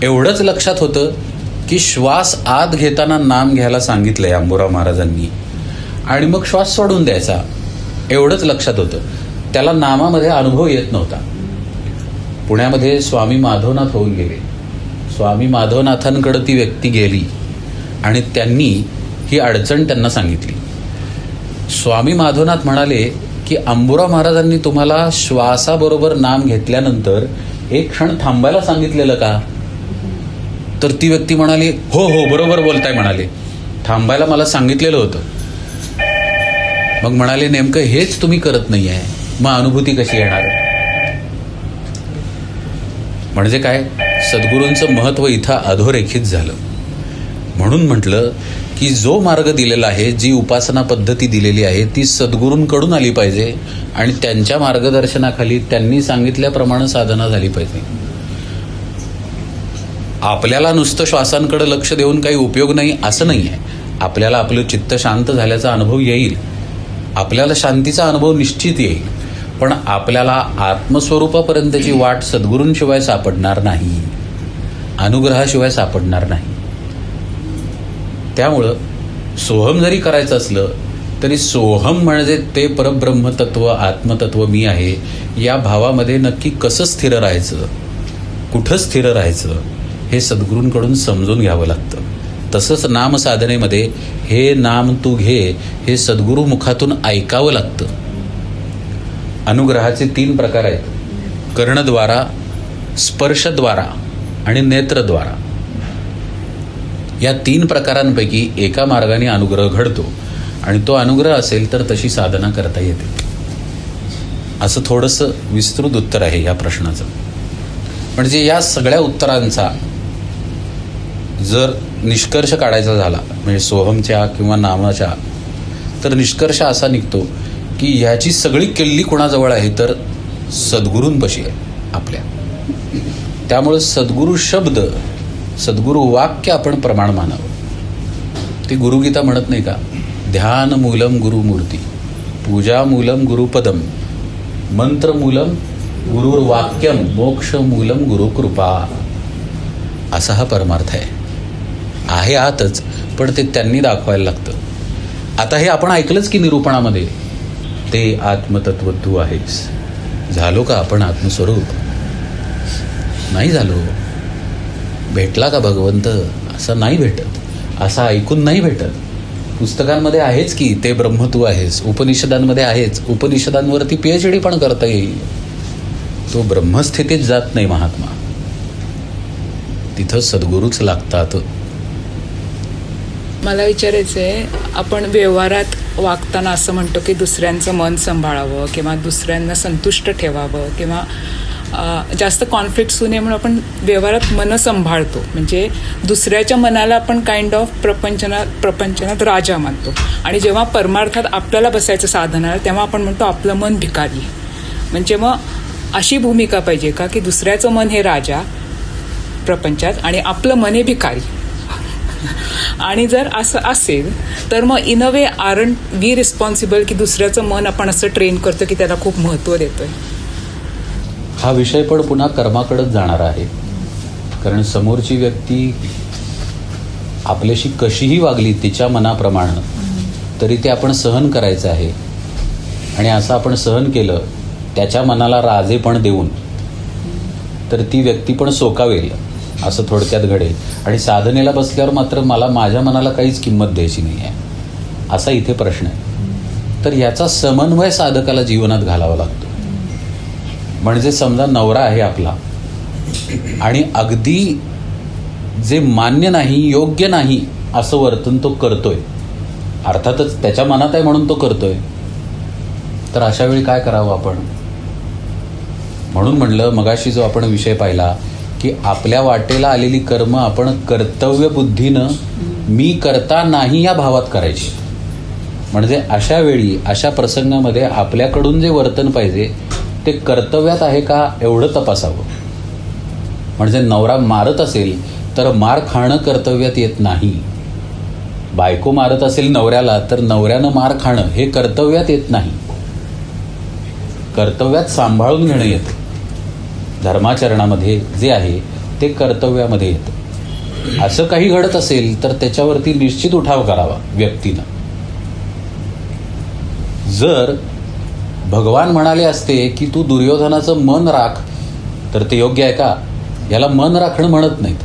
एवढंच लक्षात होतं की श्वास आत घेताना नाम घ्यायला सांगितलंय अंबुराव महाराजांनी आणि मग श्वास सोडून द्यायचा, एवढंच लक्षात होतं. त्याला नामामध्ये अनुभव येत नव्हता. पुण्यामध्ये स्वामी माधवनाथ होऊन गेले. स्वामी माधवनाथांकडे ती व्यक्ती गेली आणि त्यांनी ही अडचण त्यांना सांगितली. स्वामी माधवनाथ म्हणाले की अंबुराव महाराजांनी तुम्हाला श्वासाबरोबर नाम घेतल्यानंतर एक क्षण थांबायला सांगितलेलं का? तर ती व्यक्ती म्हणाली, हो हो बरोबर बोलताय म्हणाले, थांबायला मला सांगितलेलं होतं. मग म्हणाले, नेमकं हेच तुम्ही करत नाही आहे, मग अनुभूती कशी येणार? म्हणजे काय, सद्गुरूंचं महत्त्व इथं अधोरेखित झालं. म्हणून म्हटलं की जो मार्ग दिलेला आहे, जी उपासना पद्धती दिलेली आहे, ती सद्गुरूंकडून आली पाहिजे आणि त्यांच्या मार्गदर्शनाखाली त्यांनी सांगितल्याप्रमाणे साधना झाली पाहिजे. आपल्याला नुसतं श्वासांकडे लक्ष देऊन काही उपयोग नाही असं नाही आहे. आपल्याला आपलं चित्त शांत झाल्याचा अनुभव येईल, आपल्याला शांतीचा अनुभव निश्चित येईल, पण आपल्याला आत्मस्वरूपापर्यंतची वाट सद्गुरूंशिवाय सापडणार नाही, अनुग्रहाशिवाय सापडणार नाही. त्यामुळं सोहम जरी करायचं असलं तरी सोहम म्हणजे ते परब्रह्मतत्व, आत्मतत्व मी आहे या भावामध्ये नक्की कसं स्थिर राहायचं, कुठं स्थिर राहायचं हे सद्गुरूंकडून समजून घ्यावं लागतं. तसंच नामसाधनेमध्ये हे नाम तू घे हे सद्गुरू मुखातून ऐकावं लागतं. अनुग्रहाचे 3 प्रकार आहेत, कर्णद्वारा, स्पर्शद्वारा आणि नेत्रद्वारा. या 3 प्रकारांपैकी एका मार्गाने अनुग्रह घडतो आणि तो अनुग्रह असेल तर तशी साधना करता येते. असं थोडंसं विस्तृत उत्तर आहे या प्रश्नाचं. म्हणजे या सगळ्या उत्तरांचा जर निष्कर्ष काढायचा झाला म्हणजे सोहमच्या किंवा नामाच्या, तर निष्कर्ष असा निघतो की ह्याची सगळी किल्ली कोणाजवळ आहे तर सद्गुरूंपाशी आहे आपल्या. त्यामुळं सद्गुरू शब्द, सद्गुरू वाक्य आपण प्रमाण मानावं. ती गुरुगीता म्हणत नाही का, ध्यान मूलम गुरुमूर्ती, पूजा मूलम गुरुपदम, मंत्र मूलम गुरुर्वाक्यम, मोक्ष मूलम गुरुकृपा. असा हा परमार्थ आहे आतच, पण ते त्यांनी दाखवायला लागतं. आता हे आपण ऐकलंच की निरूपणामध्ये, ते आत्मतत्व तू आहेस. झालो का आपण आत्मस्वरूप? नाही झालो. भेटला का भगवंत? असं नाही भेटत, असं ऐकून नाही भेटत. पुस्तकांमध्ये आहेच की ते ब्रह्म तू आहेस, उपनिषदांमध्ये आहेच, उपनिषदांवरती PhD पण करता येईल. तो ब्रह्मस्थितीत जात नाही महात्मा, तिथं सद्गुरूच लागतात. मला विचारायचं आहे, आपण व्यवहारात वागताना असं म्हणतो की दुसऱ्यांचं मन सांभाळावं किंवा दुसऱ्यांना संतुष्ट ठेवावं किंवा जास्त कॉन्फ्लिक्ट होऊ नये म्हणून आपण व्यवहारात मनं सांभाळतो. म्हणजे दुसऱ्याच्या मनाला आपण काइंड ऑफ प्रपंचनात राजा मानतो आणि जेव्हा परमार्थात आपल्याला बसायचं साधनाला तेव्हा आपण म्हणतो आपलं मन भिकारी. म्हणजे मग अशी भूमिका पाहिजे का की दुसऱ्याचं मन हे राजा प्रपंचात आणि आपलं मन हे भिकारी? आणि जर असं असेल तर मग in a way aren't we responsible की दुसऱ्याचं मन आपण असं ट्रेन करतो की त्याला खूप महत्त्व देतोय? हा विषय पण पुन्हा कर्माकडेच जाणार आहे. कारण समोरची व्यक्ती आपल्याशी कशीही वागली तिच्या मनाप्रमाणे तरी ते आपण सहन करायचं आहे. आणि असं आपण सहन केलं त्याच्या मनाला राजेपण देऊन तर ती व्यक्ती पण सोकावेल असं थोडक्यात घडेल. आणि साधनेला बसल्यावर मात्र मला माझ्या मनाला काहीच किंमत द्यायची नाही आहे असा इथे प्रश्न आहे. तर याचा समन्वय साधकाला जीवनात घालावा लागतो. म्हणजे समजा नवरा आहे आपला आणि अगदी जे मान्य नाही, योग्य नाही असं वर्तन तो करतोय, अर्थातच त्याच्या मनात आहे म्हणून तो करतोय, तर अशा वेळी काय करावं आपण? म्हणून म्हणलं मगाशी जो आपण विषय पाहिला की आपल्या वाटेला आलेली कर्म आपण कर्तव्य बुद्धीनं मी करता नाही या भावात करायची. म्हणजे अशा वेळी अशा प्रसंगामध्ये आपल्याकडून जे वर्तन पाहिजे ते कर्तव्यात आहे का एवढं तपासावं. म्हणजे नवरा मारत असेल तर मार खाणं कर्तव्यात येत नाही. बायको मारत असेल नवऱ्याला तर नवऱ्यानं मार खाणं हे कर्तव्यात येत नाही. कर्तव्यात सांभाळून घेणं येतं. धर्माचरणामध्ये जे आहे ते कर्तव्यामध्ये येतं. असं काही घडत असेल तर त्याच्यावरती निश्चित उठाव करावा व्यक्तीनं. जर भगवान म्हणाले असते की तू दुर्योधनाचं मन राख तर ते योग्य आहे का? याला मन राखणं म्हणत नाहीत.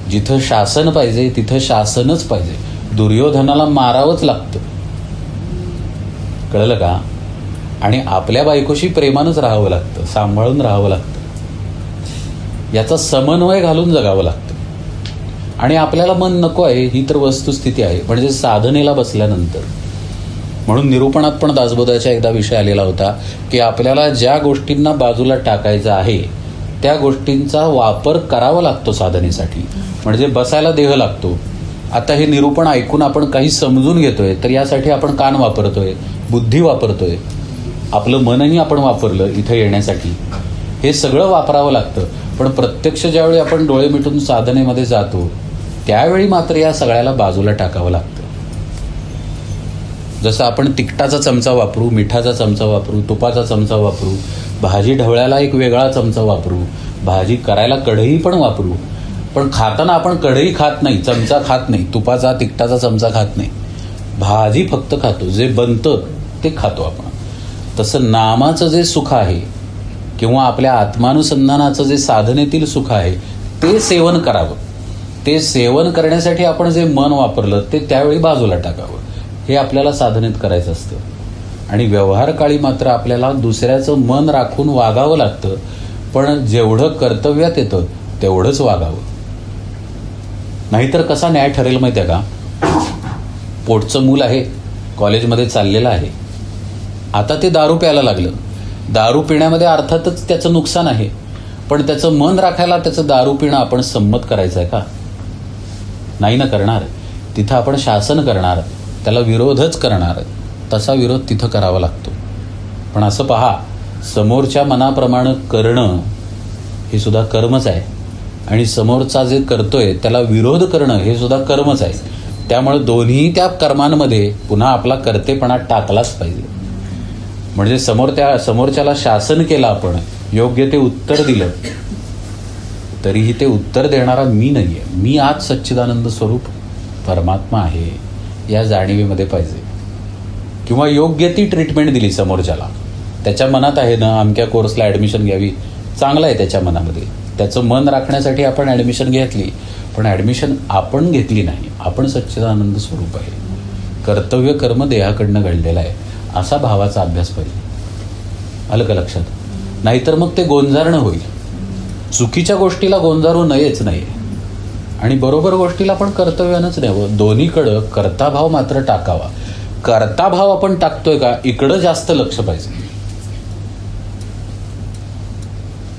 जिथं शासन पाहिजे तिथं शासनच पाहिजे. दुर्योधनाला मारावंच लागतं, कळलं का? आणि आपल्या बायकोशी प्रेमानंच राहावं लागतं, सांभाळून राहावं लागतं. याचा समन्वय घालून जगावं लागतं. आणि आपल्याला मन नको आहे ही तर वस्तुस्थिती आहे. म्हणजे साधनेला बसल्यानंतर, म्हणून निरूपणात पण दासबोधाचा एकदा विषय आलेला होता की आपल्याला ज्या गोष्टींना बाजूला टाकायचं आहे त्या गोष्टींचा वापर करावा लागतो साधनेसाठी. म्हणजे बसायला देह लागतो. आता हे निरूपण ऐकून आपण काही समजून घेतोय तर यासाठी आपण कान वापरतोय, बुद्धी वापरतोय, आपलं मनही आपण वापरलं इथं येण्यासाठी. हे सगळं वापरावं लागतं. पण प्रत्यक्ष ज्यावेळी आपण डोळे मिटून साधनेमध्ये जातो त्यावेळी मात्र या सगळ्याला बाजूला टाकावं लागतं. जसं आपण तिखटाचा चमचा वापरू, मिठाचा चमचा वापरू, तुपाचा चमचा वापरू, भाजी ढवळ्याला एक वेगळा चमचा वापरू, भाजी करायला कढई पण वापरू. पण खाताना आपण कढई खात नाही, चमचा खात नाही, तुपाचा तिखटाचा चमचा खात नाही, भाजी फक्त खातो. जे बनतं ते खातो आपण. तसं नामाचं जे सुख आहे किंवा आपल्या आत्मानुसंधानाचं जे साधनेतील सुख आहे ते सेवन करावं. ते सेवन करण्यासाठी आपण जे मन वापरलं ते त्यावेळी बाजूला टाकावं. हे आपल्याला साधनेत करायचं असतं. आणि व्यवहारकाळी मात्र आपल्याला दुसऱ्याचं मन राखून वागावं लागतं. पण जेवढं कर्तव्यात येतं तेवढंच वागावं. नाहीतर कसा न्याय ठरेल माहिती आहे का? पोटचं मूल आहे, कॉलेजमध्ये चाललेलं आहे, आता ते दारू प्यायला लागलं. दारू पिण्यामध्ये अर्थातच त्याचं नुकसान आहे, पण त्याचं मन राखायला त्याचं दारू पिणं आपण संमत करायचं आहे का? नाही ना करणार. तिथं आपण शासन करणार, त्याला विरोधच करणार. तसा विरोध तिथं करावा लागतो. पण असं पहा, समोरच्या मनाप्रमाणे करणं हे सुद्धा कर्मच आहे. आणि समोरचा जे करतोय त्याला विरोध करणं हे सुद्धा कर्मच आहे. त्यामुळे दोन्ही त्या कर्मांमध्ये पुन्हा आपला कर्तेपणा टाकलाच पाहिजे. म्हणजे समोरच्याला शासन केलं आपण, योग्य ते उत्तर दिलं, तरीही ते उत्तर देणारा मी नाही आहे. मी आज सच्चिदानंद स्वरूप परमात्मा आहे या जाणीवेमध्ये पाहिजे. किंवा योग्य ती ट्रीटमेंट दिली समोरच्याला. त्याच्या मनात आहे ना अमक्या कोर्सला ॲडमिशन घ्यावी, चांगलं आहे त्याच्या मनामध्ये, त्याचं मन राखण्यासाठी आपण ॲडमिशन घेतली. पण ॲडमिशन आपण घेतली नाही. आपण सच्चिदानंद स्वरूप आहे. कर्तव्य कर्म देहाकडनं घडलेलं आहे असा भावाचा अभ्यास पाहिजे. आलं का लक्षात? नाहीतर मग ते गोंजारणं होईल. चुकीच्या गोष्टीला गोंजारू नयेच नाही आणि बरोबर गोष्टीला पण कर्तव्यानंच न्यावं. दोन्हीकडं कर्ताभाव मात्र टाकावा. कर्ताभाव आपण टाकतोय का इकडं जास्त लक्ष पाहिजे.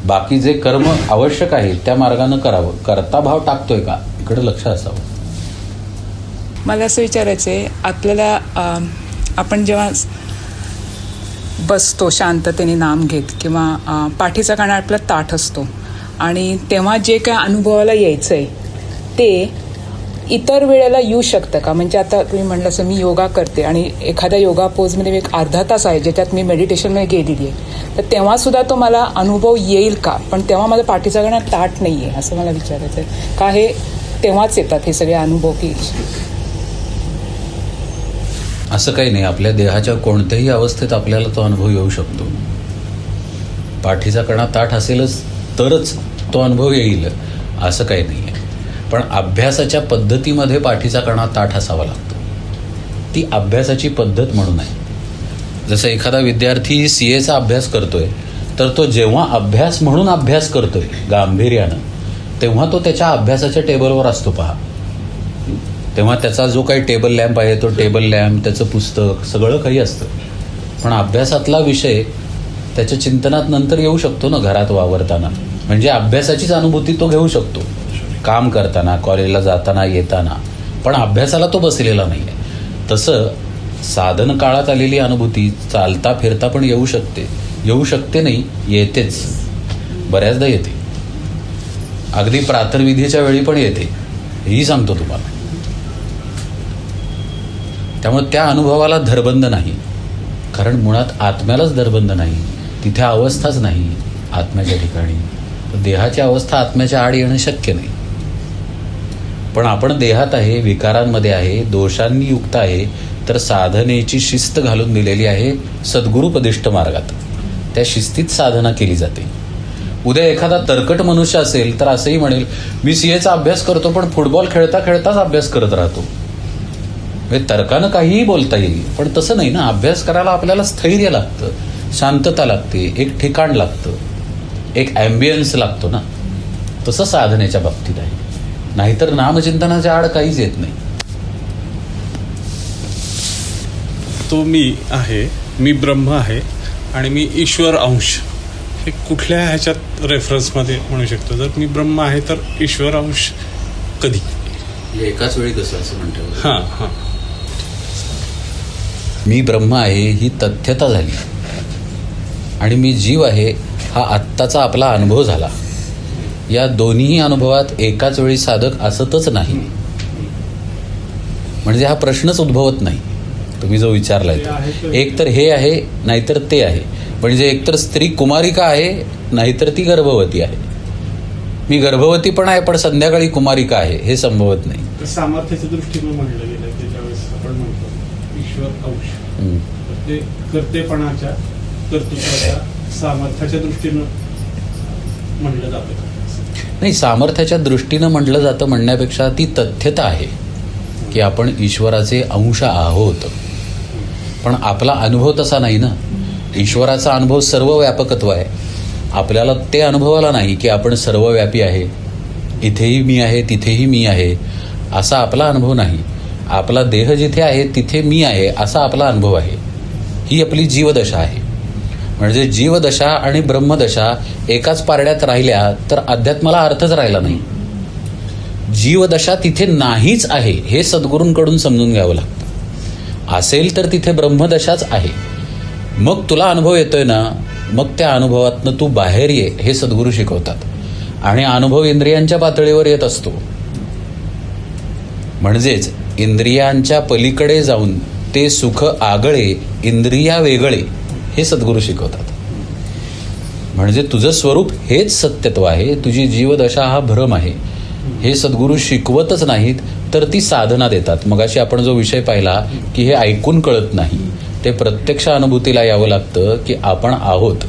बाकी जे कर्म आवश्यक आहे त्या मार्गानं करावं. कर्ताभाव टाकतोय का इकडं लक्ष असावं. मला असं विचारायचं आहे, आपल्याला आपण जेव्हा बसतो शांततेने नाम घेत किंवा पाठीचा काना आपला ताठ असतो आणि तेव्हा जे काय अनुभवाला यायचं आहे ते इतर वेळेला येऊ शकतं का? म्हणजे आता तुम्ही म्हणलं असं मी योगा करते आणि एखाद्या योगा पोजमध्ये एक अर्धा तास आहे ज्याच्यात मी मेडिटेशनमध्ये गेलेली आहे, तर तेव्हासुद्धा तो मला अनुभव येईल का? पण तेव्हा माझा पाठीचा काना ताठ नाही आहे असं मला विचारायचं आहे. का हे तेव्हाच येतात हे सगळे अनुभव की असं काही नाही. आपल्या देहाच्या कोणत्याही अवस्थेत आपल्याला तो अनुभव येऊ शकतो. पाठीचा कणा ताठ असेलच तरच तो अनुभव येईल असं काही नाही आहे. पण अभ्यासाच्या पद्धतीमध्ये पाठीचा कणा ताठ असावा लागतो. ती अभ्यासाची पद्धत म्हणून आहे. जसं एखादा विद्यार्थी CAचा अभ्यास करतोय तर तो जेव्हा अभ्यास म्हणून अभ्यास करतोय गांभीर्यानं तेव्हा तो त्याच्या अभ्यासाच्या टेबलवर असतो. पहा, तेव्हा त्याचा जो काही टेबल लॅम्प आहे तो टेबल लॅम्प, त्याचं पुस्तक सगळं काही असतं. पण अभ्यासातला विषय त्याच्या चिंतनात नंतर येऊ शकतो ना घरात वावरताना. म्हणजे अभ्यासाचीच अनुभूती तो घेऊ शकतो काम करताना, कॉलेजला जाताना, येताना. पण अभ्यासाला तो बसलेला नाही आहे. तसं साधन काळात आलेली अनुभूती चालता फिरता पण येऊ शकते. येऊ शकते नाही, येतेच. बऱ्याचदा येते. अगदी प्रातर्विधीच्या वेळी पण येते, हेही सांगतो तुम्हाला. त्यामुळे त्या अनुभवाला धरबंद नाही. कारण मुळात आत्म्यालाच धरबंद नाही. तिथे अवस्थाच नाही आत्म्याच्या ठिकाणी. देहाची अवस्था आत्म्याच्या आड येणं शक्य नाही. पण आपण देहात आहे, विकारांमध्ये आहे, दोषांनी युक्त आहे, तर साधनेची शिस्त घालून दिलेली आहे सद्गुरुपदिष्ट मार्गात. त्या शिस्तीत साधना केली जाते. उद्या एखादा तरकट मनुष्य असेल तर असंही म्हणेल मी CAचा अभ्यास करतो पण फुटबॉल खेळता खेळताच अभ्यास करत राहतो. म्हणजे तर्कानं काहीही बोलता येईल. पण तसं नाही ना. अभ्यास करायला आपल्याला स्थैर्य लागतं, शांतता लागते, एक ठिकाण लागतं, एक ॲम्बियन्स लागतो ना. तसं साधनेच्या बाबतीत आहे. नाहीतर नामचिंतनाच्या आड काहीच येत नाही. तो मी आहे, मी ब्रह्म आहे आणि मी ईश्वर अंश, हे कुठल्या ह्याच्यात रेफरन्समध्ये म्हणू शकतो? जर मी ब्रह्म आहे तर ईश्वर अंश कधी? एकाच वेळी कसं असं म्हणतो? हां हां. मी ब्रह्म आहे ही तथ्यता झाली आणि मी जीव आहे हा आत्ताचा आपला अनुभव झाला. या दोन्ही अनुभवात एकाच वेळी साधक असतच नाही. म्हणजे हा प्रश्नच उद्भवत नाही तुम्ही जो विचारलाय तो. एक तर हे आहे नाहीतर ते आहे. म्हणजे एकतर स्त्री कुमारिका आहे नाहीतर ती गर्भवती आहे. मी गर्भवती पण आहे पण संध्याकाळी कुमारिका आहे हे संभवत नाही. तर सामर्थ्याच्या दृष्टीनं म्हणलं गेलं त्याच्यावेळेस आपण म्हणतो ईश्वर अंश, ते कर्तेपणाच्या कर्तृत्वाच्या सामर्थ्याच्या दृष्टीनं म्हणलं जातं. नाही, सामर्थ्याच्या दृष्टीनं म्हटलं जातं म्हणण्यापेक्षा ती तथ्यता आहे की आपण ईश्वराचे अंश आहोत. पण आपला अनुभव तसा नाही ना. ईश्वराचा अनुभव सर्व व्यापकत्व आहे. आपल्याला ते अनुभवाला नाही की आपण सर्वव्यापी आहे, इथेही मी आहे तिथेही मी आहे असा आपला अनुभव नाही. आपला देह जिथे आहे तिथे मी आहे असा आपला अनुभव आहे. ही आपली जीवदशा आहे. म्हणजे जीवदशा आणि ब्रह्मदशा एकाच पारड्यात राहिल्या तर अध्यात्माला अर्थच राहिला नाही. जीवदशा तिथे नाहीच आहे हे सद्गुरूंकडून समजून घ्यावं लागतं. असेल तर तिथे ब्रह्मदशाच आहे. मग तुला अनुभव येतोय ना, मग त्या अनुभवातनं तू बाहेर ये हे सद्गुरू शिकवतात. आणि अनुभव इंद्रियांच्या पातळीवर येत असतो. म्हणजेच इंद्रियांच्या पलीकडे जाऊन ते सुख आगळे इंद्रिया वेगळे हे सद्गुरू शिकवतात. म्हणजे तुझं स्वरूप हेच सत्यत्व आहे, तुझी जीवदशा हा भ्रम आहे हे सद्गुरू शिकवतच नाहीत तर ती साधना देतात. मगाशी आपण जो विषय पाहिला की हे ऐकून कळत नाही, ते प्रत्यक्ष अनुभूतीला यावं लागतं की आपण आहोत.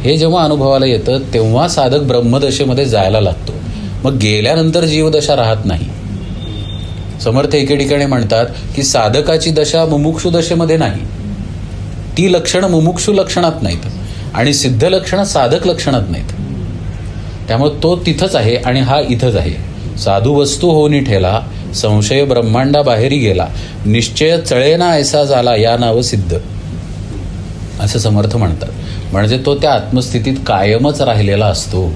हे जेव्हा अनुभवाला येतं तेव्हा साधक ब्रह्मदशेमध्ये जायला लागतो. मग गेल्यानंतर जीवदशा राहत नाही. समर्थ एके ठिकाणी म्हणतात की साधकाची दशा मुमुक्षु दशेमध्ये नाही. ती लक्षणं मुमुक्षु लक्षणात नाहीत आणि सिद्ध लक्षणं साधक लक्षणात नाहीत. त्यामुळे तो तिथंच आहे आणि हा इथंच आहे. साधू वस्तू होऊनी ठेला, संशय ब्रह्मांडा बाहेरी गेला, निश्चय चळेना ऐसा झाला या नाव सिद्ध असं समर्थ म्हणतात. म्हणजे तो त्या आत्मस्थितीत कायमच राहिलेला असतो.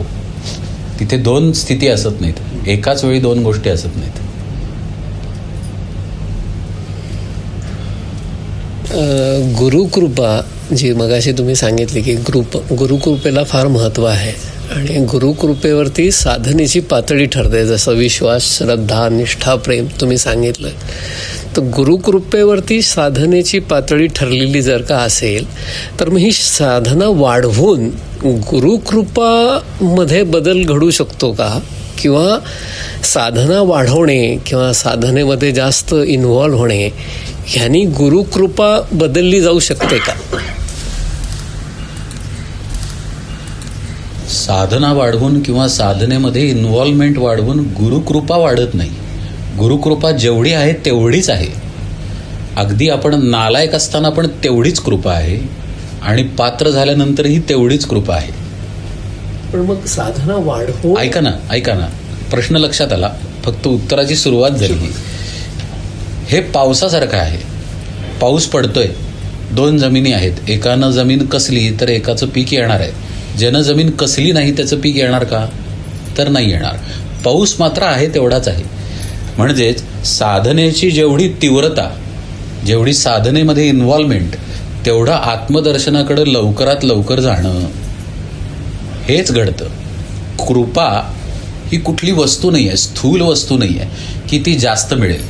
तिथे दोन स्थिती असत नाहीत, एकाच वेळी दोन गोष्टी असत नाहीत. गुरुकृपा जी मगाशी तुम्ही सांगितली की गुरुकृपेला फार महत्त्व आहे आणि गुरुकृपेवरती साधनेची पातळी ठरते. जसं विश्वास, श्रद्धा, निष्ठा, प्रेम तुम्ही सांगितलं. तर गुरुकृपेवरती साधनेची पातळी ठरलेली जर का असेल तर मग ही साधना वाढवून गुरुकृपामध्ये बदल घडू शकतो का? किंवा साधना वाढवणे किंवा साधनेमध्ये जास्त इन्व्हॉल्व होणे ह्यानी गुरुकृपा बदलली जाऊ शकते का? साधना वाढवून किंवा साधनेमध्ये इन्व्हॉल्वमेंट वाढवून गुरुकृपा वाढत नाही. गुरुकृपा जेवढी आहे तेवढीच आहे. अगदी आपण नालायक असताना पण तेवढीच कृपा आहे आणि पात्र झाल्यानंतरही तेवढीच कृपा आहे. पण मग साधना वाढवून ऐका ना, प्रश्न लक्षात आला, फक्त उत्तराची सुरुवात झाली. हे पावसासारखं आहे. पाऊस पडतोय, दोन जमिनी आहेत, एकानं जमीन कसली तर एकाचं पीक येणार आहे. ज्यानं जमीन कसली नाही त्याचं पीक येणार का? तर नाही येणार. पाऊस मात्र आहे तेवढाच आहे. म्हणजेच साधनेची जेवढी तीव्रता, जेवढी साधनेमध्ये इन्व्हॉल्वमेंट, तेवढं आत्मदर्शनाकडे लवकरात लवकर जाणं हेच घडतं. कृपा ही कुठली वस्तू नाही आहे, स्थूल वस्तू नाही आहे की ती जास्त मिळेल.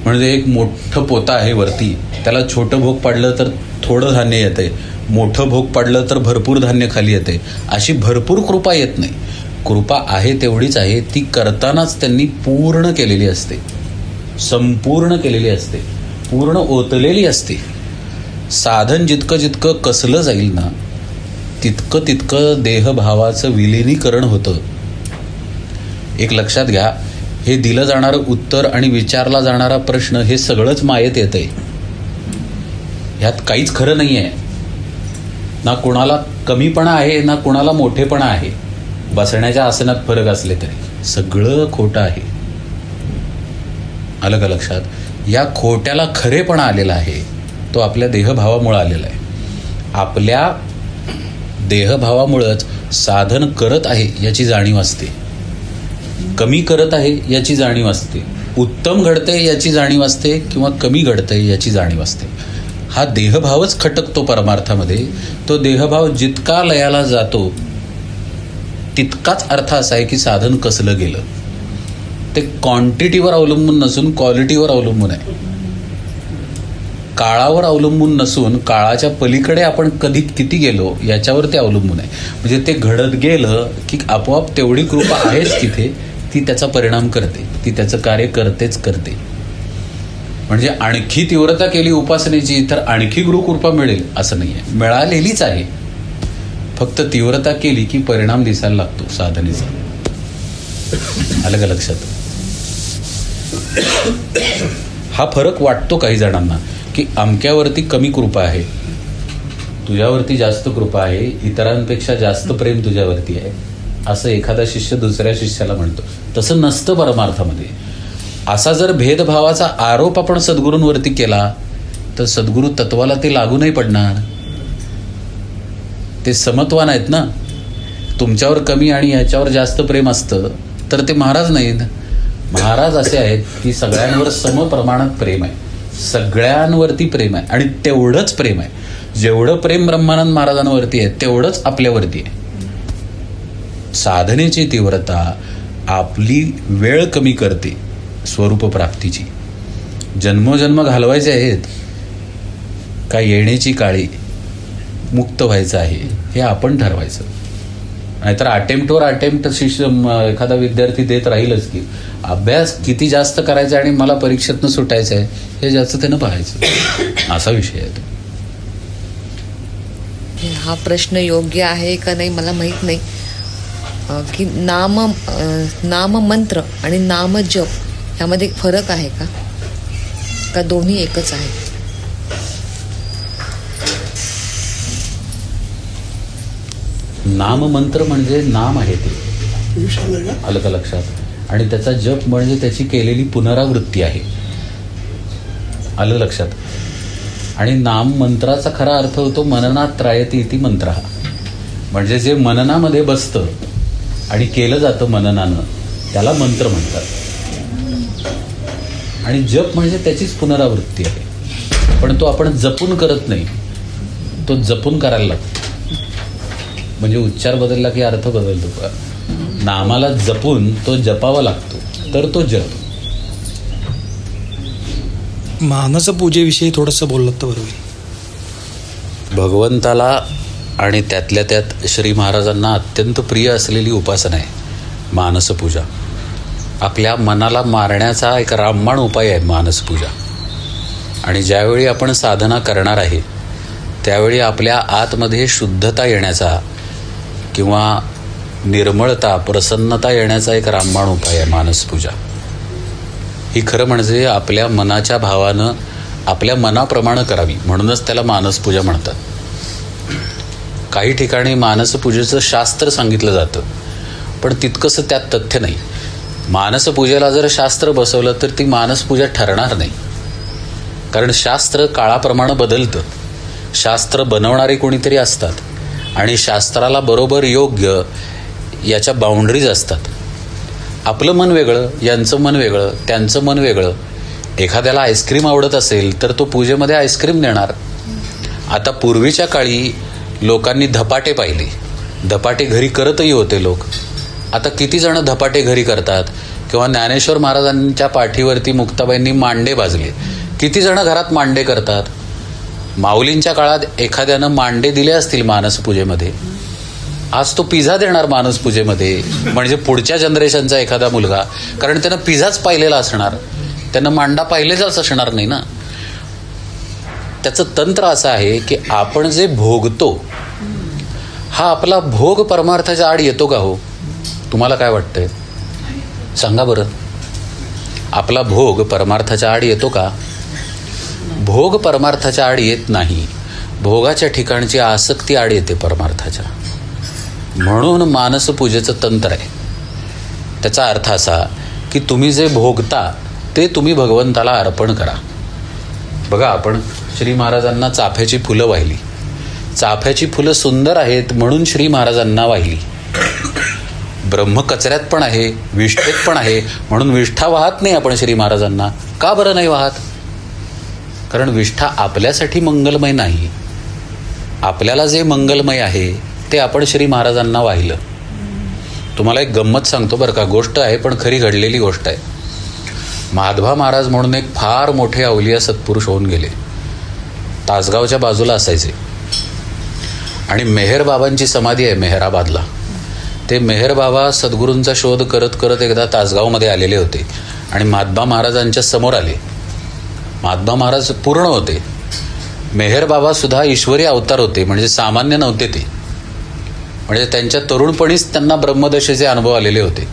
म्हणजे एक मोठं पोतं आहे वरती, त्याला छोटं भोग पाडलं तर थोडं धान्य येते, मोठं भोग पाडलं तर भरपूर धान्य खाली येते. अशी भरपूर कृपा येत नाही. कृपा आहे तेवढीच आहे. ती करतानाच त्यांनी पूर्ण केलेली असते, संपूर्ण केलेली असते, पूर्ण ओतलेली असते. साधन जितकं जितकं कसलं जाईल ना तितकं तितकं देहभावाचं विलिनीकरण होतं. एक लक्षात घ्या, हे दिलं जाणारं उत्तर आणि विचारला जाणारा प्रश्न हे सगळंच मायेत येतंय. ह्यात काहीच खरं नाही आहे. ना कुणाला कमीपणा आहे ना कुणाला मोठेपणा आहे. बसण्याच्या आसनात फरक असले तरी सगळं खोटं आहे. आलं का लक्षात? या खोट्याला खरेपणा आलेला आहे तो आपल्या देहभावामुळं आलेला आहे. आपल्या देहभावामुळंच साधन करत आहे याची जाणीव असते, कमी करत आहे याची जाणीव असते, उत्तम घडते याची जाणीव असते किंवा कमी घडते याची जाणीव असते. हा देहभावच खटकतो परमार्थामध्ये. तो देहभाव जितका लयाला जातो तितकाच अर्थ असा आहे की साधन कसलं गेलं. ते क्वांटिटीवर अवलंबून नसून क्वालिटीवर अवलंबून आहे. काळावर अवलंबून नसून काळाच्या पलीकडे आपण कधी किती गेलो याच्यावर ते अवलंबून आहे. म्हणजे ते घडत गेलं की आपोआप तेवढी कृपा आहेच तिथे, ती त्याचा परिणाम करते, ती त्याचं कार्य करतेच करते. म्हणजे आणखी तीव्रता केली उपासनेची तर आणखी गुरुकृपा मिळेल असं नाही आहे, मिळालेलीच आहे. फक्त तीव्रता केली की परिणाम दिसायला लागतो साधनेचा. आलं का लक्षात? हा फरक वाटतो काही जणांना की अमक्यावरती कमी कृपा आहे, तुझ्यावरती जास्त कृपा आहे, इतरांपेक्षा जास्त प्रेम तुझ्यावरती आहे, असं एखादा शिष्य दुसऱ्या शिष्याला म्हणतो. तसं नसतं परमार्थामध्ये. असा जर भेदभावाचा आरोप आपण सद्गुरूंवरती केला तर सद्गुरू तत्वाला ते लागू नाही पडणार. ते समत्वान आहेत ना. तुमच्यावर कमी आणि ह्याच्यावर जास्त प्रेम असतं तर ते महाराज नाहीत. महाराज असे आहेत की सगळ्यांवर समप्रमाणात प्रेम आहे, सगळ्यांवरती प्रेम आहे आणि तेवढंच प्रेम आहे. जेवढं प्रेम ब्रह्मानंद महाराजांवरती आहे तेवढंच आपल्यावरती आहे. साधनेची तीव्रता आपली वेळ कमी करते स्वरूप प्राप्तीची. जन्मोजन्म घालवायचे आहेत का येण्याची काळी मुक्त व्हायचं आहे हे आपण ठरवायचं. नाहीतर अटेम्प्टवर अटेम्प्ट शिष्य एखादा विद्यार्थी देत राहीलच की अभ्यास किती जास्त करायचा आणि मला परीक्षेतनं सुटायचं आहे हे जास्त त्यानं पाहायचं, असा विषय आहे तो. हा प्रश्न योग्य आहे का नाही मला माहीत नाही की नाम मंत्र आणि नाम जप यामध्ये फरक आहे का दोन्ही एकच आहे? नाम मंत्र म्हणजे नाम आहे ते, आलं का लक्षात? आणि त्याचा जप म्हणजे त्याची केलेली पुनरावृत्ती आहे, आलं लक्षात? आणि नाम मंत्राचा खरा अर्थ होतो मननात त्रायती इति मंत्र. म्हणजे जे मननामध्ये बसतं आणि केलं जातं मननानं त्याला मंत्र म्हणतात. आणि जप म्हणजे त्याचीच पुनरावृत्ती आहे, पण तो आपण जपून करत नाही, तो जपून करायला लागतो. म्हणजे उच्चार बदलला की अर्थ बदलतो का? नामाला जपून तो जपावा लागतो तर तो जप. मानस पूजेविषयी थोडंसं बोललं तर बरोबर. भगवंताला आणि त्यातल्या त्यात श्री महाराजांना अत्यंत प्रिय असलेली उपासना आहे मानसपूजा. आपल्या मनाला मारण्याचा एक रामबाण उपाय आहे मानसपूजा. आणि ज्यावेळी आपण साधना करणार आहे त्यावेळी आपल्या आतमध्ये शुद्धता येण्याचा किंवा निर्मळता प्रसन्नता येण्याचा एक रामबाण उपाय आहे मानसपूजा. ही खरं म्हणजे आपल्या मनाच्या भावानं आपल्या मनाप्रमाणे करावी, म्हणूनच त्याला मानसपूजा म्हणतात. काही ठिकाणी मानसपूजेचं शास्त्र सांगितलं जातं पण तितकंसं त्यात तथ्य नाही. मानसपूजेला जर शास्त्र बसवलं तर ती मानसपूजा ठरणार नाही, कारण शास्त्र काळाप्रमाणे बदलतं. शास्त्र बनवणारे कोणीतरी असतात आणि शास्त्राला बरोबर योग्य याच्या बाउंड्रीज असतात. आपलं मन वेगळं, यांचं मन वेगळं, त्यांचं मन वेगळं. एखाद्याला आईस्क्रीम आवडत असेल तर तो पूजेमध्ये आईस्क्रीम देणार. आता पूर्वीच्या काळी लोकांनी धपाटे पाहिले, धपाटे घरी करतही होते लोक. आता किती जण धपाटे घरी करतात? किंवा ज्ञानेश्वर महाराजांच्या पाठीवरती मुक्ताबाईंनी मांडे भाजले, किती जण घरात मांडे करतात? माऊलींच्या काळात एखाद्यानं मांडे दिले असतील मानसपूजेमध्ये, आज तो पिझ्झा देणार मानसपूजेमध्ये. म्हणजे पुढच्या जनरेशनचा एखादा मुलगा, कारण त्यानं पिझ्झाच पाहिलेला असणार, त्यानं मांडा पाहिलेलाच असणार नाही ना. त्याचं तंत्र असं आहे की आपण जे भोगतो हा आपला भोग परमार्थाच्या आड येतो का हो? तुम्हाला काय वाटतंय सांगा बरं. आपला भोग परमार्थाच्या आड येतो का? भोग परमार्थाच्या आड येत नाही, भोगाच्या ठिकाणची आसक्ती आड येते परमार्थाच्या. म्हणून मानसपूजेचं तंत्र आहे त्याचा अर्थ असा की तुम्ही जे भोगता ते तुम्ही भगवंताला अर्पण करा. बघा, आपण श्री महाराजांना चाफ्याची फुलं वाहिली. चाफ्याची फुलं सुंदर आहेत म्हणून श्री महाराजांना वाहिली. ब्रह्म कचऱ्यात पण आहे, विष्ठेत पण आहे म्हणून विष्ठा वाहत नाही आपण श्री महाराजांना. का बरं नाही वाहत? कारण विष्ठा आपल्यासाठी मंगलमय नाही. आपल्याला जे मंगलमय आहे ते आपण श्री महाराजांना वाहिलं. तुम्हाला एक गंमत सांगतो बरं का, गोष्ट आहे पण खरी घडलेली गोष्ट आहे. माधवा महाराज म्हणून एक फार मोठे अवलिया सत्पुरुष होऊन गेले. तासगावच्या बाजूला असायचे आणि मेहर बाबांची समाधी आहे मेहराबादला. ते मेहर बाबा सद्गुरूंचा शोध करत करत एकदा तासगावमध्ये आलेले होते आणि माधवा महाराजांच्या समोर आले. माधवा महाराज पूर्ण होते. मेहर बाबा सुद्धा ईश्वरी अवतार होते, म्हणजे सामान्य नव्हते ते. म्हणजे त्यांच्या तरुणपणीच त्यांना ब्रह्मदशेचे अनुभव आलेले होते,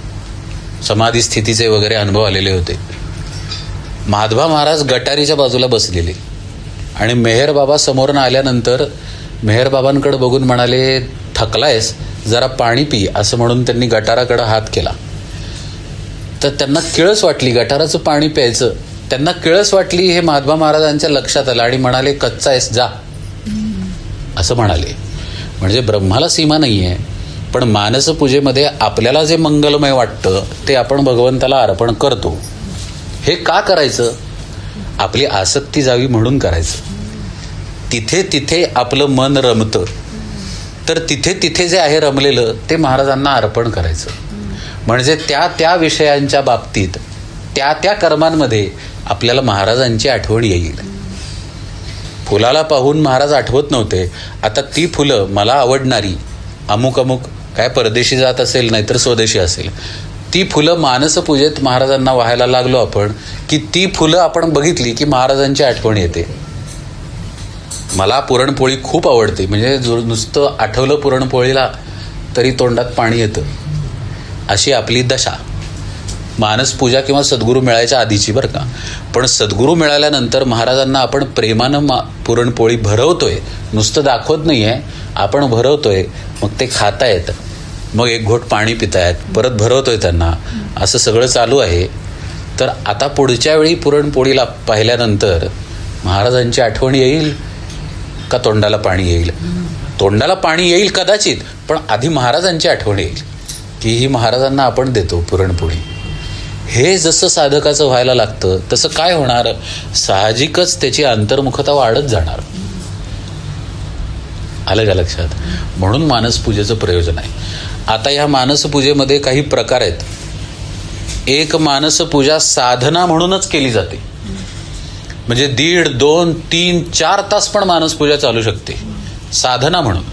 समाधी स्थितीचे वगैरे अनुभव आलेले होते. माधवा महाराज गटारीच्या बाजूला बसलेले आणि मेहर बाबा समोरून आल्यानंतर मेहर बाबांकडे बघून म्हणाले, थकलायस, जरा पाणी पी, असं म्हणून त्यांनी गटाराकडे हात केला. तर त्यांना किळस वाटली गटाराचं पाणी प्यायचं. त्यांना किळस वाटली, हे माधवा महाराजांच्या लक्षात आलं आणि म्हणाले, कच्चा आहेस, जा, असं म्हणाले. म्हणजे ब्रह्माला सीमा नाही आहे, पण मानसपूजेमध्ये आपल्याला जे मंगलमय वाटतं ते आपण भगवंताला अर्पण करतो. हे का करायचं? आपली आसक्ती जावी म्हणून करायचं. तिथे तिथे आपलं मन रमतं, तर तिथे तिथे जे आहे रमलेलं ते महाराजांना अर्पण करायचं. म्हणजे त्या त्या विषयांच्या बाबतीत त्या त्या कर्मांमध्ये आपल्याला महाराजांची आठवण येईल. फुलाला पाहून महाराज आठवत नव्हते. आता ती फुलं मला आवडणारी अमुक अमुक काय परदेशी जात असेल नाहीतर स्वदेशी असेल, ती फुलं मानसपूजेत महाराजांना व्हायला लागलो आपण, की ती फुलं आपण बघितली की महाराजांची आठवण येते. मला पुरणपोळी खूप आवडते, म्हणजे नुसतं आठवलं पुरणपोळीला तरी तोंडात पाणी येतं. अशी आपली दशा मानसपूजा किंवा सद्गुरू मिळायच्या आधीची बरं का. पण सद्गुरू मिळाल्यानंतर महाराजांना आपण प्रेमानं पुरणपोळी भरवतोय, नुसतं दाखवत नाही आहे, आपण भरवतोय. मग ते खातायत, मग एक घोट पाणी पितायत, परत भरवतोय त्यांना, असं सगळं चालू आहे. तर आता पुढच्या वेळी पुरणपोळीला पाहिल्यानंतर महाराजांची आठवण येईल का तोंडाला पाणी येईल? तोंडाला पाणी येईल कदाचित, पण आधी महाराजांची आठवण येईल की ही महाराजांना आपण देतो पुरणपोळी. हे जसं साधकाचं व्हायला लागतं तसं काय होणार, साहजिकच त्याची अंतर्मुखता वाढत जाणार. आलं का लक्षात? म्हणून मानसपूजेचं प्रयोजन आहे. आता ह्या मानसपूजेमध्ये काही प्रकार आहेत. एक मानसपूजा साधना म्हणूनच केली जाते, म्हणजे 1.5, 2, 3, 4 तास पण मानसपूजा चालू शकते साधना म्हणून.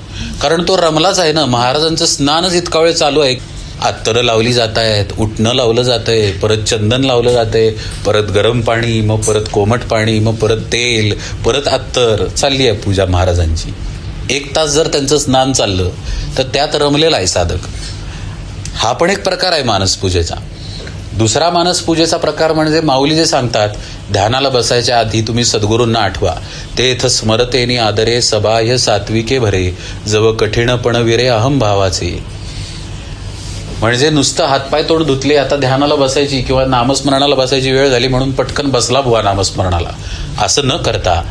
कारण तो रमलाच आहे ना. महाराजांचं स्नानच इतका वेळ चालू आहे. अत्तरं लावली जात आहेत, उठणं लावलं जात आहे, परत चंदन लावलं जाते, परत गरम पाणी, मग परत कोमट पाणी, मग परत तेल, परत अत्तर, चालली आहे पूजा महाराजांची. 1 तास जर त्यांचं स्नान चाललं तर त्यात रमलेला आहे साधक. हा पण एक प्रकार आहे मानसपूजेचा. दुसरा मानसपूजेचा प्रकार म्हणजे माऊली जे सांगतात, ध्यानाला बसायच्या आधी तुम्ही सद्गुरूंना आठवा. तेथ स्मरतेनी आदरे सबाह्य सात्विके भरे, जव कठीणपण विरे अहम भावाचे. म्हणजे नुसतं हातपाय तोंड धुतले, आता ध्यानाला बसायची किंवा नामस्मरणाला बसायची वेळ झाली म्हणून पटकन बसला बुवा नामस्मरणाला, असं न करता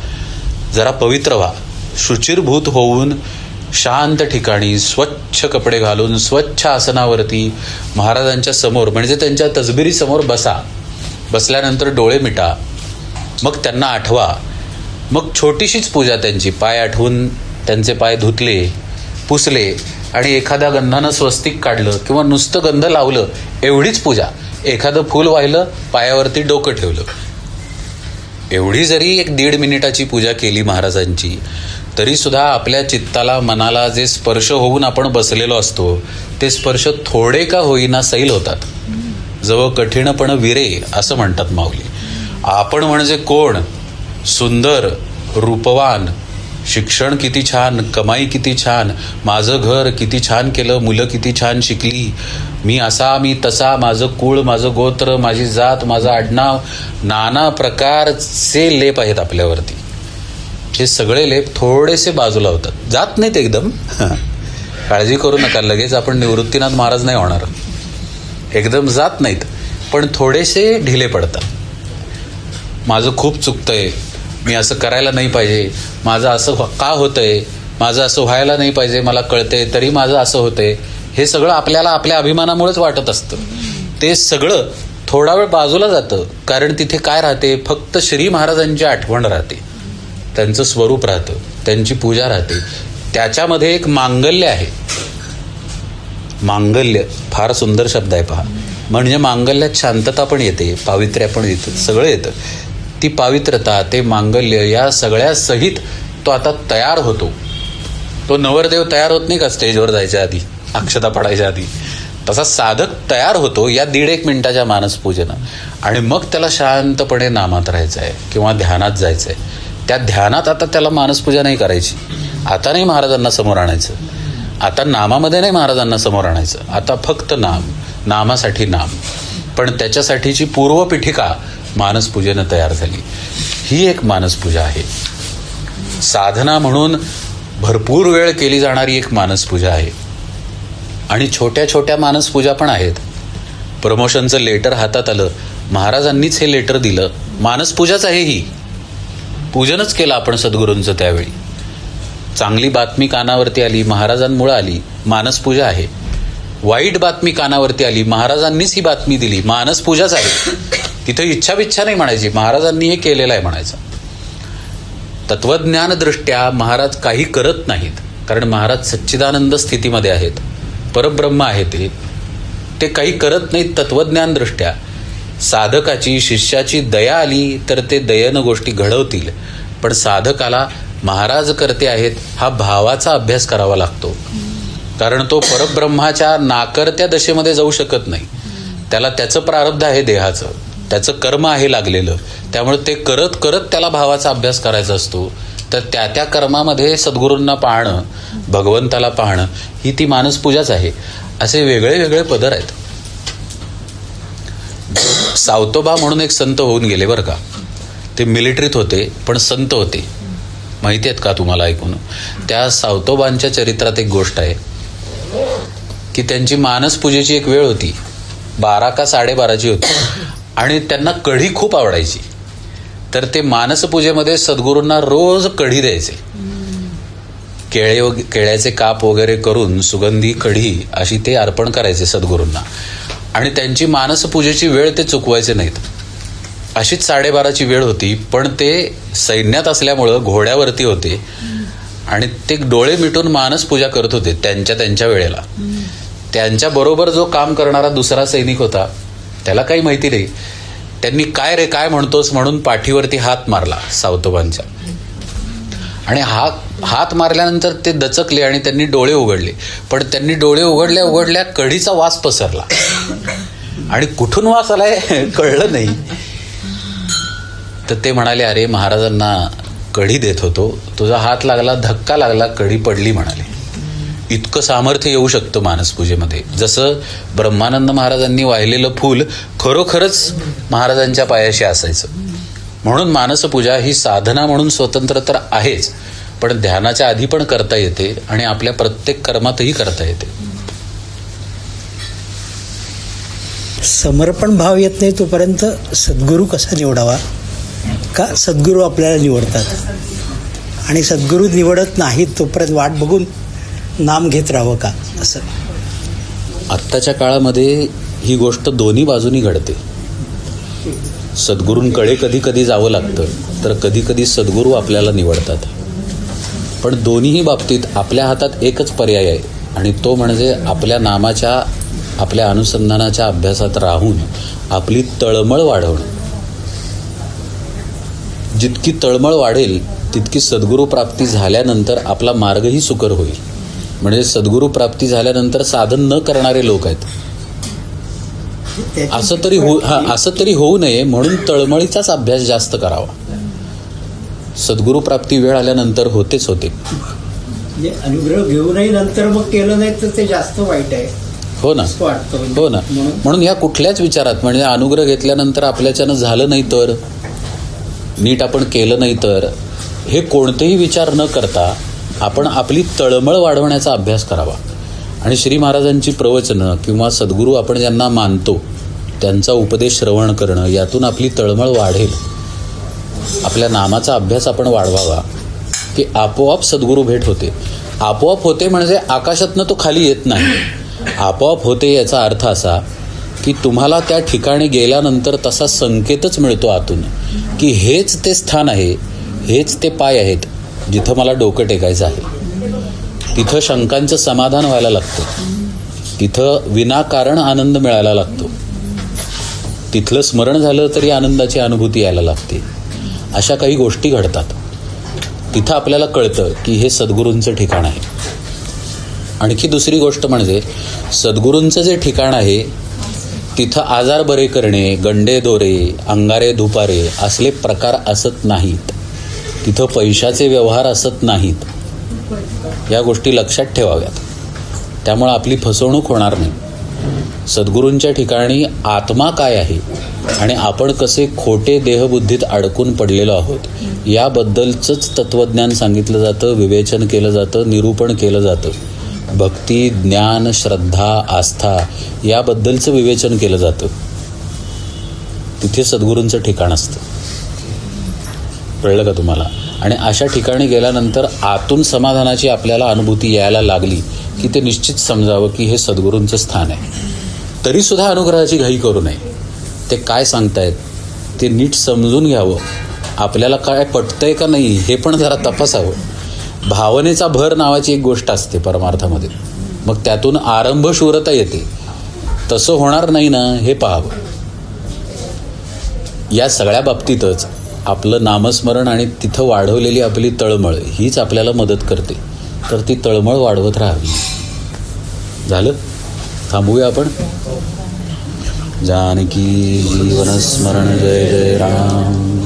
जरा पवित्र व्हा. शुचिरभूत होऊन शांत ठिकाणी स्वच्छ कपडे घालून स्वच्छ आसनावरती महाराजांच्या समोर, म्हणजे त्यांच्या तसबिरी समोर बसा. बसल्यानंतर डोळे मिटा, मग त्यांना आठवा. मग छोटीशीच पूजा त्यांची, पाय आठवून त्यांचे पाय धुतले, पुसले आणि एखाद्या गंधानं स्वस्तिक काढलं किंवा नुसतं गंध लावलं, एवढीच पूजा. एखादं फूल वाहिलं, पायावरती डोकं ठेवलं, एवढी जरी 1-1.5 मिनिटाची पूजा केली महाराजांची, तरी सुद्धा आपल्या चित्ताला मनाला जे स्पर्श होऊन आपण बसलेलो असतो ते स्पर्श थोडे का होईना सैल होतात. जवळ कठीणपण विरे असं म्हणतात माऊली. आपण म्हणजे कोण? सुंदर, रूपवान, शिक्षण किती छान, कमाई किती छान, माझं घर किती छान केलं, मुलं किती छान शिकली, मी असा मी तसा, माझं कुळ, माझं गोत्र, माझी जात, माझं आडनाव, नाना प्रकारचे लेप आहेत आपल्यावरती. हे सगळे लेप थोडेसे बाजूला होतात, जात नाहीत एकदम. काळजी करू नका, लगेच आपण निवृत्तीनाथ महाराज नाही होणार. एकदम जात नाहीत, पण थोडेसे ढिले पडतात. माझं खूप चुकतंय, मी असं करायला नाही पाहिजे, माझं असं का होतंय, माझं असं व्हायला नाही पाहिजे, मला कळतंय तरी माझं असं होतंय, हे सगळं आपल्याला आपल्या अभिमानामुळेच वाटत असतं. ते सगळं थोडा वेळ बाजूला जातं, कारण तिथे काय राहते, फक्त श्री महाराजांची आठवण राहते, त्यांचं स्वरूप राहतं, त्यांची पूजा राहते. त्याच्यामध्ये एक मांगल्य आहे. मांगल्य फार सुंदर शब्द आहे पहा. म्हणजे मांगल्यात शांतता पण येते, पावित्र्य पण येतं, सगळं येतं. ती पावित्रता, ते मांगल्य या सगळ्या सहित तो आता तयार होतो. तो नवरदेव तयार होत नाही का स्टेजवर जायच्या आधी, अक्षता पडायच्या आधी, तसा साधक तयार होतो या 1.5 मिनिटाच्या मानसपूजेनं. आणि मग त्याला शांतपणे नामात राहायचं आहे किंवा ध्यानात जायचं आहे. त्या ध्यानात आता त्याला मानसपूजा नाही करायची. आता नाही महाराजांना समोर आणायचं, आता नामामध्ये नाही महाराजांना समोर आणायचं, आता फक्त नाम, नामासाठी नाम. पण त्याच्यासाठीची पूर्वपीठिका मानसपूजेनं तयार झाली. ही एक मानसपूजा आहे. साधना म्हणून भरपूर वेळ केली जाणारी एक मानसपूजा आहे. आणि छोट्या छोट्या मानसपूजा पण आहेत. प्रमोशनचं लेटर हातात आलं, महाराजांनीच हे लेटर दिलं, मानसपूजाच आहे ही. पूजनच केलं आपण सद्गुरूंचं त्यावेळी. चांगली बातमी कानावरती आली, महाराजांमुळे आली, मानसपूजा आहे. वाईट बातमी कानावरती आली, महाराजांनीच ही बातमी दिली, मानसपूजाच आहे. तिथं इच्छा नाही म्हणायची, महाराजांनी हे केलेलं आहे म्हणायचं. तत्वज्ञानदृष्ट्या महाराज काही करत नाहीत, कारण महाराज सच्चिदानंद स्थितीमध्ये आहेत, परब्रह्म आहे ते काही करत नाहीत तत्वज्ञानदृष्ट्या. साधकाची, शिष्याची दया आली तर ते दयेनं गोष्टी घडवतील, पण साधकाला महाराज करते आहेत हा भावाचा अभ्यास करावा लागतो. कारण तो परब्रह्माच्या नाकर्त्या दशेमध्ये जाऊ शकत नाही. त्याला त्याचं प्रारब्ध आहे देहाचं, त्याचं कर्म आहे लागलेलं, त्यामुळे ते करत करत त्याला भावाचा अभ्यास करायचा असतो. तर त्या कर्मामध्ये सद्गुरूंना पाहणं, भगवंताला पाहणं, ही ती मानसपूजाच आहे. असे वेगळे वेगळे पदर आहेत. सावतोबा म्हणून एक संत होऊन गेले बरं का. ते मिलिटरीत होते पण संत होते. माहिती आहेत का तुम्हाला ऐकून? त्या सावतोबांच्या चरित्रात एक गोष्ट आहे की त्यांची मानसपूजेची एक वेळ होती, 12 का 12:30 होती, आणि त्यांना कढी खूप आवडायची. तर ते मानसपूजेमध्ये सद्गुरूंना रोज कढी द्यायचे. केळ्याचे काप वगैरे करून सुगंधी कढी अशी ते अर्पण करायचे सद्गुरूंना. आणि त्यांची मानसपूजेची वेळ ते चुकवायचे नाहीत. अशीच 12:30ची वेळ होती, पण ते सैन्यात असल्यामुळं घोड्यावरती होते आणि ते डोळे मिटून मानसपूजा करत होते त्यांच्या वेळेला. त्यांच्याबरोबर जो काम करणारा दुसरा सैनिक होता, त्याला काही माहिती नाही. त्यांनी काय रे काय म्हणतोस म्हणून पाठीवरती हात मारला सावतोबांच्या. आणि हात मारल्यानंतर ते दचकले आणि त्यांनी डोळे उघडले. पण त्यांनी डोळे उघडल्या कढीचा वास पसरला आणि कुठून वास आलाय कळलं नाही. तर ते म्हणाले, अरे महाराजांना कढी देत होतो, तुझा हात लागला, धक्का लागला, कढी पडली म्हणाले. इतकं सामर्थ्य येऊ शकतं मानसपूजेमध्ये. जसं ब्रह्मानंद महाराजांनी वाहिलेलं फूल खरोखरच महाराजांच्या पायाशी असायचं. म्हणून मानसपूजा ही साधना म्हणून स्वतंत्र तर आहेच, पण ध्यानाच्या आधी पण करता येते आणि आपल्या प्रत्येक कर्मातही करता येते. समर्पण भाव येत नाही तोपर्यंत सद्गुरू कसा निवडावा? का सद्गुरू आपल्याला निवडतात आणि सद्गुरू निवडत नाहीत तोपर्यंत वाट बघून नाम घेत राहावं का? असं आत्ताच्या काळामध्ये ही गोष्ट दोन्ही बाजूनी घडते. सद्गुरूंकडे कधी कधी जावं लागतं, तर कधी कधी सद्गुरू आपल्याला निवडतात. पण दोन्हीही बाबतीत आपल्या हातात एकच पर्याय आहे, आणि तो म्हणजे आपल्या नामाच्या, आपल्या अनुसंधानाच्या अभ्यासात राहून आपली तळमळ वाढवणं. जितकी तळमळ वाढेल तितकी सद्गुरू प्राप्ती झाल्यानंतर आपला मार्गही सुकर होईल. म्हणजे सद्गुरू प्राप्ती झाल्यानंतर साधन न करणारे लोक आहेत, असं तरी होऊ नये म्हणून तळमळीचाच अभ्यास जास्त करावा. सद्गुरू प्राप्ती वेळ आल्यानंतर होतेच होते. अनुग्रह घेऊनही नंतर मग केलं नाही तर ते जास्त वाईट आहे. हो ना, हो ना. म्हणून ह्या कुठल्याच विचारात, म्हणजे अनुग्रह घेतल्यानंतर आपल्याच्यानं झालं नाही तर, नीट आपण केलं नाही तर, हे कोणतेही विचार न करता आपण आपली तळमळ वाढवण्याचा अभ्यास करावा. आणि श्री महाराजांची प्रवचनं किंवा सद्गुरू आपण ज्यांना मानतो त्यांचा उपदेश श्रवण करणं, यातून आपली तळमळ वाढेल. आपल्या नामाचा अभ्यास आपण वाढवावा की आपोआप सद्गुरू भेट होते. आपोआप होते म्हणजे आकाशातनं तो खाली येत नाही. आपोआप होते याचा अर्थ असा की तुम्हाला त्या ठिकाणी गेल्यानंतर तसा संकेतच मिळतो आतून की हेच ते स्थान आहे, हेच ते पाय आहेत जिथं मला डोकं टेकायचं आहे. तिथं शंकांचं समाधान व्हायला लागतं, तिथं विनाकारण आनंद मिळायला लागतो, तिथलं स्मरण झालं तरी आनंदाची अनुभूती यायला लागते. अशा काही गोष्टी घडतात. तिथं आपल्याला कळतं की हे सद्गुरूंचं ठिकाण आहे. आणखी दुसरी गोष्ट म्हणजे सद्गुरूंचं जे ठिकाण आहे तिथं आजार बरे करणे, गंडे दोरे, अंगारे धुपारे असले प्रकार असत नाहीत. तिथं पैशाचे व्यवहार असत नाहीत. या गोष्टी लक्षात ठेवाव्यात. त्यामुळं आपली फसवणूक होणार नाही. सद्गुरूंच्या ठिकाणी आत्मा काय आहे आणि आपण कसे खोटे देहबुद्धीत अडकून पडलेलो आहोत याबद्दलचंच तत्त्वज्ञान सांगितलं जातं, विवेचन केलं जातं, निरूपण केलं जातं. भक्ती, ज्ञान, श्रद्धा, आस्था याबद्दलचं विवेचन केलं जातं. तिथे सद्गुरूंचं ठिकाण असतं. कळलं का तुम्हाला? आणि अशा ठिकाणी गेल्यानंतर आतून समाधानाची आपल्याला अनुभूती यायला लागली की ते निश्चित समजावं की हे सद्गुरूंचं स्थान आहे. तरीसुद्धा अनुग्रहाची घाई करू नये. ते काय सांगतायत ते नीट समजून घ्यावं. आपल्याला काय पटतंय का नाही हे पण जरा तपासावं. भावनेचा भर नावाची एक गोष्ट असते परमार्थामध्ये. मग त्यातून आरंभशूरता येते. तसं होणार नाही ना हे पाहावं. या सगळ्या बाबतीतच आपलं नामस्मरण आणि तिथं वाढवलेली आपली तळमळ हीच आपल्याला मदत करते. तर ती तळमळ वाढवत राहावी. झालं? थांबूया आपण. जानकी जीवन स्मरण जय जय राम.